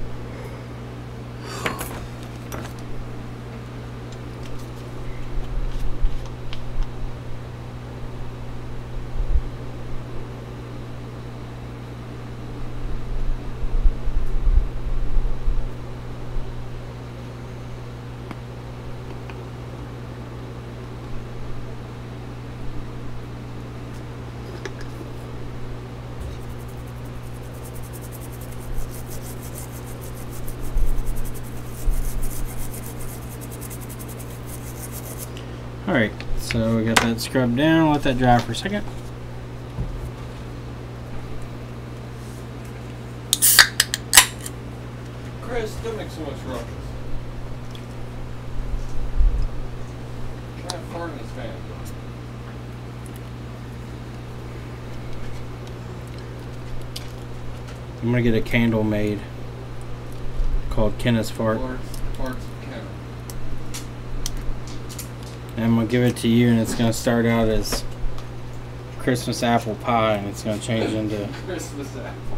Alright, so we got that scrubbed down. Let that dry for a second. Chris, don't make so much ruckus. Try and fart in this fan. I'm gonna get a candle made called Kenneth's Fart. Farts count. And I'm gonna give it to you, and it's gonna start out as Christmas apple pie, and it's gonna change into Christmas apple.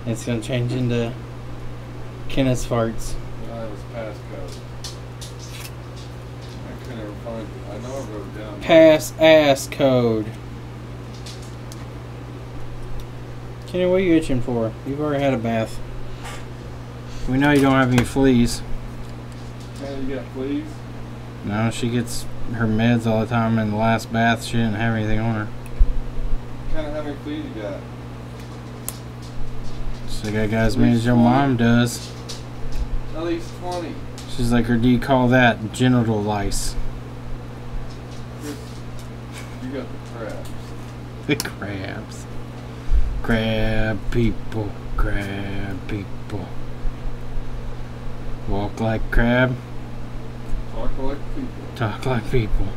it's gonna change into Kenneth's Farts. That was passcode. I couldn't ever find it. I know I wrote it down. Pass ass code. Kenny, what are you itching for? You've already had a bath. We know you don't have any fleas. Man, you got fleas? No, she gets her meds all the time. In the last bath, she didn't have anything on her. What kind of how many fleas you got? She got as many as your mom does. At least 20. She's like, or do you call that genital lice? Chris, you got the crabs. The crabs. Crab people. Crab people. Walk like crab. Talk like people. Talk like people.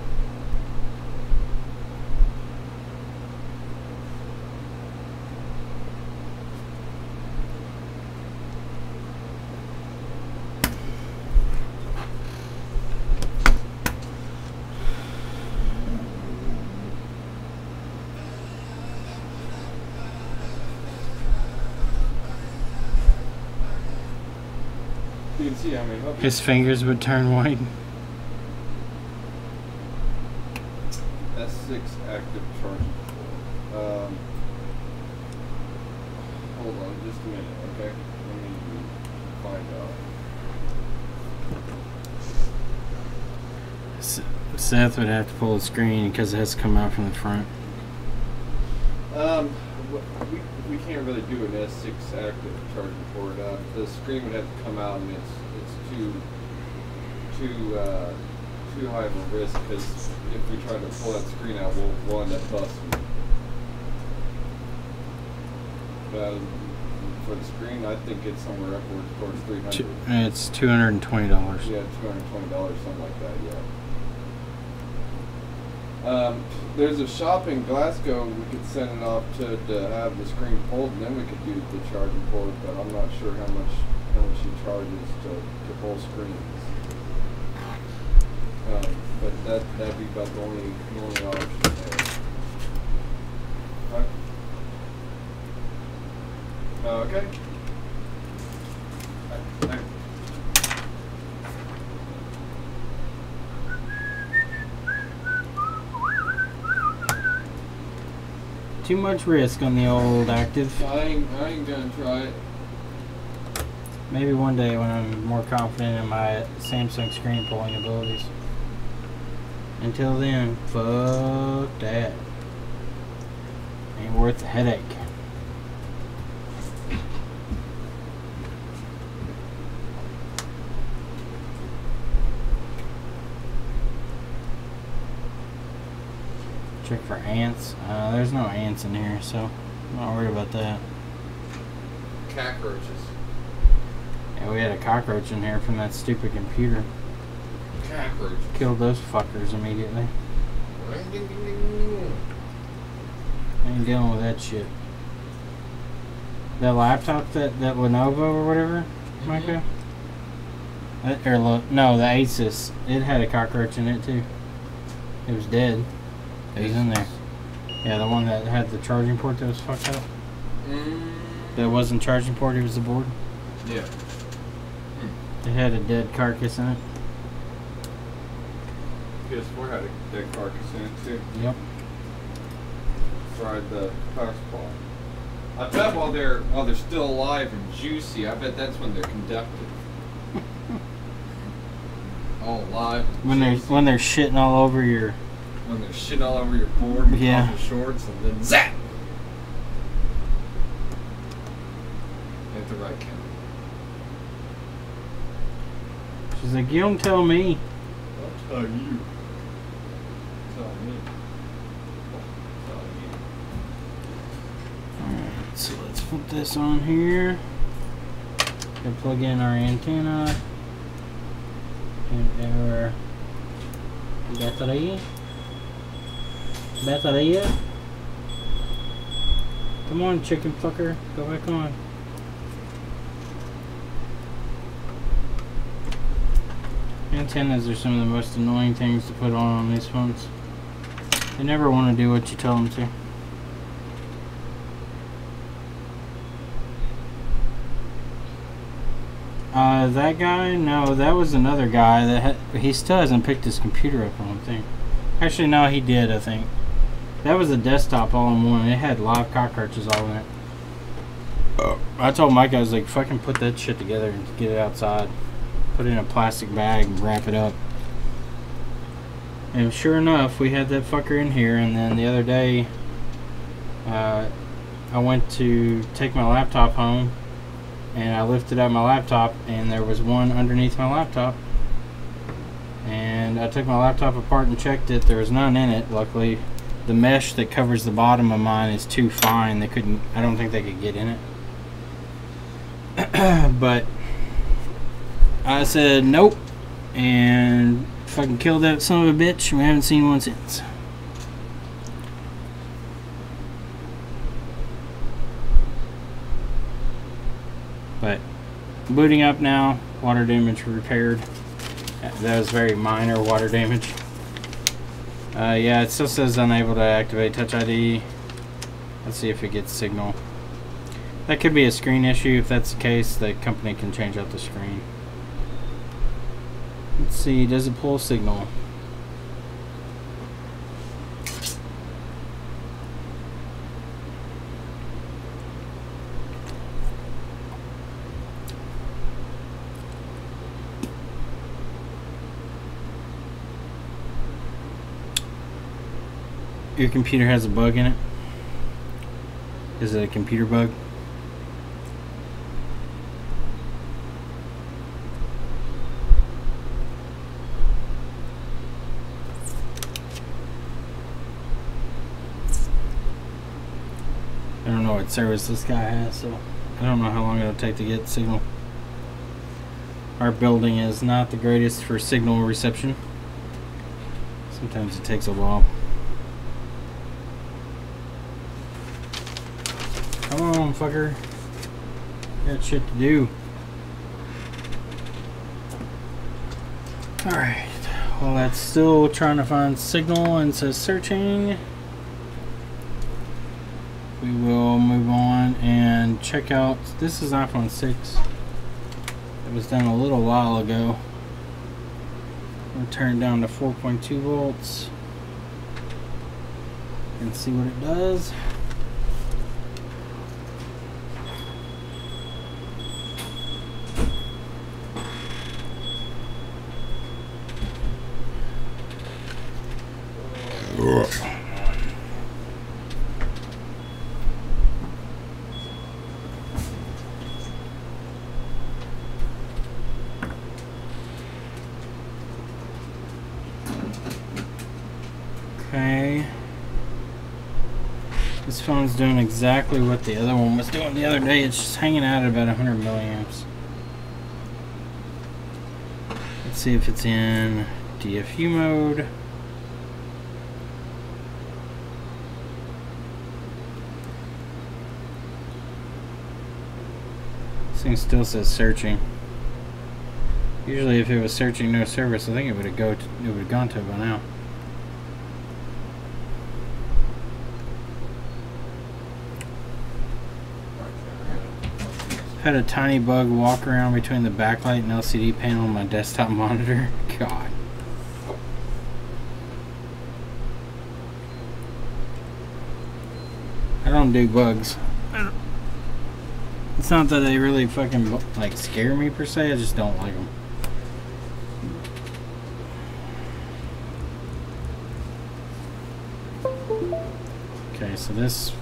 You can see how many hubs. His fingers would turn white. S6 active charging port. Hold on just a minute, okay? Let me find out. Seth would have to pull the screen because it has to come out from the front. We can't really do an S6 active charging port. The screen would have to come out, and it's too high of a risk because if we try to pull that screen out, we'll end up busting. For the screen, I think it's somewhere upwards towards $300. It's $220. Yeah, $220, something like that. Yeah. There's a shop in Glasgow. We could send it off to have the screen pulled, and then we could do the charging port. But I'm not sure how much he charges to pull screens. But that'd be about the only option there. Okay. Too much risk on the old active. I ain't gonna try it. Maybe one day when I'm more confident in my Samsung screen pulling abilities. Until then, fuck that. Ain't worth the headache. Check for ants. There's no ants in here, so I'm not worried about that. Cockroaches. Yeah, we had a cockroach in here from that stupid computer. Cockroaches. Killed those fuckers immediately. Ain't dealing with that shit. That laptop, that Lenovo or whatever, Micah? No, the Asus. It had a cockroach in it too. It was dead. It was in there. Yeah, the one that had the charging port that was fucked up. That wasn't charging port, it was the board. Yeah. It had a dead carcass in it. PS4 had a dead carcass in it too. Yep. Fried the power supply. I bet while they're still alive and juicy, I bet that's when they're conductive. All alive. When they're shitting all over your. When they're shit all over your board and yeah. off your shorts, and then zap. At the right count. She's like, you don't tell me. I'll tell you. Tell me. Alright, so let's put this on here. And plug in our antenna. And our battery. Battery. Come on, chicken fucker. Go back on. Antennas are some of the most annoying things to put on these phones. They never want to do what you tell them to. That guy? No, that was another guy that he still hasn't picked his computer up, I don't think. Actually, no, he did, I think. That was a desktop all-in-one. It had live cockroaches all in it. I told Mike, I was like, fucking put that shit together and get it outside. Put it in a plastic bag and wrap it up. And sure enough, we had that fucker in here, and then the other day, I went to take my laptop home, and I lifted up my laptop, and there was one underneath my laptop. And I took my laptop apart and checked it. There was none in it, luckily. the mesh that covers the bottom of mine is too fine. They couldn't, I don't think they could get in it. But I said nope, and fucking killed that son of a bitch. We haven't seen one since. But booting up now, water damage repaired. That was very minor water damage. Yeah, it still says unable to activate Touch ID. Let's see if it gets signal. That could be a screen issue. If that's the case, the company can change out the screen. Let's see, does it pull signal? Your computer has a bug in it? Is it a computer bug? I don't know what service this guy has, so I don't know how long it'll take to get signal. Our building is not the greatest for signal reception. Sometimes it takes a while. Come on, fucker. Got shit to do. Alright. Well, that's still trying to find signal and says searching. We will move on and check out. This is iPhone 6. It was done a little while ago. We'll turn it down to 4.2 volts and see what it does. Okay. This phone's doing exactly what the other one was doing the other day. It's just hanging out at about 100 milliamps. Let's see if it's in DFU mode. This thing still says searching. Usually if it was searching no service, I think it would have gone to it by now. Had a tiny bug walk around between the backlight and LCD panel on my desktop monitor. God. I don't do bugs. It's not that they really fucking like scare me per se, I just don't like them. Okay, so this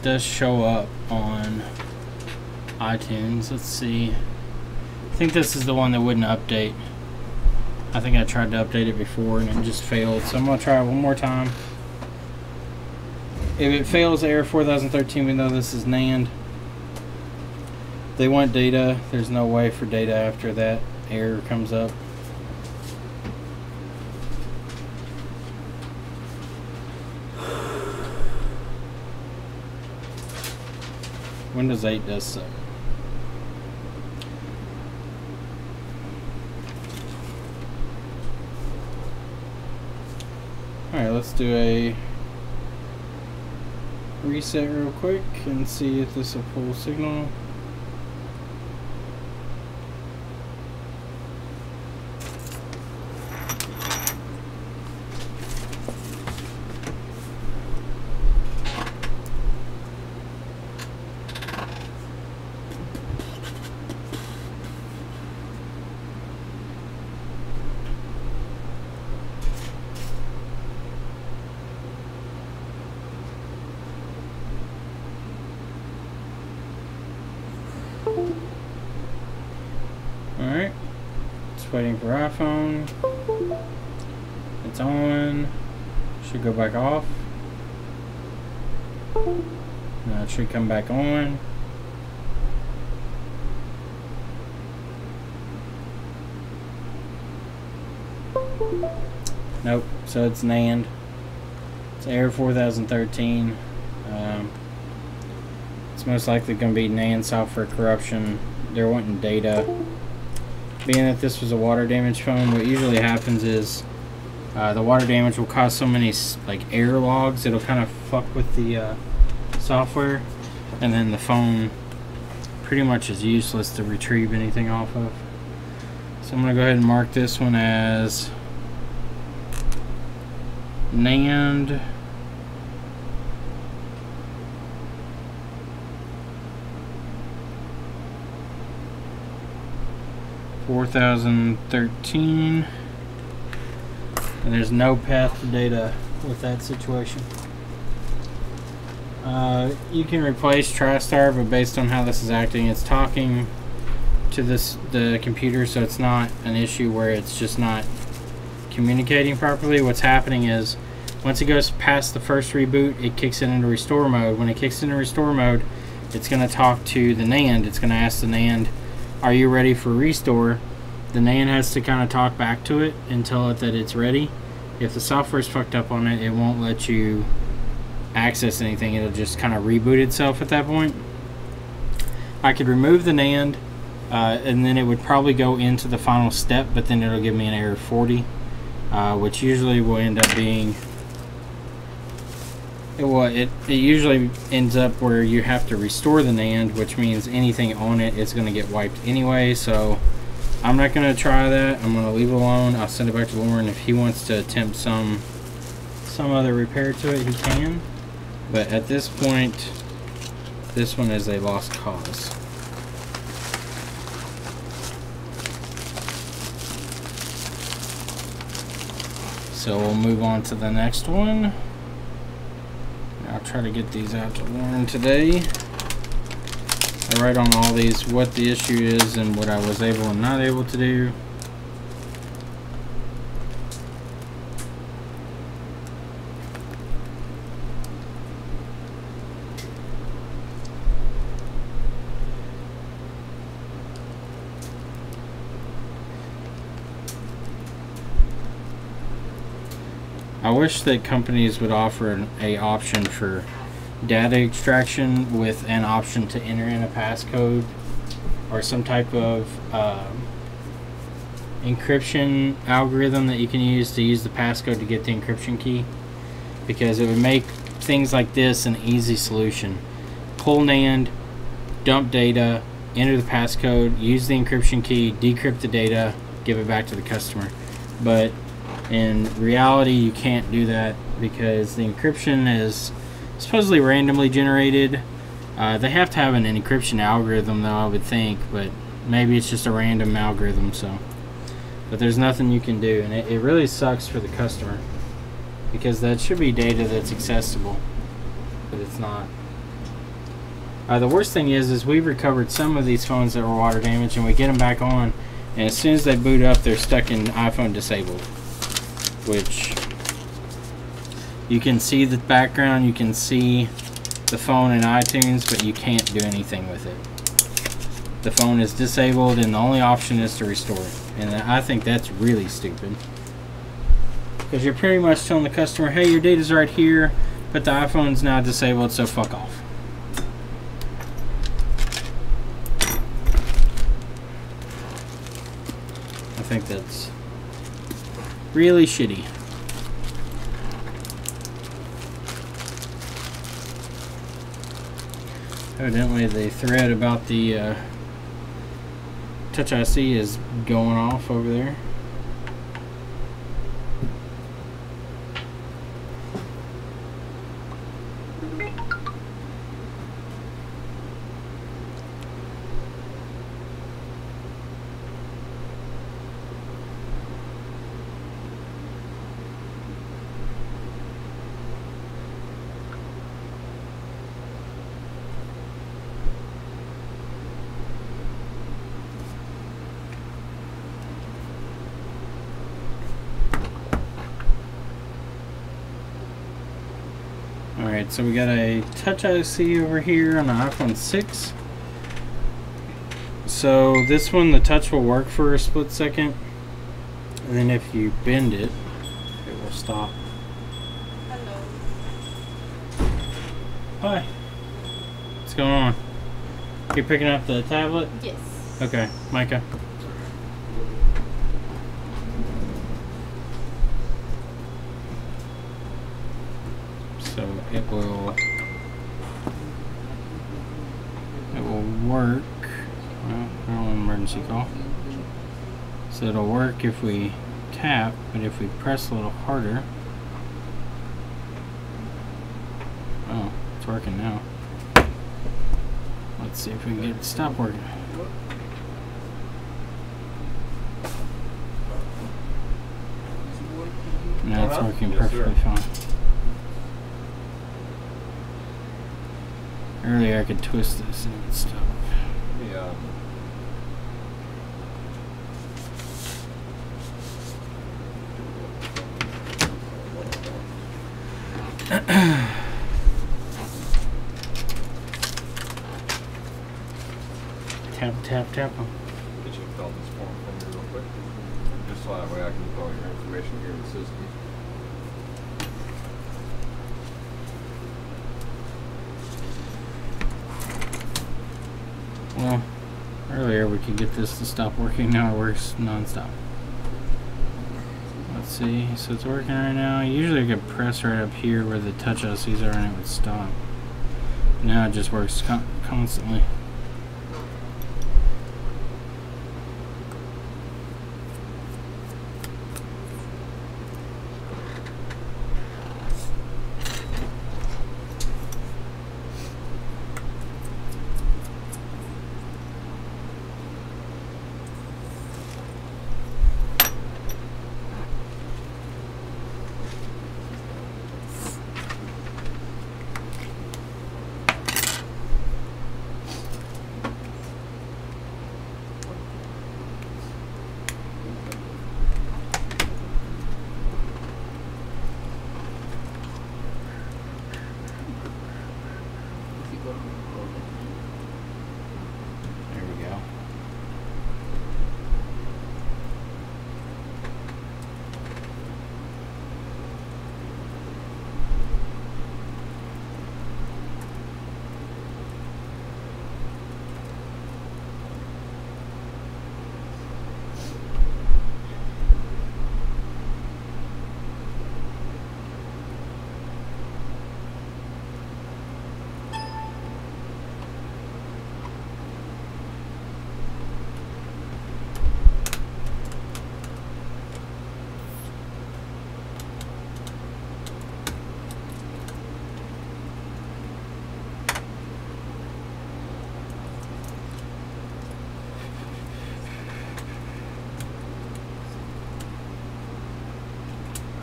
does show up on iTunes. Let's see. I think this is the one that wouldn't update. I think I tried to update it before and it just failed. So I'm going to try it one more time. If it fails, error 4013, we know this is NAND. They want data. There's no way for data after that error comes up. Windows 8 does suck. Alright, let's do a reset real quick and see if this will pull signal. Alright, it's waiting for iPhone. It's on. Should go back off. Now it should come back on. Nope, so it's NAND. It's Error 4013. It's most likely going to be NAND software corruption. They're wanting data. Being that this was a water damage phone, what usually happens is the water damage will cause so many like error logs, it'll kind of fuck with the software, and then the phone pretty much is useless to retrieve anything off of. So I'm going to go ahead and mark this one as NAND 4013, and there's no path to data with that situation. You can replace TriStar, but based on how this is acting, it's talking to the computer, so it's not an issue where it's just not communicating properly. What's happening is once it goes past the first reboot, it kicks it into restore mode. When it kicks into restore mode, it's going to talk to the NAND. It's going to ask the NAND, are you ready for restore? The NAND has to kind of talk back to it and tell it that it's ready. If the software's fucked up on it, it won't let you access anything. It'll just kind of reboot itself at that point. I could remove the NAND and then it would probably go into the final step, but then it'll give me an error 40, which usually will end up being it usually ends up where you have to restore the NAND, which means anything on it is going to get wiped anyway. So I'm not going to try that. I'm going to leave it alone. I'll send it back to Lauren. If he wants to attempt some other repair to it, he can. But at this point, this one is a lost cause. So we'll move on to the next one. I'll try to get these out to Lauren today. I write on all these what the issue is and what I was able and not able to do. I wish that companies would offer an option for data extraction with an option to enter in a passcode or some type of encryption algorithm that you can use to use the passcode to get the encryption key, because it would make things like this an easy solution. Pull NAND, dump data, enter the passcode, use the encryption key, decrypt the data, give it back to the customer. But in reality, you can't do that because the encryption is supposedly randomly generated. They have to have an encryption algorithm though, I would think, but maybe it's just a random algorithm. But there's nothing you can do, and it really sucks for the customer because that should be data that's accessible, but it's not. The worst thing is we've recovered some of these phones that were water damaged, and we get them back on, and as soon as they boot up, they're stuck in iPhone disabled, which you can see the background, you can see the phone in iTunes, but you can't do anything with it. The phone is disabled and the only option is to restore it. And I think that's really stupid, because you're pretty much telling the customer, hey, your data's right here, but the iPhone's now disabled, so fuck off. I think that's really shitty. Evidently the thread about the Touch IC is going off over there. Alright, so we got a touch IC over here on the iPhone 6. So this one, the touch will work for a split second, and then if you bend it, it will stop. Hello. Hi. What's going on? You picking up the tablet? Yes. Okay, Micah. So it will work. Well, I don't want an emergency call. So it'll work if we tap, but if we press a little harder. Oh, it's working now. Let's see if we can get it to stop working. Now it's working perfectly fine. Earlier I could twist this and it would stop. Yeah. Tap, tap, tap them. Could you fill this form for me real quick? Just so that way I can put all your information here in the system. Well, earlier we could get this to stop working. Now it works non-stop. Let's see. So it's working right now. Usually I could press right up here where the touch ICs are and it would stop. Now it just works constantly. There we go.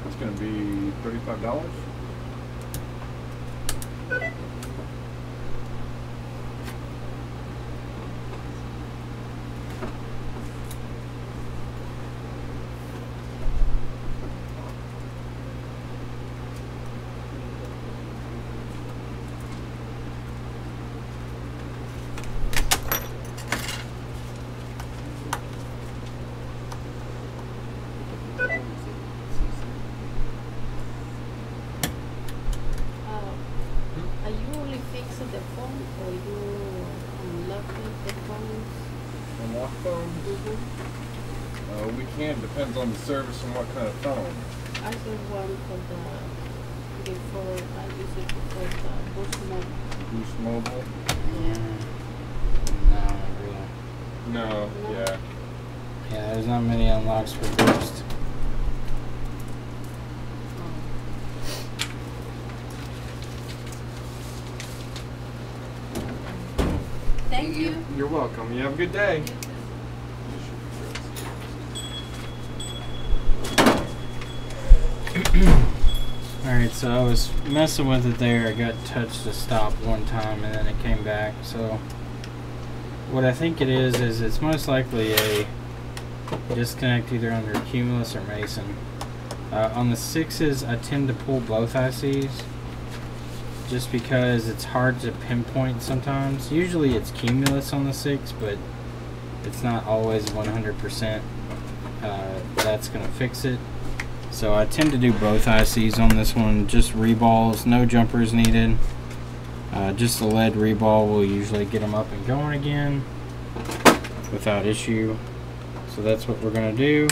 It's going to be $35. Are you only fixing the phone or you unlocking the phones? Unlock phone? We can, depends on the service and what kind of phone. I just one for before I use it for the Boost Mobile. Boost Mobile? Yeah. No, not really. No, No. yeah. Yeah, there's not many unlocks for Boost. Thank you. You're welcome. You have a good day. Alright, so I was messing with it there. I got touch to stop one time and then it came back. So what I think it is it's most likely a disconnect either under Cumulus or Mason. On the 6s, I tend to pull both ICs. just because it's hard to pinpoint sometimes. Usually it's cumulus on the 6, but it's not always 100% that's going to fix it. So I tend to do both ICs on this one, just reballs, no jumpers needed. Just a lead reball will usually get them up and going again without issue. So that's what we're going to do.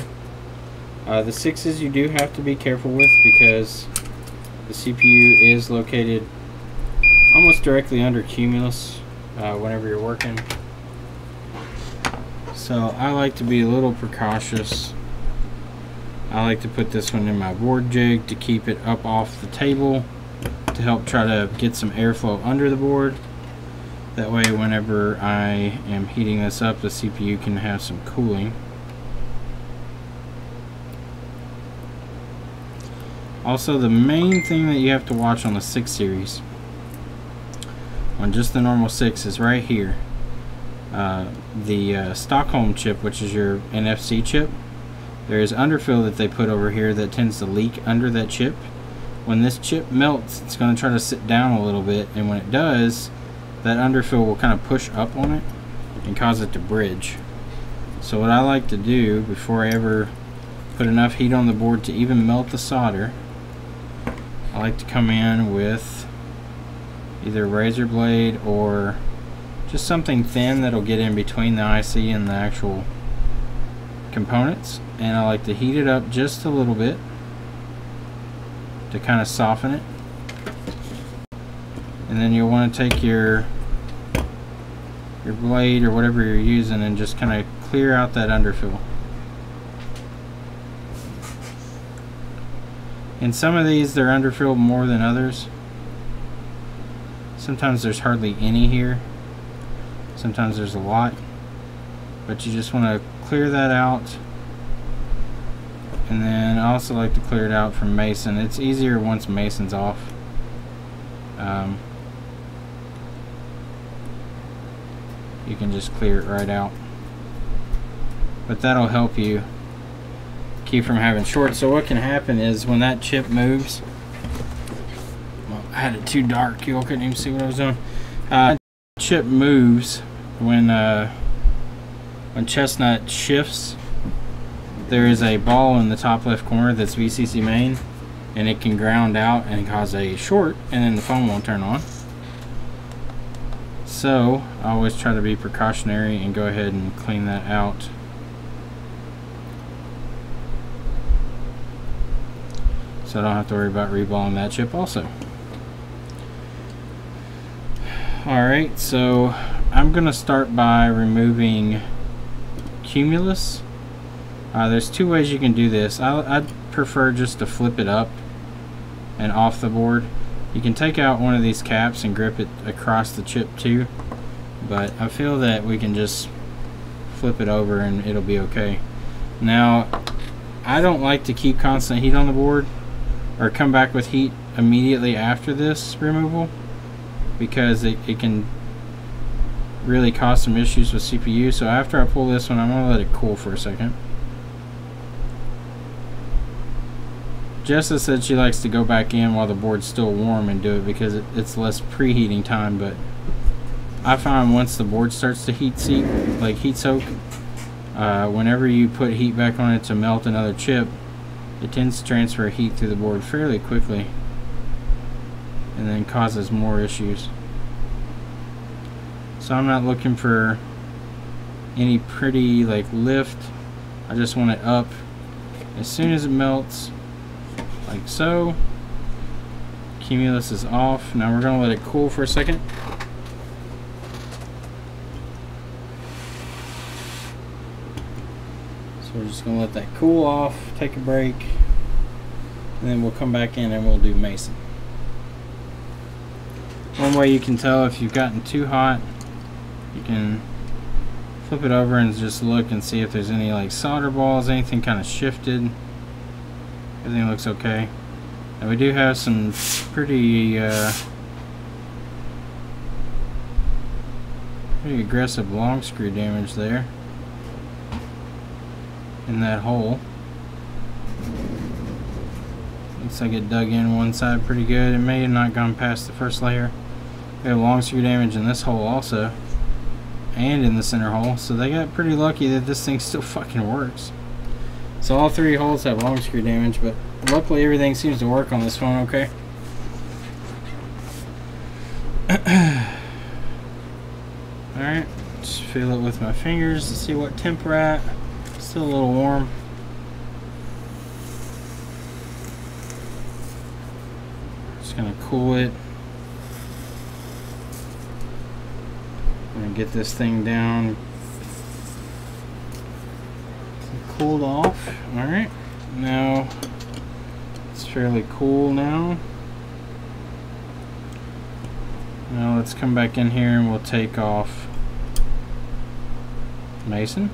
The 6s you do have to be careful with because the CPU is located almost directly under cumulus whenever you're working. So I like to be a little precautious. I like to put this one in my board jig to keep it up off the table to help try to get some airflow under the board. That way whenever I am heating this up, the CPU can have some cooling. Also, the main thing that you have to watch on the 6 series, on just the normal 6, is right here. The Stockholm chip, which is your NFC chip, there is underfill that they put over here that tends to leak under that chip. When this chip melts, it's going to try to sit down a little bit, and when it does, that underfill will kind of push up on it and cause it to bridge. So what I like to do before I ever put enough heat on the board to even melt the solder, I like to come in with either a razor blade or just something thin that'll get in between the IC and the actual components, and I like to heat it up just a little bit to kind of soften it. And then you'll want to take your blade or whatever you're using and just kind of clear out that underfill. In some of these, they're underfilled more than others. Sometimes there's hardly any here. Sometimes there's a lot. But you just want to clear that out. And then I also like to clear it out from Mason. It's easier once Mason's off. You can just clear it right out. But that'll help you keep from having short. So what can happen is when that chip moves, well, I had it too dark, you all couldn't even see what I was doing. Chip moves when chestnut shifts. There is a ball in the top left corner that's VCC main, and it can ground out and cause a short, and then the phone won't turn on. So I always try to be precautionary and go ahead and clean that out. So I don't have to worry about reballing that chip also. Alright, so I'm going to start by removing cumulus. There's two ways you can do this. I'd prefer just to flip it up and off the board. You can take out one of these caps and grip it across the chip too, but I feel that we can just flip it over and it'll be okay. Now, I don't like to keep constant heat on the board or come back with heat immediately after this removal, because it can really cause some issues with CPU. So after I pull this one, I'm going to let it cool for a second. Jessa said she likes to go back in while the board's still warm and do it because it's less preheating time, but I find once the board starts to heat soak, whenever you put heat back on it to melt another chip, it tends to transfer heat through the board fairly quickly and then causes more issues. So I'm not looking for any pretty lift. I just want it up as soon as it melts, like so. Cumulus is off. Now we're going to let it cool for a second. So we're just going to let that cool off, take a break, and then we'll come back in and we'll do Mason. One way you can tell if you've gotten too hot, you can flip it over and just look and see if there's any solder balls, anything kind of shifted. Everything looks okay. And we do have some pretty aggressive long screw damage there in that hole. Looks like it dug in one side pretty good. It may have not gone past the first layer. We have long screw damage in this hole also, and in the center hole, so they got pretty lucky that this thing still fucking works. So all 3 holes have long screw damage, but luckily everything seems to work on this phone okay. Alright, just feel it with my fingers to see what temp we're at. Still a little warm. Just gonna cool it. I'm gonna get this thing down, cooled off. Alright, now it's fairly cool now. Now let's come back in here and we'll take off Mason.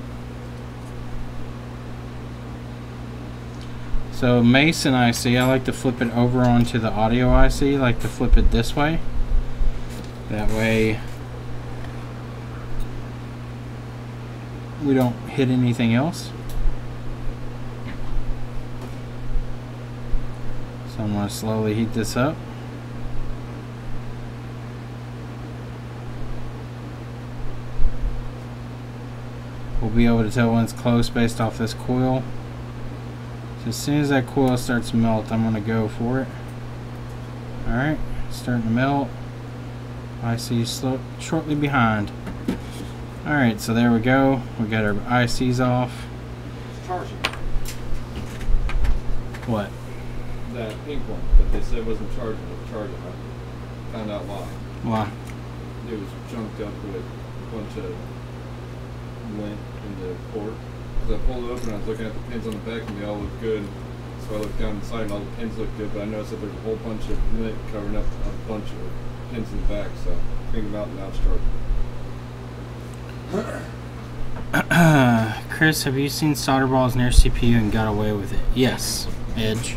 So Mason IC, I like to flip it over onto the audio IC. I like to flip it this way. That way we don't hit anything else. So I'm going to slowly heat this up. We'll be able to tell when it's close based off this coil. So as soon as that coil starts to melt, I'm going to go for it. Alright, starting to melt. IC shortly behind. Alright, so there we go. We got our ICs off. It's charging. What? That pink one that they said wasn't charging, it was charging. I found out why. Why? It was junked up with a bunch of lint in the port. Because I pulled it open and I was looking at the pins on the back and they all looked good. So I looked down inside and all the pins looked good, but I noticed that there's a whole bunch of lint covering up a bunch of pins in the back. So I cleaned them out and now it's charging. Chris, have you seen solder balls near CPU and got away with it? Yes, Edge.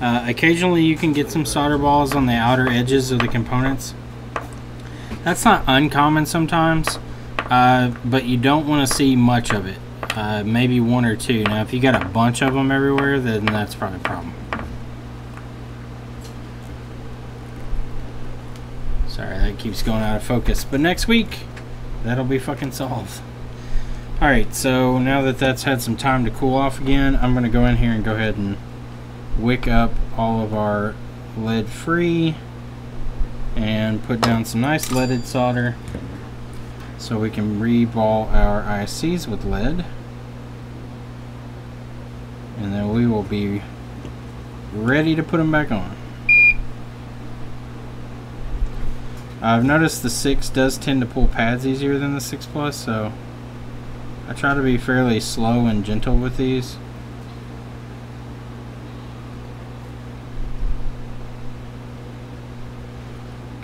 Occasionally you can get some solder balls on the outer edges of the components. That's not uncommon sometimes, but you don't want to see much of it. Maybe 1 or 2. Now if you got a bunch of them everywhere, then that's probably a problem. Sorry, that keeps going out of focus, but next week that'll be fucking solved. Alright, so now that that's had some time to cool off again, I'm going to go in here and go ahead and wick up all of our lead free and put down some nice leaded solder so we can reball our ICs with lead, and then we will be ready to put them back on. I've noticed the 6 does tend to pull pads easier than the 6 Plus, so I try to be fairly slow and gentle with these.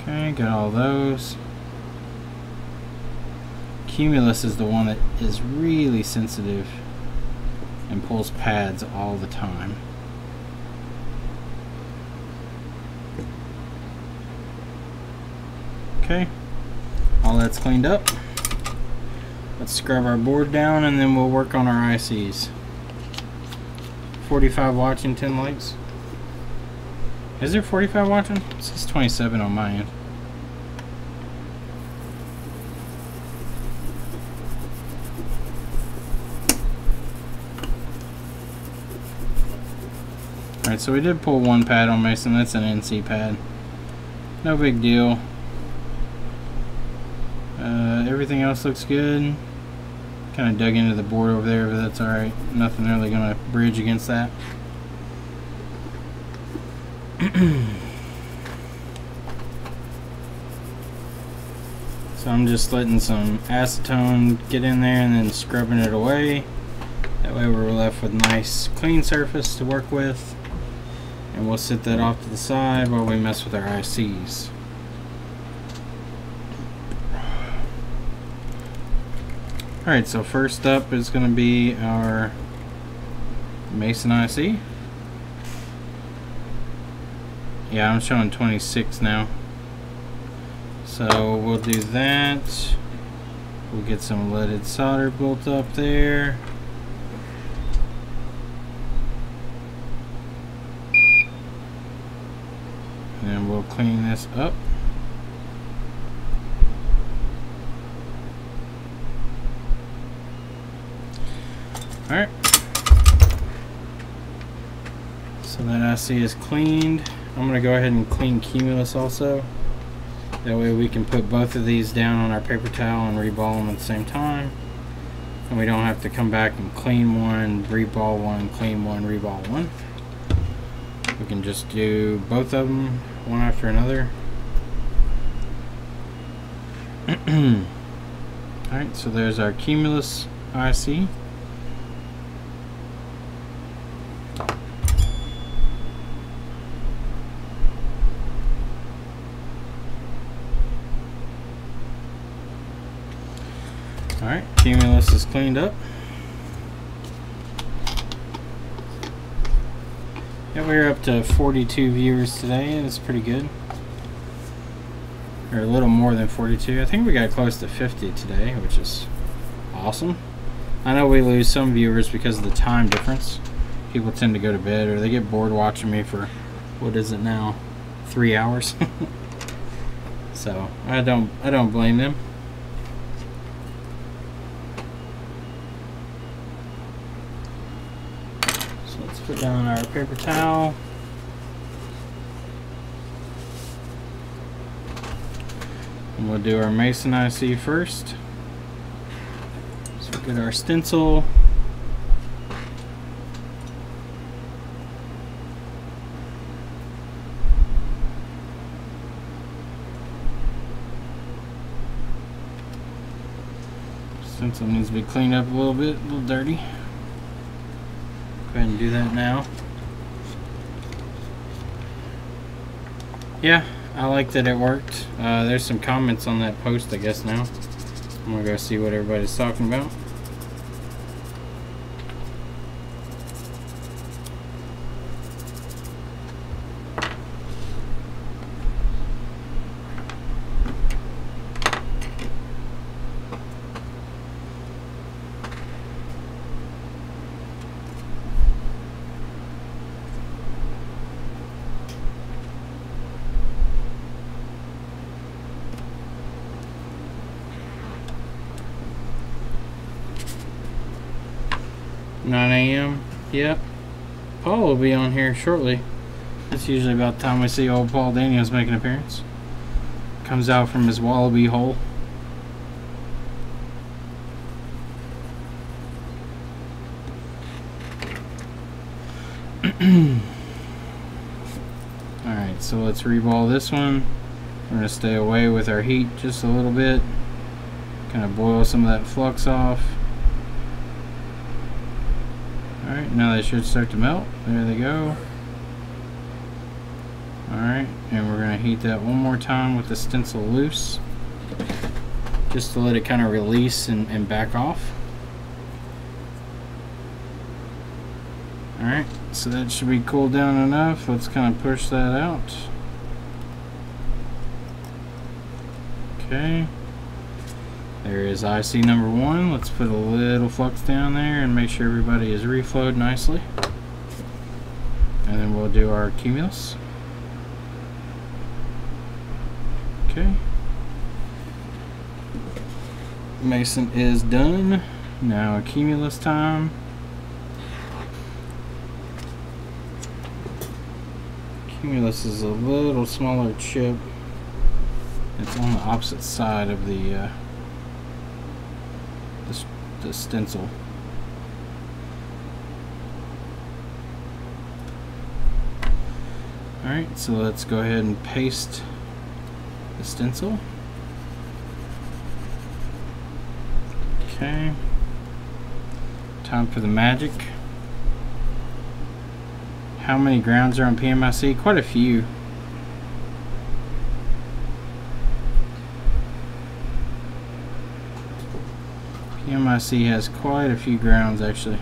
Okay, got all those. Cumulus is the one that is really sensitive and pulls pads all the time. Okay, all that's cleaned up. Let's scrub our board down and then we'll work on our ICs. 45 watching, 10 likes. Is there 45 watching? It says 27 on my end. Alright, so we did pull 1 pad on Mason. That's an NC pad. No big deal. Everything else looks good. Kind of dug into the board over there, but that's alright. Nothing really going to bridge against that. So I'm just letting some acetone get in there and then scrubbing it away. That way we're left with nice clean surface to work with. And we'll set that off to the side while we mess with our ICs. Alright, so first up is going to be our Mason IC. Yeah, I'm showing 26 now. So we'll do that. We'll get some leaded solder built up there. then we'll clean this up. Alright. So that IC is cleaned. I'm going to go ahead and clean Cumulus also. That way we can put both of these down on our paper towel and reball them at the same time. And we don't have to come back and clean one, reball one, clean one, reball one. We can just do both of them one after another. Alright, so there's our Cumulus IC. Alright, Cumulus is cleaned up. Yeah, we're up to 42 viewers today, and it's pretty good. Or a little more than 42. I think we got close to 50 today, which is awesome. I know we lose some viewers because of the time difference. People tend to go to bed or they get bored watching me for, what is it now, 3 hours. So I don't blame them. Put down our paper towel. And we'll do our Mason IC first. So we'll get our stencil. Stencil needs to be cleaned up a little bit, a little dirty. Go ahead and do that now. Yeah, I like that it worked. There's some comments on that post, I guess, now. I'm gonna go see what everybody's talking about. Yep. Paul will be on here shortly. That's usually about the time we see old Paul Daniels make an appearance. Comes out from his wallaby hole. Alright, so let's reball this one. We're going to stay away with our heat just a little bit. Kind of boil some of that flux off. Alright, now they should start to melt. There they go. Alright, and we're going to heat that one more time with the stencil loose. Just to let it kind of release and back off. Alright, so that should be cooled down enough. Let's kind of push that out. Okay. There is IC number 1. Let's put a little flux down there and make sure everybody is reflowed nicely. And then we'll do our Cumulus. Okay. Mason is done. Now Cumulus time. Cumulus is a little smaller chip. It's on the opposite side of the stencil. Alright, so let's go ahead and paste the stencil. Okay. Time for the magic. How many grounds are on PMIC? Quite a few. PMIC has quite a few grounds actually.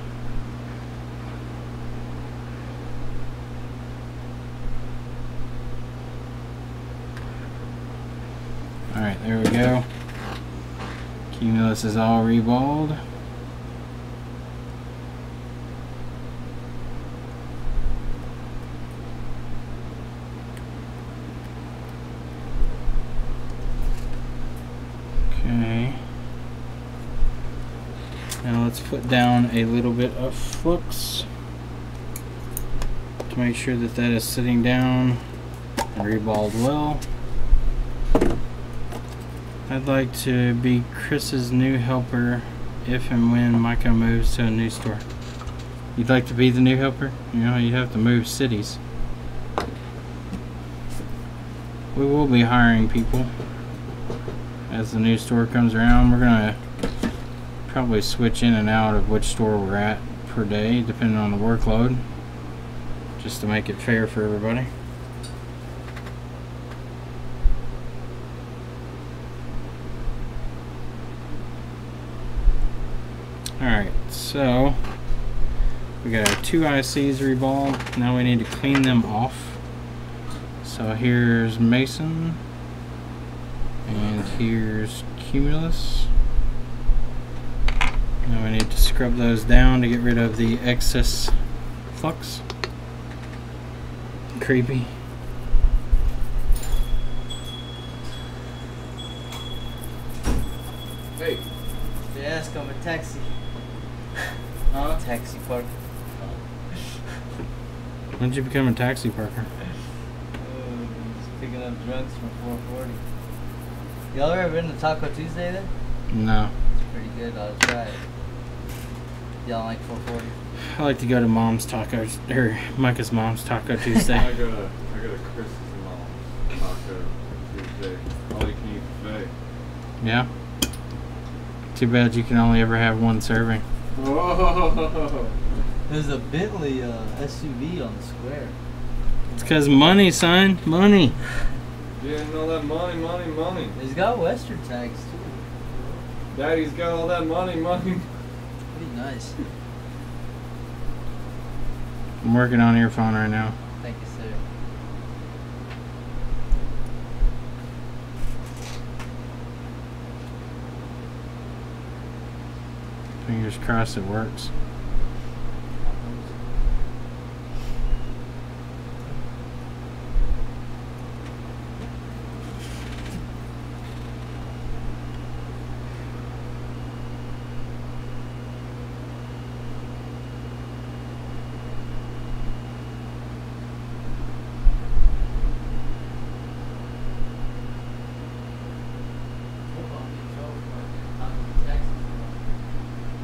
Alright, there we go. Cumulus is all reballed. let's put down a little bit of flux to make sure that that is sitting down and reballed well. I'd like to be Chris's new helper if and when Micah moves to a new store. You'd like to be the new helper? You know, you'd have to move cities. We will be hiring people as the new store comes around. We're gonna probably switch in and out of which store we're at per day, depending on the workload, just to make it fair for everybody. Alright, so we got our 2 ICs reballed. Now we need to clean them off. So here's Mason, and here's Cumulus. Now we need to scrub those down to get rid of the excess flux. Creepy. Hey. Yeah, it's coming taxi. Huh? Taxi park. When did you become a taxi parker? Just picking up drugs from 440. Y'all ever been to Taco Tuesday then? No. It's pretty good. I'll try it. Y'all like 440? I like to go to Mom's Tacos, or Micah's Mom's Taco Tuesday. I go to Chris's mom's Taco Tuesday. All you can eat buffet. Yeah? Too bad you can only ever have one serving. Oh. There's a Bentley SUV on the square. It's because money, son. Money. Yeah, and all that money. He's got Western tags too. Daddy's got all that money. Pretty nice. I'm working on your phone right now. Thank you, sir. Fingers crossed it works.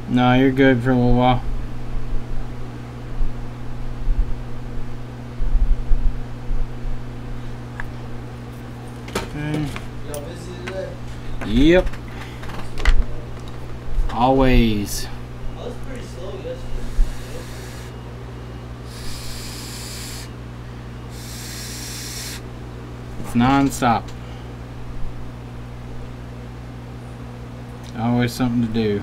No, you're good for a little while. Okay. Y'all busy today? Yep. Always. I was pretty slow yesterday. It's non-stop. Always something to do.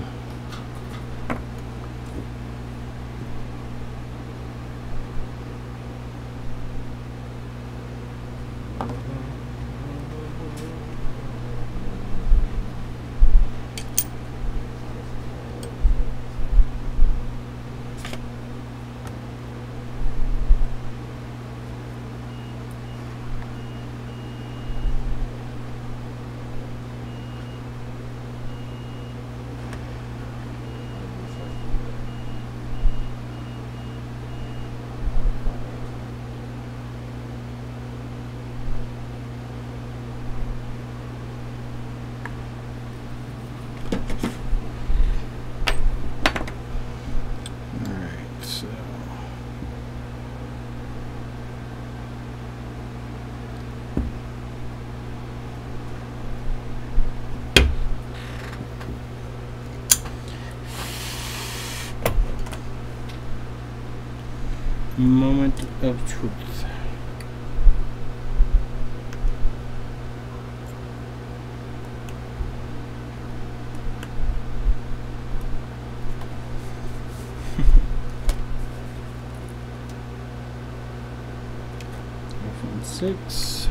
Moment of truth. iPhone 6.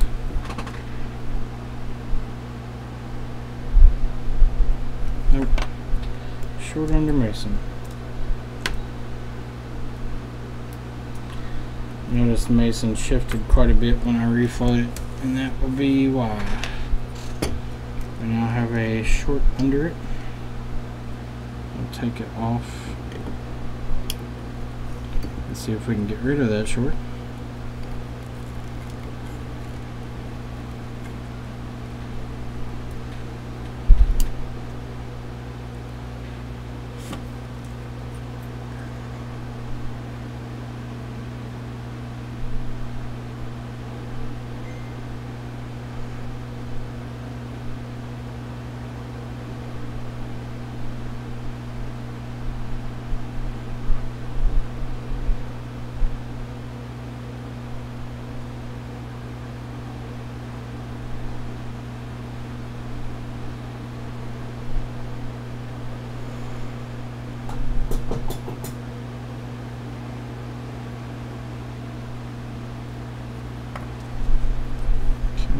Nope. Short under Mason. Notice Mason shifted quite a bit when I reflowed it, and that will be why. And I'll have a short under it. We'll take it off. Let's see if we can get rid of that short.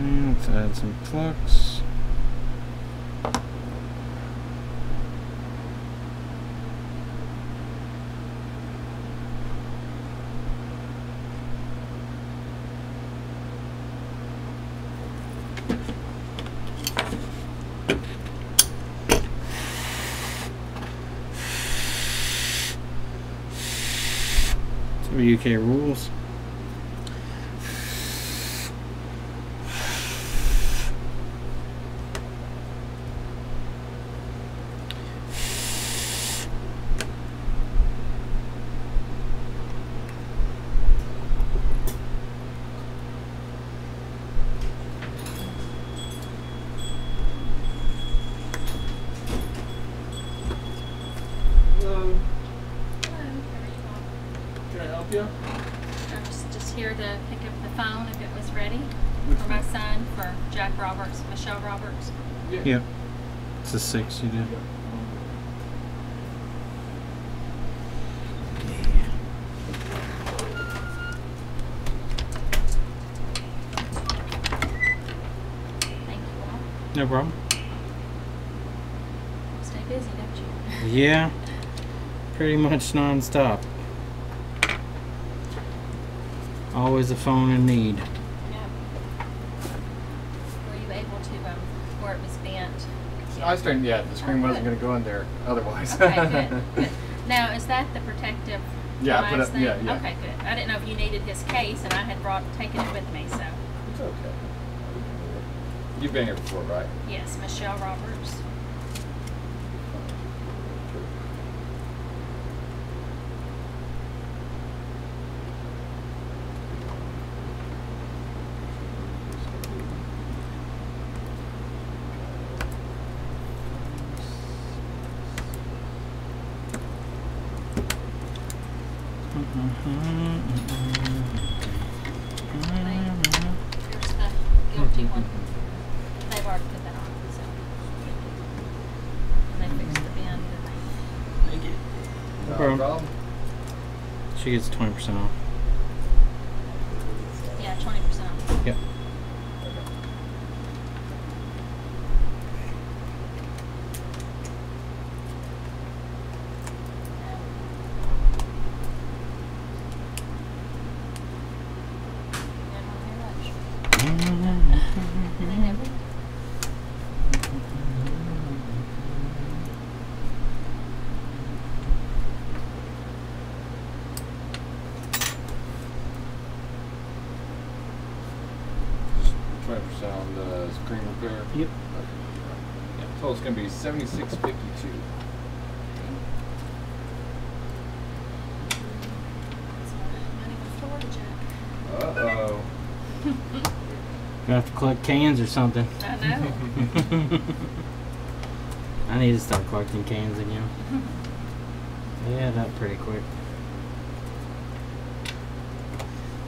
Let's add some flux. So UK rules. Hello. Hello, Can I help you? I was just here to pick up the phone if it was ready for my son, for Jack Roberts, Michelle Roberts. Yep. It's a 6 you did. Thank you all. No problem. Stay busy, don't you? Yeah. Pretty much non-stop. Always a phone in need. Yeah. Were you able to, where it was bent? I straightened, yeah, the screen wasn't going to go in there otherwise. Okay, good, good. Now, is that the protective Yeah, I glass put up, thing? yeah. Okay, good. I didn't know if you needed his case, and I had taken it with me, so. It's okay. You've been here before, right? Yes, Michelle Roberts. Here's the guilty one. They've already put that on, so. And they fixed the bend, and No problem. problem. She gets 20% off. yeah, 20% off. Yep. On the screen repair. Yep. Yeah, so it's going to be $76.52. Money before the Jack. Uh-oh. You have to collect cans or something. I know. I need to start collecting cans again. They add up pretty quick.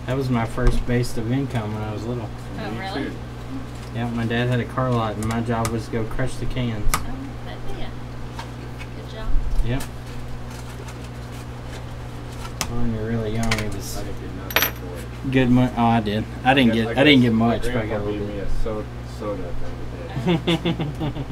That was my first base of income when I was little. Oh, Me really? too. Yeah, my dad had a car lot and my job was to go crush the cans. Oh, that did. Good job. Yep. When you're really young, it was I didn't get nothing for it. good money. Oh, I did. I didn't get much, but I got a gave little me bit. a soda the other day.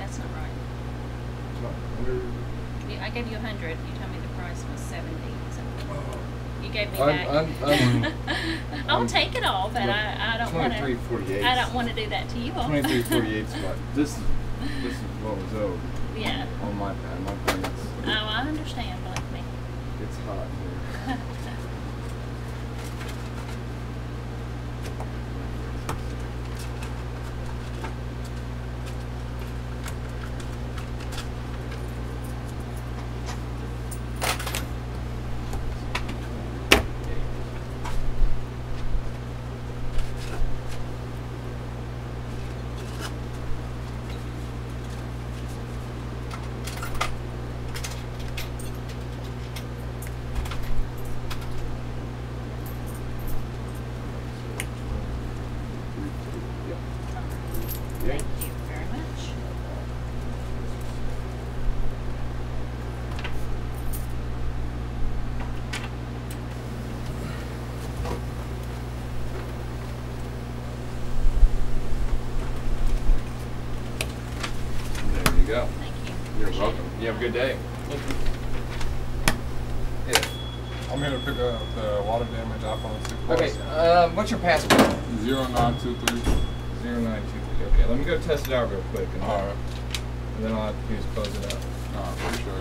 That's not right. It's not 100. I gave you 100. You told me the price was 70. So you gave me I'm- back. I'll take it all, but I don't want to. 23.48. I don't want to do that to you all. 23.48 spot. This is what was owed. Yeah. On my pad. My pad. Oh, I understand. Believe me. It's hot here. Thank you very much. There you go. Thank you. You're Appreciate welcome. You have a good day. Yeah. I'm here to pick up the water damage iPhone 6 Plus. Okay, what's your password? 0923. 0923. Okay, let me go test it out real quick. And Alright. And then I'll have to just close it out. Pretty sure.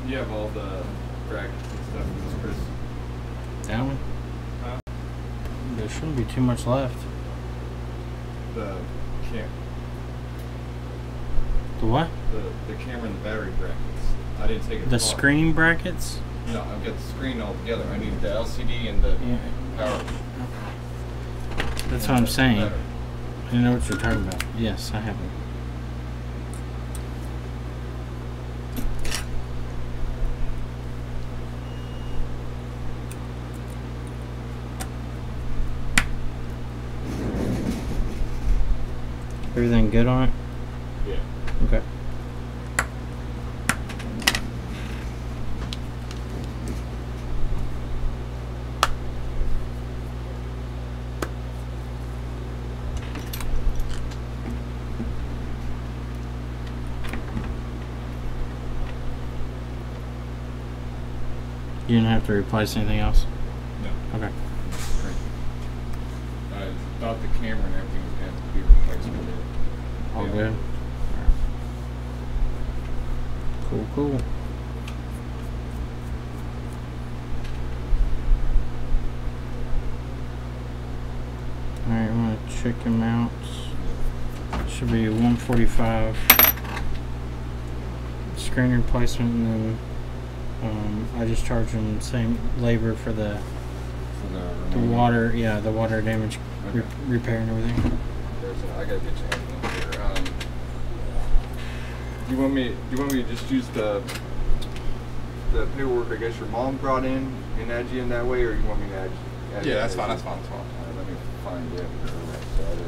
You have all the brackets and stuff in this, Chris. That one? Huh? There shouldn't be too much left. The The what? the camera and the battery brackets. I didn't take it The apart. screen brackets? No, I've got the screen all together. I need the LCD and the Yeah. power. That's what I'm saying. Battery. I know what you're talking about. Yes, I have it. Everything good on it? Yeah. Okay. You didn't have to replace anything else? No. Okay. Great. I thought the camera and everything was going to have to be replaced with it. All Yeah. good? Cool, cool. Alright, I'm gonna check them out. Should be 145 screen replacement, and then I just charge them same labor for the water, yeah, the water damage repair and everything. I gotta get you anything here. Do you want me to just use the the paperwork I guess your mom brought in and add you in that way, or you want me to add you? Yeah, that's fine. That's fine. That's fine. All right, let me find it.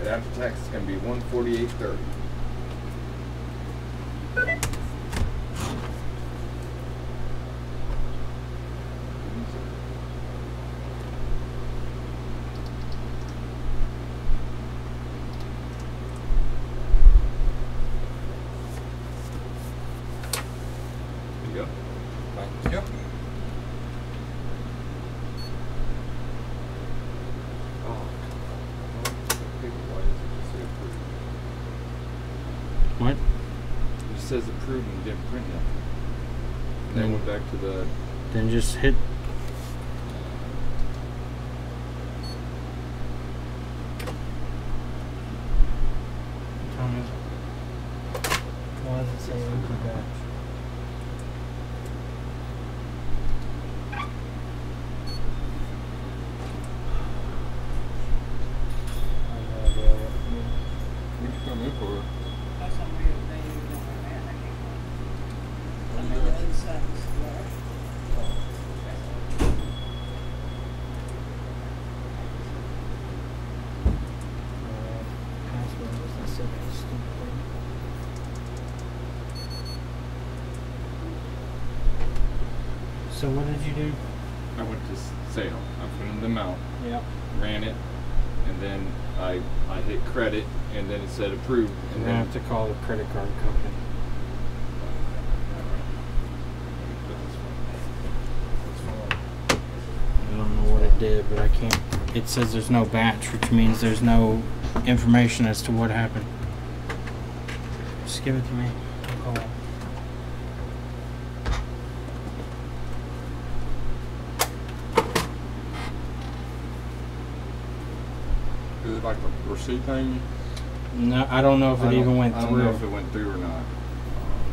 After tax, it's going to be $148.30. There you go. Thank you. What? It just says approved and didn't print nothing. Then went back to the. Then just hit. What time is it? Why does it say empty batch? We can come in for it. That's some real thing you don't have, man. I can't find it. I mean, the inside is there. So what did you do? I went to sale. I put in the amount, Yep. ran it, and then I hit credit, and then it said approved. You're And gonna then have to call the credit card company. I don't know what it did, but I can't. It says there's no batch, which means there's no information as to what happened. Just give it to me. I'll call. Is it like the receipt thing? No, I don't know if it even went I don't through. know if it went through or not.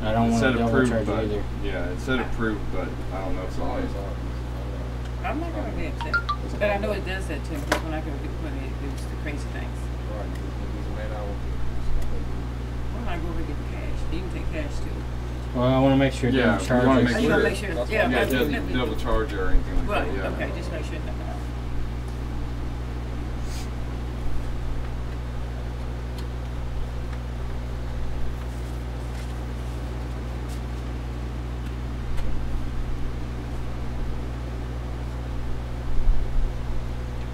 I don't It want said to double approved, charge but either. yeah, it said approved, but I don't know if it's on it. I'm not gonna be upset, but I know it does that too. Because when I go when it does the crazy things. When I go over to get the cash, you can take cash too. Well, I want to make sure it Yeah, doesn't we charge wanna us. make Oh, you sure. wanna make sure? That's Yeah, fine. Yeah, but it doesn't double charge or anything like right. that. Yeah. Okay, just make sure it doesn't.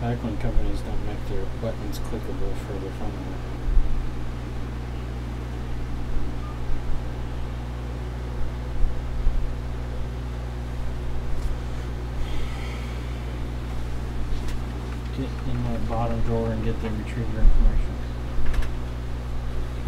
I like when companies don't make their buttons clickable for their phone number. Get in that bottom drawer and get the retriever information.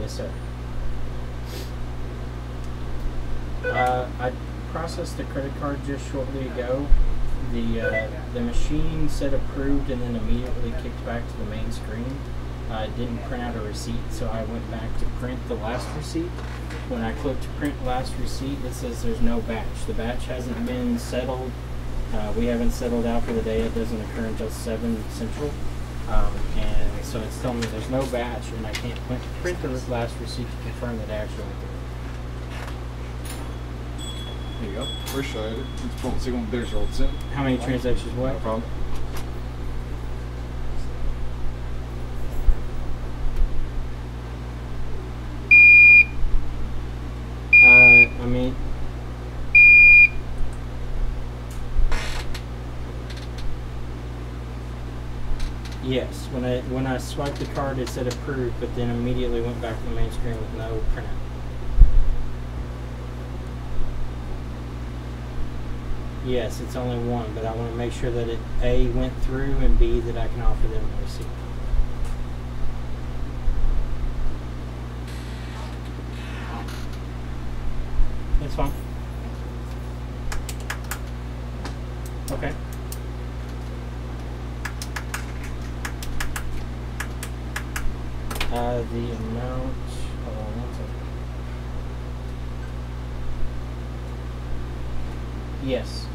Yes, sir. I processed the credit card just shortly ago. The machine said approved and then immediately kicked back to the main screen. It didn't print out a receipt, so I went back to print the last receipt. When I clicked print last receipt, it says there's no batch. The batch hasn't been settled. We haven't settled out for the day. It doesn't occur until 7 Central. And so it's telling me there's no batch, and I can't print the last receipt to confirm that I actually went through. There you go. Appreciate it. There's your old sim. How many transactions? What? No problem. I mean, yes. When I swiped the card, it said approved, but then immediately went back to the main screen with no printout. Yes, it's only one, but I want to make sure that it A, went through, and B, that I can offer them a receipt. That's fine. Okay. The amount, hold on 1 second. Yes.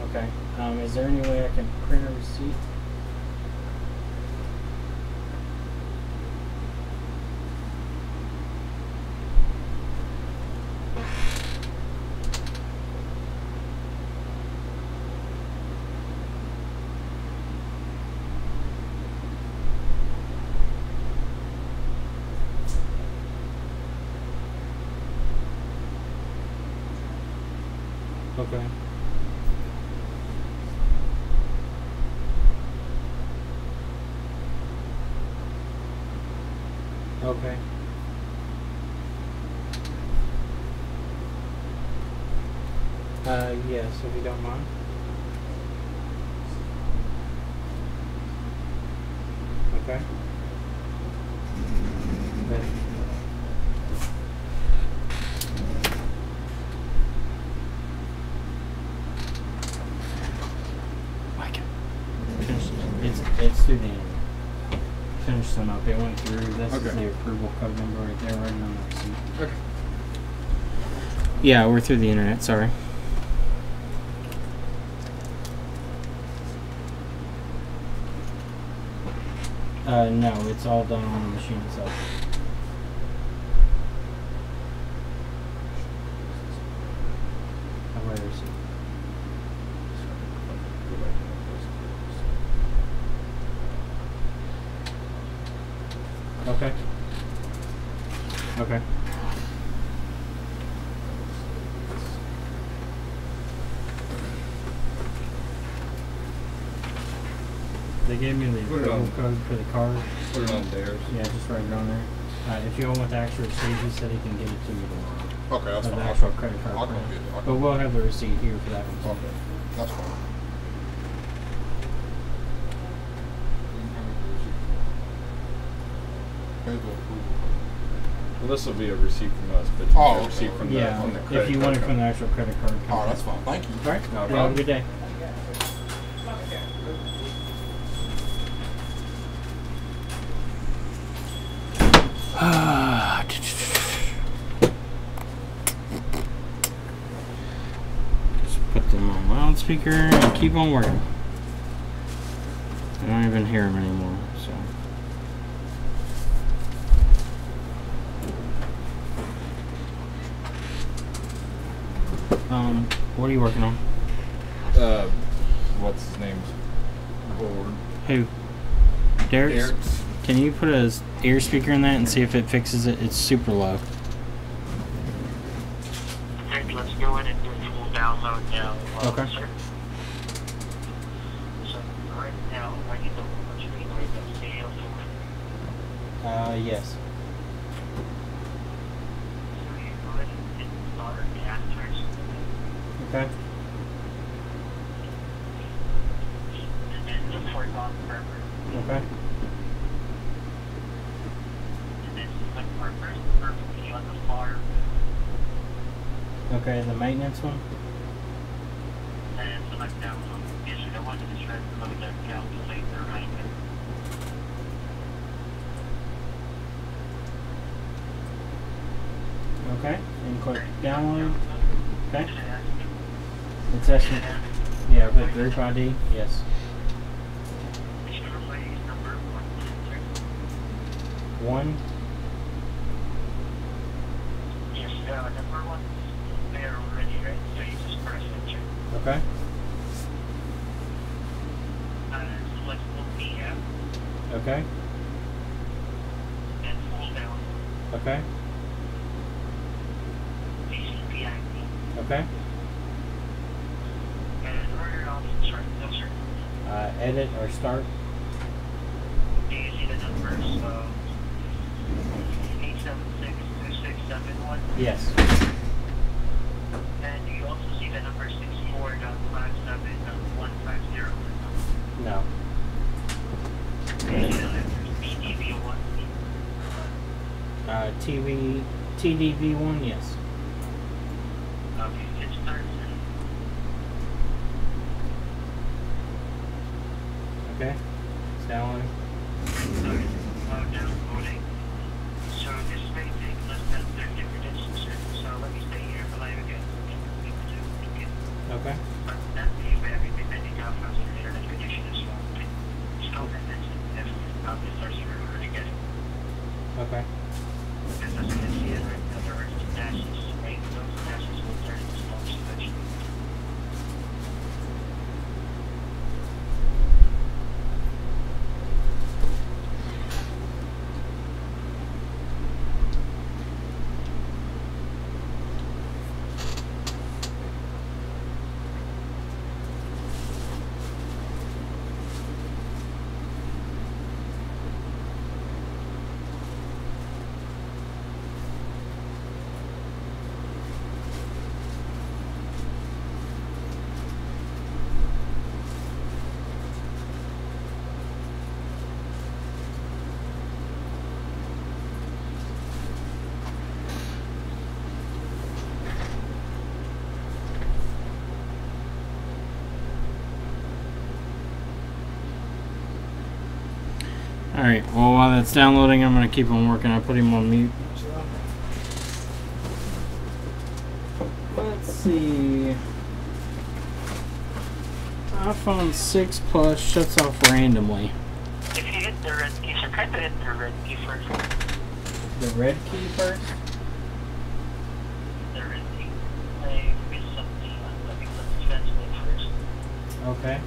Okay. Is there any way I can print a receipt? Okay. Okay. Yes, if you don't mind. Okay. Ready. It's through the internet. Finish them up. It went through. This is the approval code number right there, right on the receipt. Okay. Yeah, we're through the internet. Sorry. No, it's all done on the machine itself. I'll write a receipt. Okay. Okay. They gave me the approval code for the card. Put it on theirs. Yeah, just write it on there. If you want the actual receipt, he said he can give it to you tomorrow. Okay, that's fine. The actual credit card. I'll come get it. But we'll have the receipt here for that one. Okay, that's fine. Well, this will be a receipt from us, but you get a receipt from the, from the credit if you want it from the actual credit card company. Oh, that's fine. Thank you. All right. No Have problem. a good day. Just put them on loudspeaker and keep on working. I don't even hear them anymore, so. What are you working on? What's his name's board? Who? Derek's? Can you put a ear speaker in that and see if it fixes it? It's super low. Okay, let's go in and do a full download now. Okay. Sir. So right now, I need to launch the video for Yes. so you go ahead and start the AMTECH. Okay. And then look for it on forever. Okay. or press the purple key on the far Okay, the maintenance one. and select download. Yes, the one that is red below the calculator right there. Okay, and click download. Okay. It's asking. Yeah, with group ID. Yes. One. Yes, number one is there already, right? So you just press enter. Okay. Select full PM Okay. and full down. Okay. TCPIP. Okay. And order options right now, sir. Edit or start. Do you see the numbers 8762671? Yes. And do you also see the number 64.57.150? No. Do you see the letters BDV1? TDV1. Yes. Okay, it starts in. Okay. It's downloading. Downloading. So this may take less than 30 minutes, so let me stay here for live again. Okay. But that may be everything that you got from the internet connection as well. Still minutes if it starts to record again. Okay. Because as you can see it right now, there are two dashes, right? Those dashes will turn into smokes eventually. Alright, well while that's downloading, I'm going to keep on working. I put him on mute. Let's see. iPhone 6 Plus shuts off randomly. If you hit the red key, so try to hit the red key first. The red key first? The red key. I missed something. Let me put the translate first. Okay.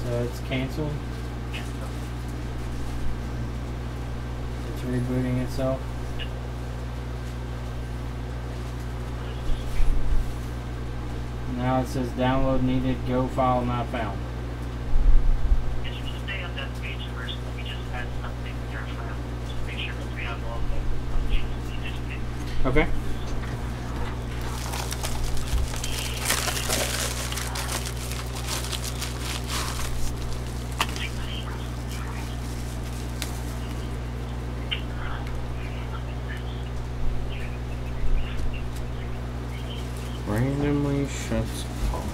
So it's canceled. It's rebooting itself. Now it says download needed, go file not found. Just stay on that page first. Let me just add something to your file. Just make sure that we have all the functions needed. Okay. Randomly shuts off.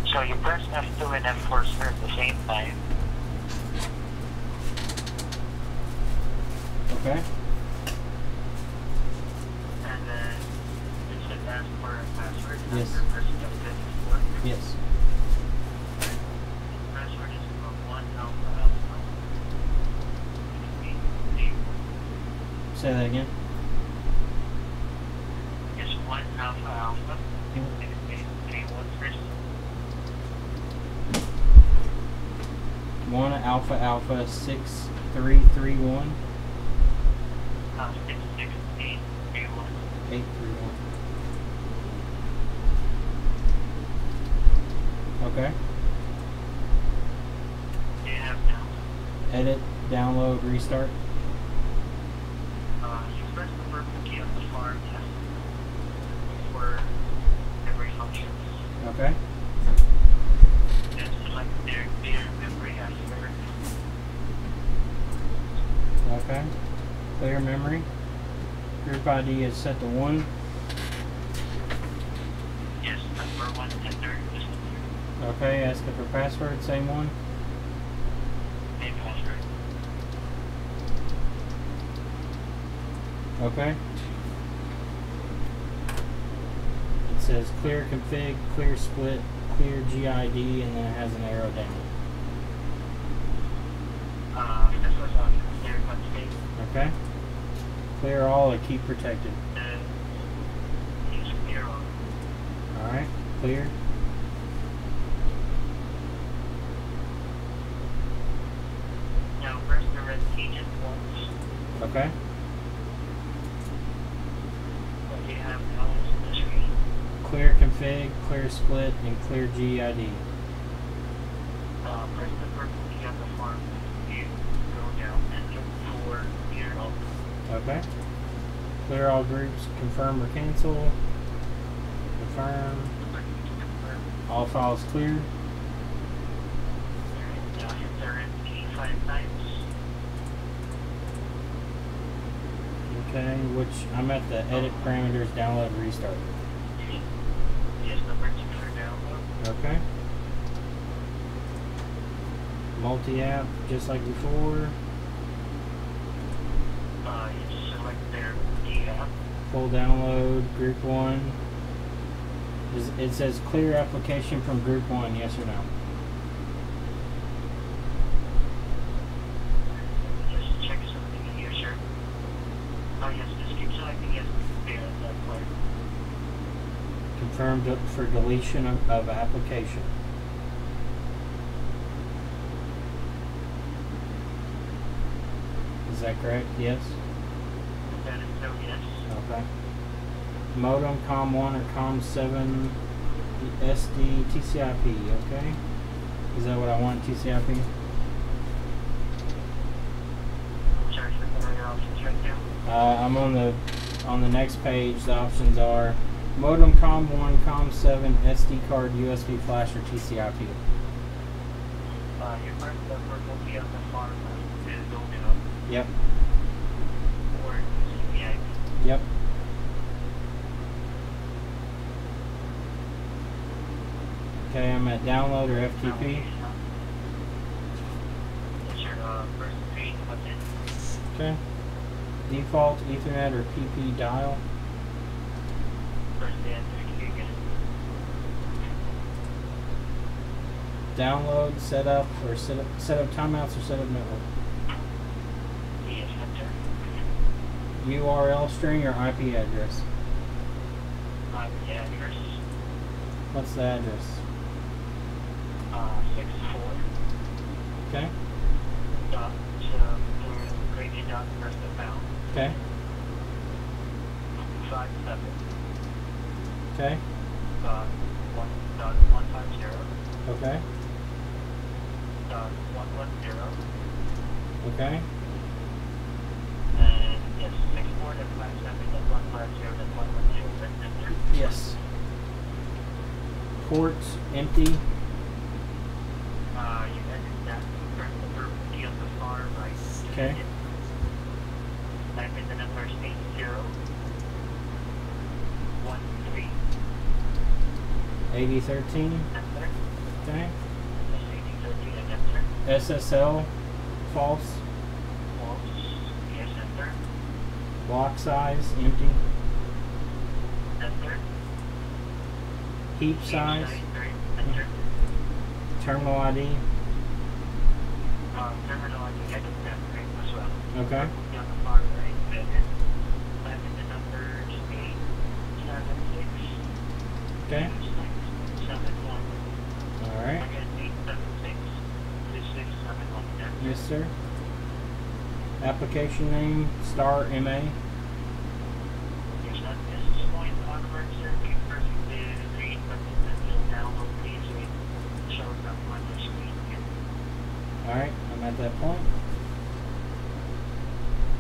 So you press F2 and F4 at the same time. Okay. And then it should ask for a password. Yes. After pressing F2 and F4. Yes. Password is 1 alpha alpha. Say that again. It's 1 alpha alpha. One alpha alpha 6331 66831 831. Okay. Do you have now? Edit, download, restart. You press the purple key on the far left for every function. Okay. Clear memory. Group ID is set to 1. Yes, number 1 enter. Okay, ask it for password, same one. Same password. Okay. It says clear config, clear split, clear GID, and then it has an arrow down. This was on clear config. Okay. Clear all or keep protected. Use clear all. Alright, clear. Now press the red agent once. Okay. What do you have now on the screen? Clear config, clear split, and clear GID. Press the purple key on the farm. You go down and look for clear all. Okay. Clear all groups, confirm or cancel. Confirm. All files cleared. Now hit the red key 5 times. Okay, which I'm at the edit parameters, download, restart. Yes, number 2 for download. Okay. Multi-app, just like before. You just select their key app. Full download, group 1. It says clear application from group 1, yes or no? Just check something here, sir. Oh yes, just keep selecting yes. Yeah, that's clear. Confirmed for deletion of application. Is that correct? Yes? That is no yes. Okay. Modem, COM1 or COM7, SD, TCIP, okay? Is that what I want, TCIP? Sorry, what are your options right now? I'm on the next page. The options are modem, COM1, COM7, SD card, USB flash, or TCIP. You press the purple key on the farm to go down. Yep. Or TCIP. Yep. Okay, I'm at download or FTP. It's your first page button. Okay. Default, Ethernet, or PP dial. Press the enter key again. Download, setup, or set up timeouts or set up network. Yes, enter. URL string or IP address. The address. What's the address? 64. Okay. Dot gravy dot press the pound. Okay. 57. Okay. 1.150. Okay. 110. Okay. And yes, 64.57.150.110. Yes. Ports empty. You edit that. Press the purple key on the far right. Okay. Type in the numbers 8013. AD13. Enter. Okay. Yes, 8013 and enter. SSL false. False. Yes, enter. Block size empty. Enter. Heap size. Enter. Terminal ID. Terminal ID. I can enter as well. Okay. On the far right. Edit. Type in the numbers 876. Okay. 71. Alright. Again, 876. 2671. Enter. Yes, sir. Application name, star MA. Yes, at this point, onwards, keep pressing the green button until download please. It shows up on the screen again. Alright, I'm at that point.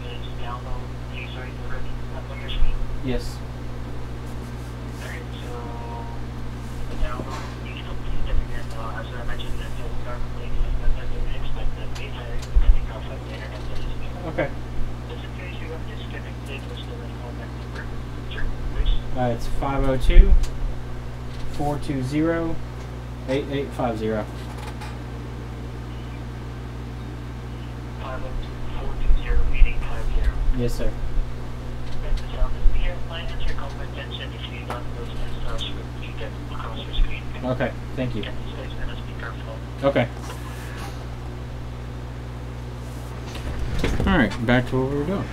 It's download please right already up on your screen. Yes. Alright, so the download is completed again. As I mentioned, until the start place, and then you can expect that data depending on how fast the internet is. Okay. Just in case you It's 502-420-8850. 502-420 meeting 50. Yes, sir. This is BS line. Enter your call attention if you don't those stars you get across your screen. Okay, thank you. Get this face and a speakerphone. Okay. Alright, back to what we were doing.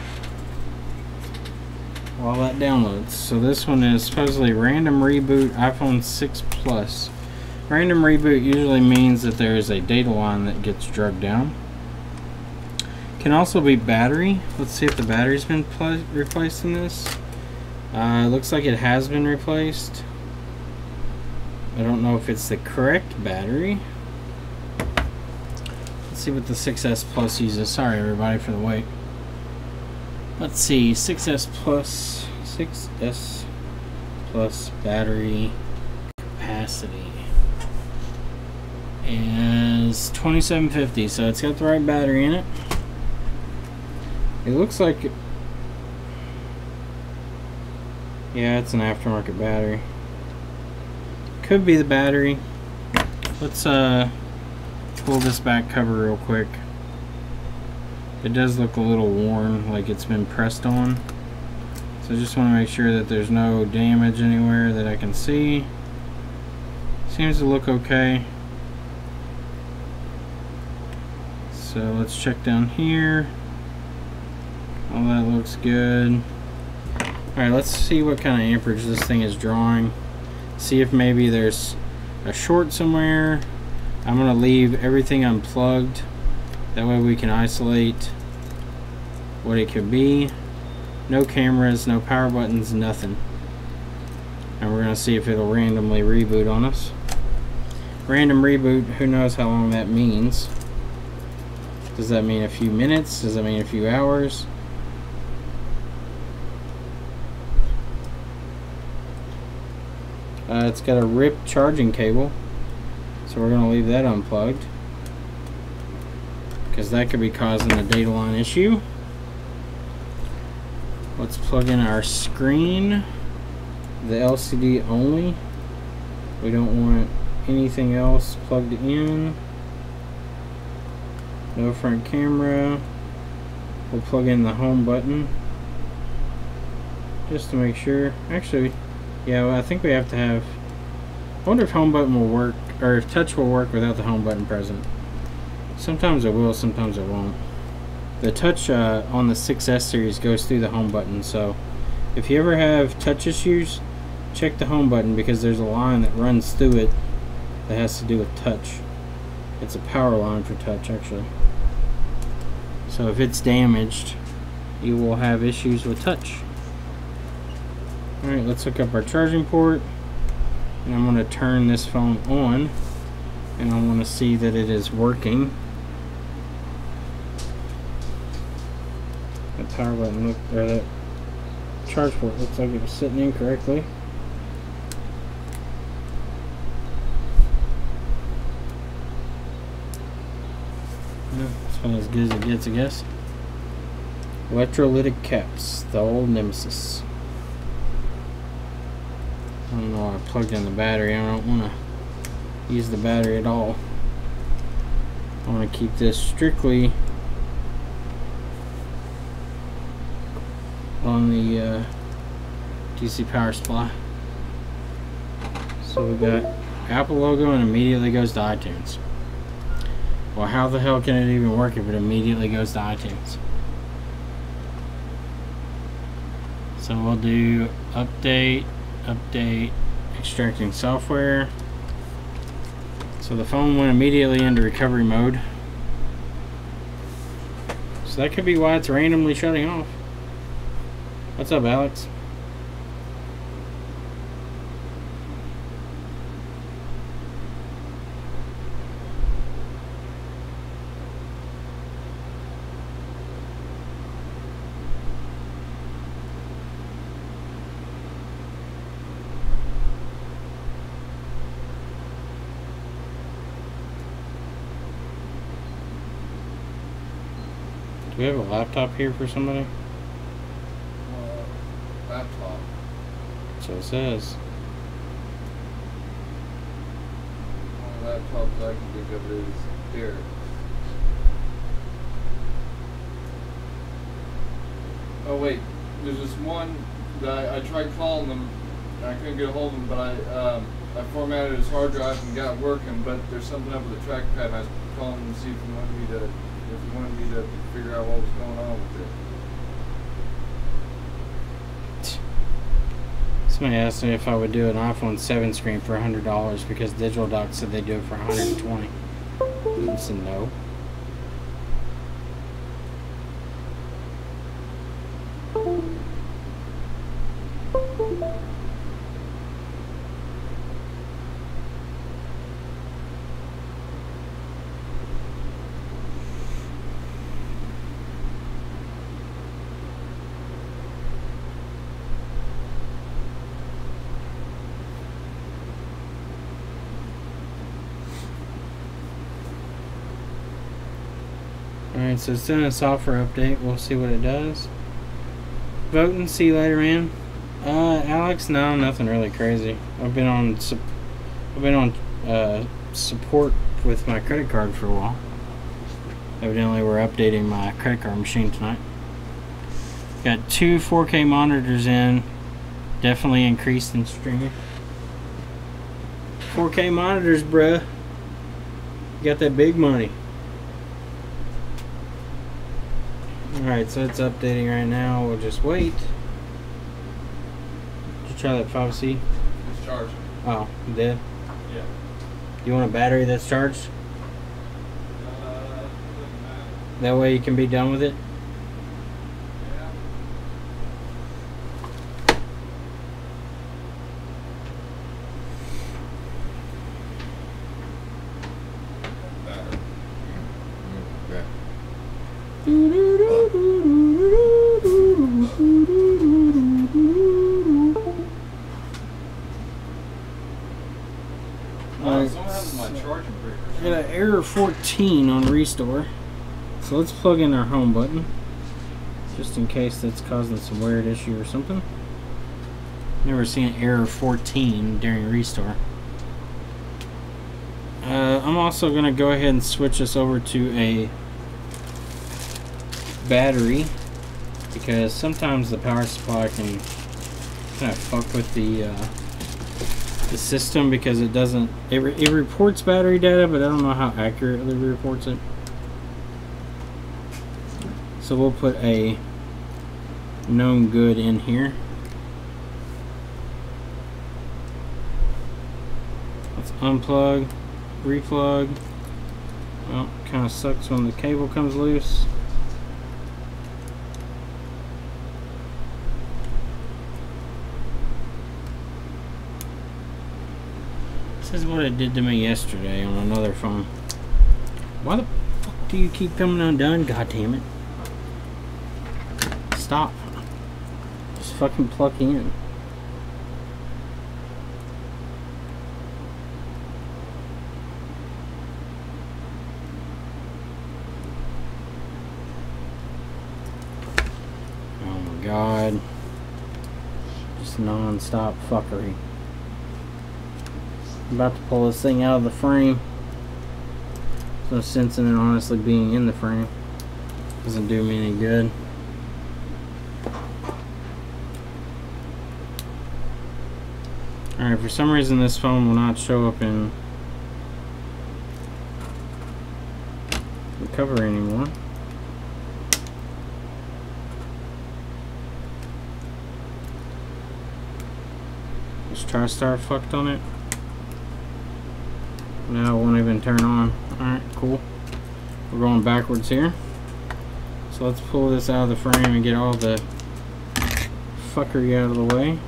While that downloads. So this one is supposedly random reboot iPhone 6 Plus. Random reboot usually means that there is a data line that gets drugged down. Can also be battery. Let's see if the battery's been replaced in this. It looks like it has been replaced. I don't know if it's the correct battery. Let's see what the 6S Plus uses. Sorry everybody for the wait. Let's see, 6S Plus battery capacity is 2750, so it's got the right battery in it. It looks like, yeah, it's an aftermarket battery. Could be the battery. Let's pull this back cover real quick. It does look a little worn, like it's been pressed on. So I just want to make sure that there's no damage anywhere that I can see. Seems to look okay. So let's check down here. All that looks good. Alright, let's see what kind of amperage this thing is drawing. See if maybe there's a short somewhere. I'm going to leave everything unplugged. That way we can isolate what it could be. No cameras, no power buttons, nothing. And we're going to see if it'll randomly reboot on us. Random reboot, who knows how long that means. Does that mean a few minutes? Does that mean a few hours? It's got a ripped charging cable. So we're going to leave that unplugged, because that could be causing a data line issue. Let's plug in our screen, the LCD only. We don't want anything else plugged in. No front camera. We'll plug in the home button just to make sure. Actually, yeah, well, I think we have to have, I wonder if home button will work, or if touch will work without the home button present. Sometimes it will, sometimes it won't. The touch on the 6S series goes through the home button, so if you ever have touch issues, check the home button, because there's a line that runs through it that has to do with touch. It's a power line for touch, actually. So if it's damaged, you will have issues with touch. Alright, let's hook up our charging port. And I'm going to turn this phone on, and I want to see that it is working. The power button looked, or that charge port looks like it was sitting in correctly. Yeah, it's about as good as it gets, I guess. Electrolytic caps, the old nemesis. I don't know, I plugged in the battery. I don't want to use the battery at all. I want to keep this strictly on the DC power supply. So we got Apple logo and immediately goes to iTunes. Well, how the hell can it even work if it immediately goes to iTunes? So we'll do update, extracting software. So the phone went immediately into recovery mode. So that could be why it's randomly shutting off. What's up, Alex? Do we have a laptop here for somebody? Laptop. So it says. Only laptop that I can think of is here. Oh wait, there's this one that I tried calling them. I couldn't get a hold of him, but I formatted his hard drive and got it working. But there's something up with the trackpad, and I was calling him to see if he wanted me to figure out what was going on with it. Somebody asked me if I would do an iPhone 7 screen for $100 because Digital Doc said they do it for $120. I said no. Alright, so it's doing a software update. We'll see what it does. Voting, see you later, man. Alex, no, nothing really crazy. I've been on support with my credit card for a while. Evidently, we're updating my credit card machine tonight. Got 2 4K monitors in. Definitely increased in streaming. 4K monitors, bruh. You got that big money. Alright, so it's updating right now. We'll just wait. Did you try that 5C? It's charged. Oh, you did? Yeah. You want a battery that's charged? That way you can be done with it? I got an error 14 on restore. So let's plug in our home button. Just in case that's causing some weird issue or something. Never seen an error 14 during restore. I'm also going to go ahead and switch us over to a battery, because sometimes the power supply can kind of fuck with the system, because it doesn't, it reports battery data, but I don't know how accurately it reports it. So we'll put a known good in here. Let's unplug, replug. Well, kind of sucks when the cable comes loose. This is what it did to me yesterday on another phone. Why the fuck do you keep coming undone? God damn it. Stop. Just fucking plug in. Oh my god. Just non-stop fuckery. I'm about to pull this thing out of the frame. There's no sense in it honestly being in the frame. Doesn't do me any good. Alright, for some reason this phone will not show up in recovery anymore. Is TriStar fucked on it? Now it won't even turn on. Alright, cool. We're going backwards here. So let's pull this out of the frame and get all the fuckery out of the way.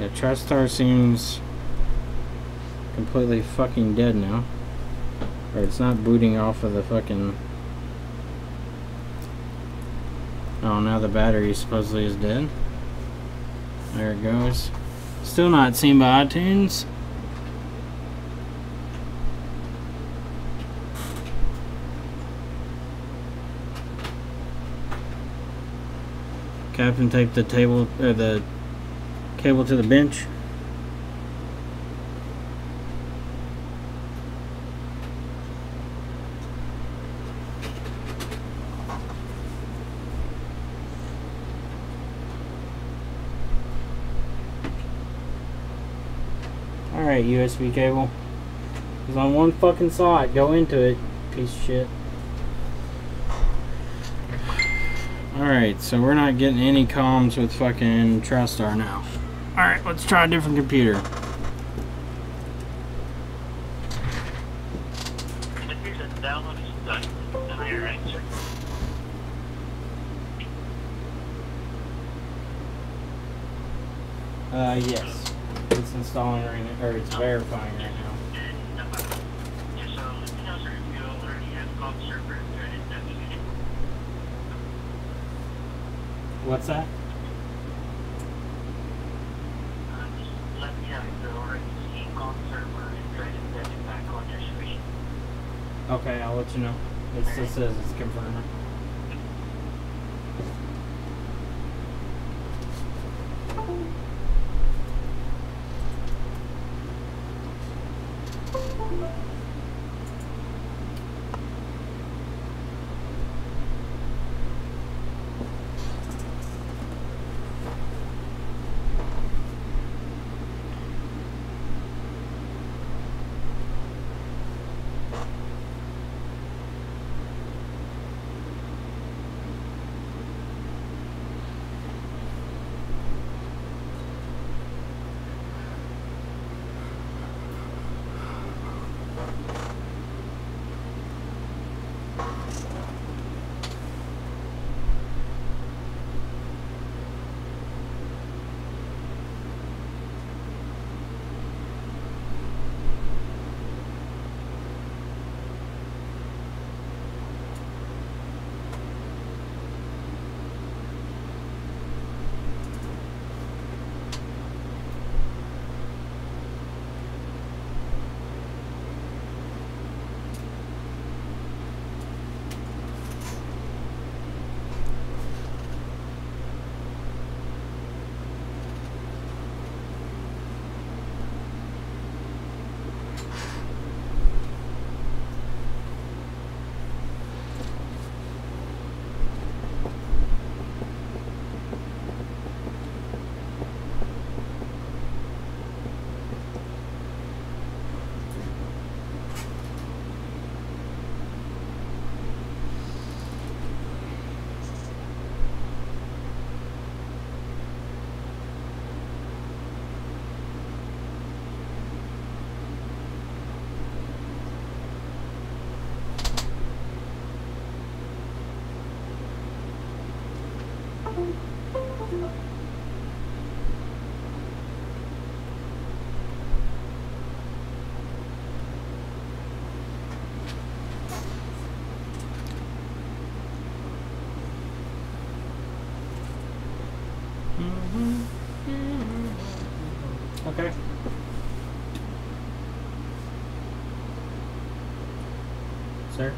Yeah, TriStar seems completely fucking dead now. Or it's not booting off of the fucking... Oh, now the battery supposedly is dead. There it goes. Still not seen by iTunes. Kapton taped the table or the cable to the bench. Alright, USB cable. It's on one fucking slot. Go into it, piece of shit. Alright, so we're not getting any comms with fucking TriStar now. Alright, let's try a different computer. Yes. It's installing right now, or it's verifying right now. What's that? Okay, I'll let you know. It says it's confirming. Okay. Sir? Are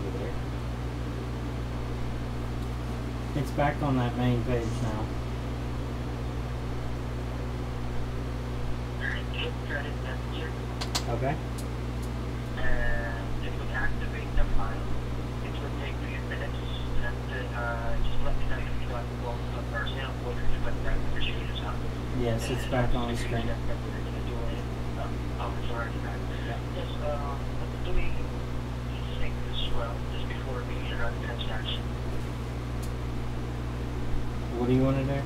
you there? It's back on that main page now. Okay. And it would activate the file. It would take a few minutes, and just let me know if you want to go to the person or if you want to the machine is on. Yes, it's back on the screen. I'm sorry for that. Yes, I'm doing these things as well, just before we run the transaction. What do you want to do?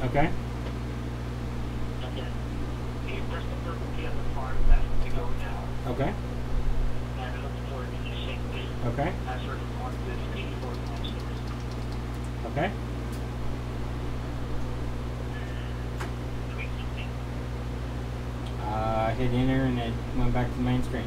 Okay. Okay. Okay. Okay. Hit enter and it went back to the main screen.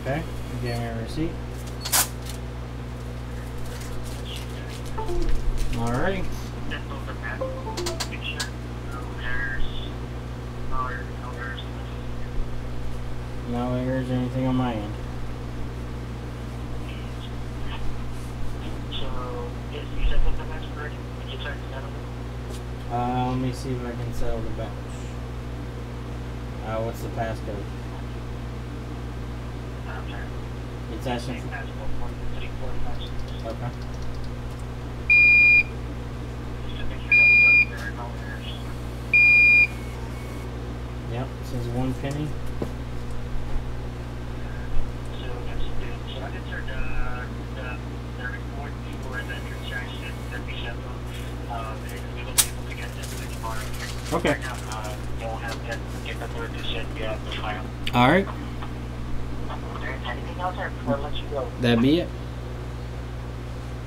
Okay, you gave me a receipt. Alrighty. No errors or anything on my end. So, is you set up the match already? Did you try to settle it? Let me see if I can settle the batch. What's the passcode? It's actually. Okay. Yep, it says 1 penny. So that's good. So I entered the report for the transaction that we settled. We will be able to get that tomorrow. Okay. Right now, you'll have that capability to send you out the file. Alright. Anything else, or before I let you go? That'd be it.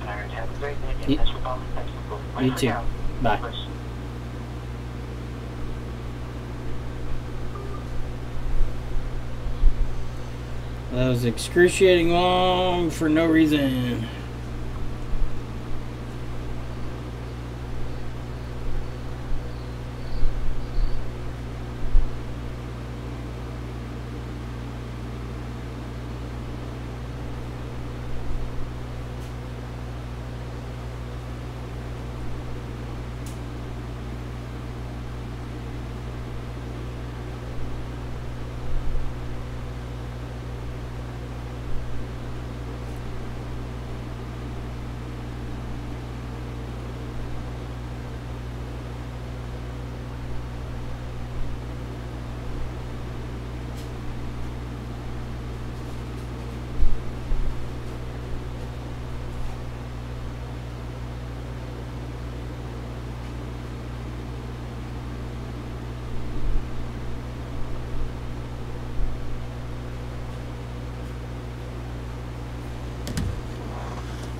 Alright, have a great day. You- Thanks for calling. Thanks for calling. You too. Bye. That was excruciating long for no reason.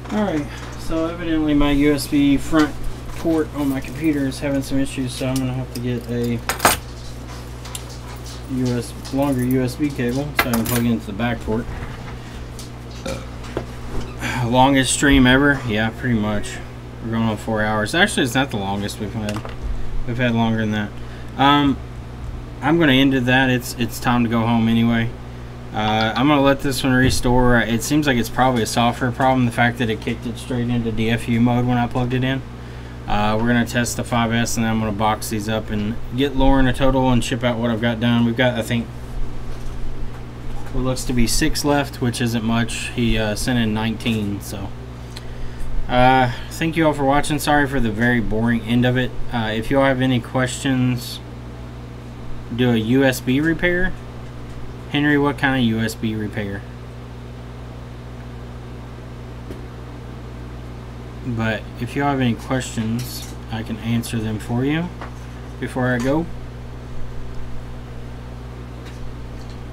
Alright, so evidently my USB front port on my computer is having some issues, so I'm going to have to get a longer USB cable so I can plug it into the back port. Longest stream ever? Yeah, pretty much. We're going on 4 hours. Actually, it's not the longest we've had. We've had longer than that. I'm going to end it that. It's time to go home anyway. I'm going to let this one restore. It seems like it's probably a software problem, the fact that it kicked it straight into DFU mode when I plugged it in. We're going to test the 5S, and then I'm going to box these up and get Lauren a total and ship out what I've got done. We've got, I think, what looks to be 6 left, which isn't much. He sent in 19, so. Thank you all for watching. Sorry for the very boring end of it. If you all have any questions, do a USB repair. Henry, what kind of USB repair? But if you all have any questions, I can answer them for you before I go.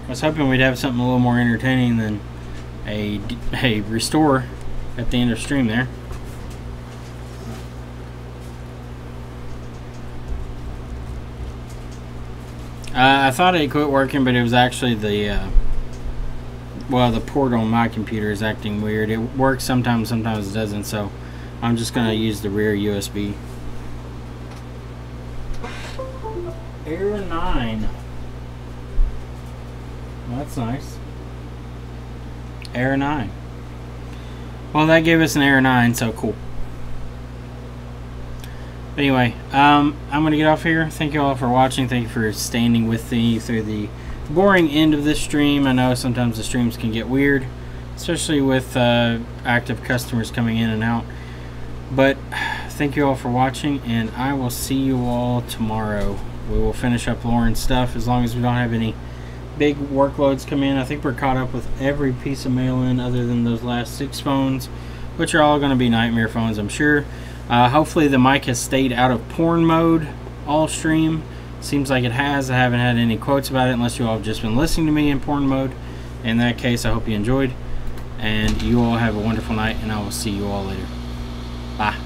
I was hoping we'd have something a little more entertaining than a restore at the end of stream there. I thought it quit working, but it was actually the port on my computer is acting weird. It works sometimes, sometimes it doesn't, so I'm just going to use the rear USB. Error 9. Well, that's nice. Error 9. Well, that gave us an error 9, so cool. But anyway, I'm going to get off here. Thank you all for watching. Thank you for standing with me through the boring end of this stream. I know sometimes the streams can get weird, especially with active customers coming in and out. But thank you all for watching, and I will see you all tomorrow. We will finish up Lauren's stuff as long as we don't have any big workloads come in. I think we're caught up with every piece of mail in other than those last 6 phones, which are all going to be nightmare phones, I'm sure. Hopefully the mic has stayed out of porn mode all stream. Seems like it has. I haven't had any quotes about it unless you all have just been listening to me in porn mode. In that case, I hope you enjoyed. And you all have a wonderful night, and I will see you all later. Bye.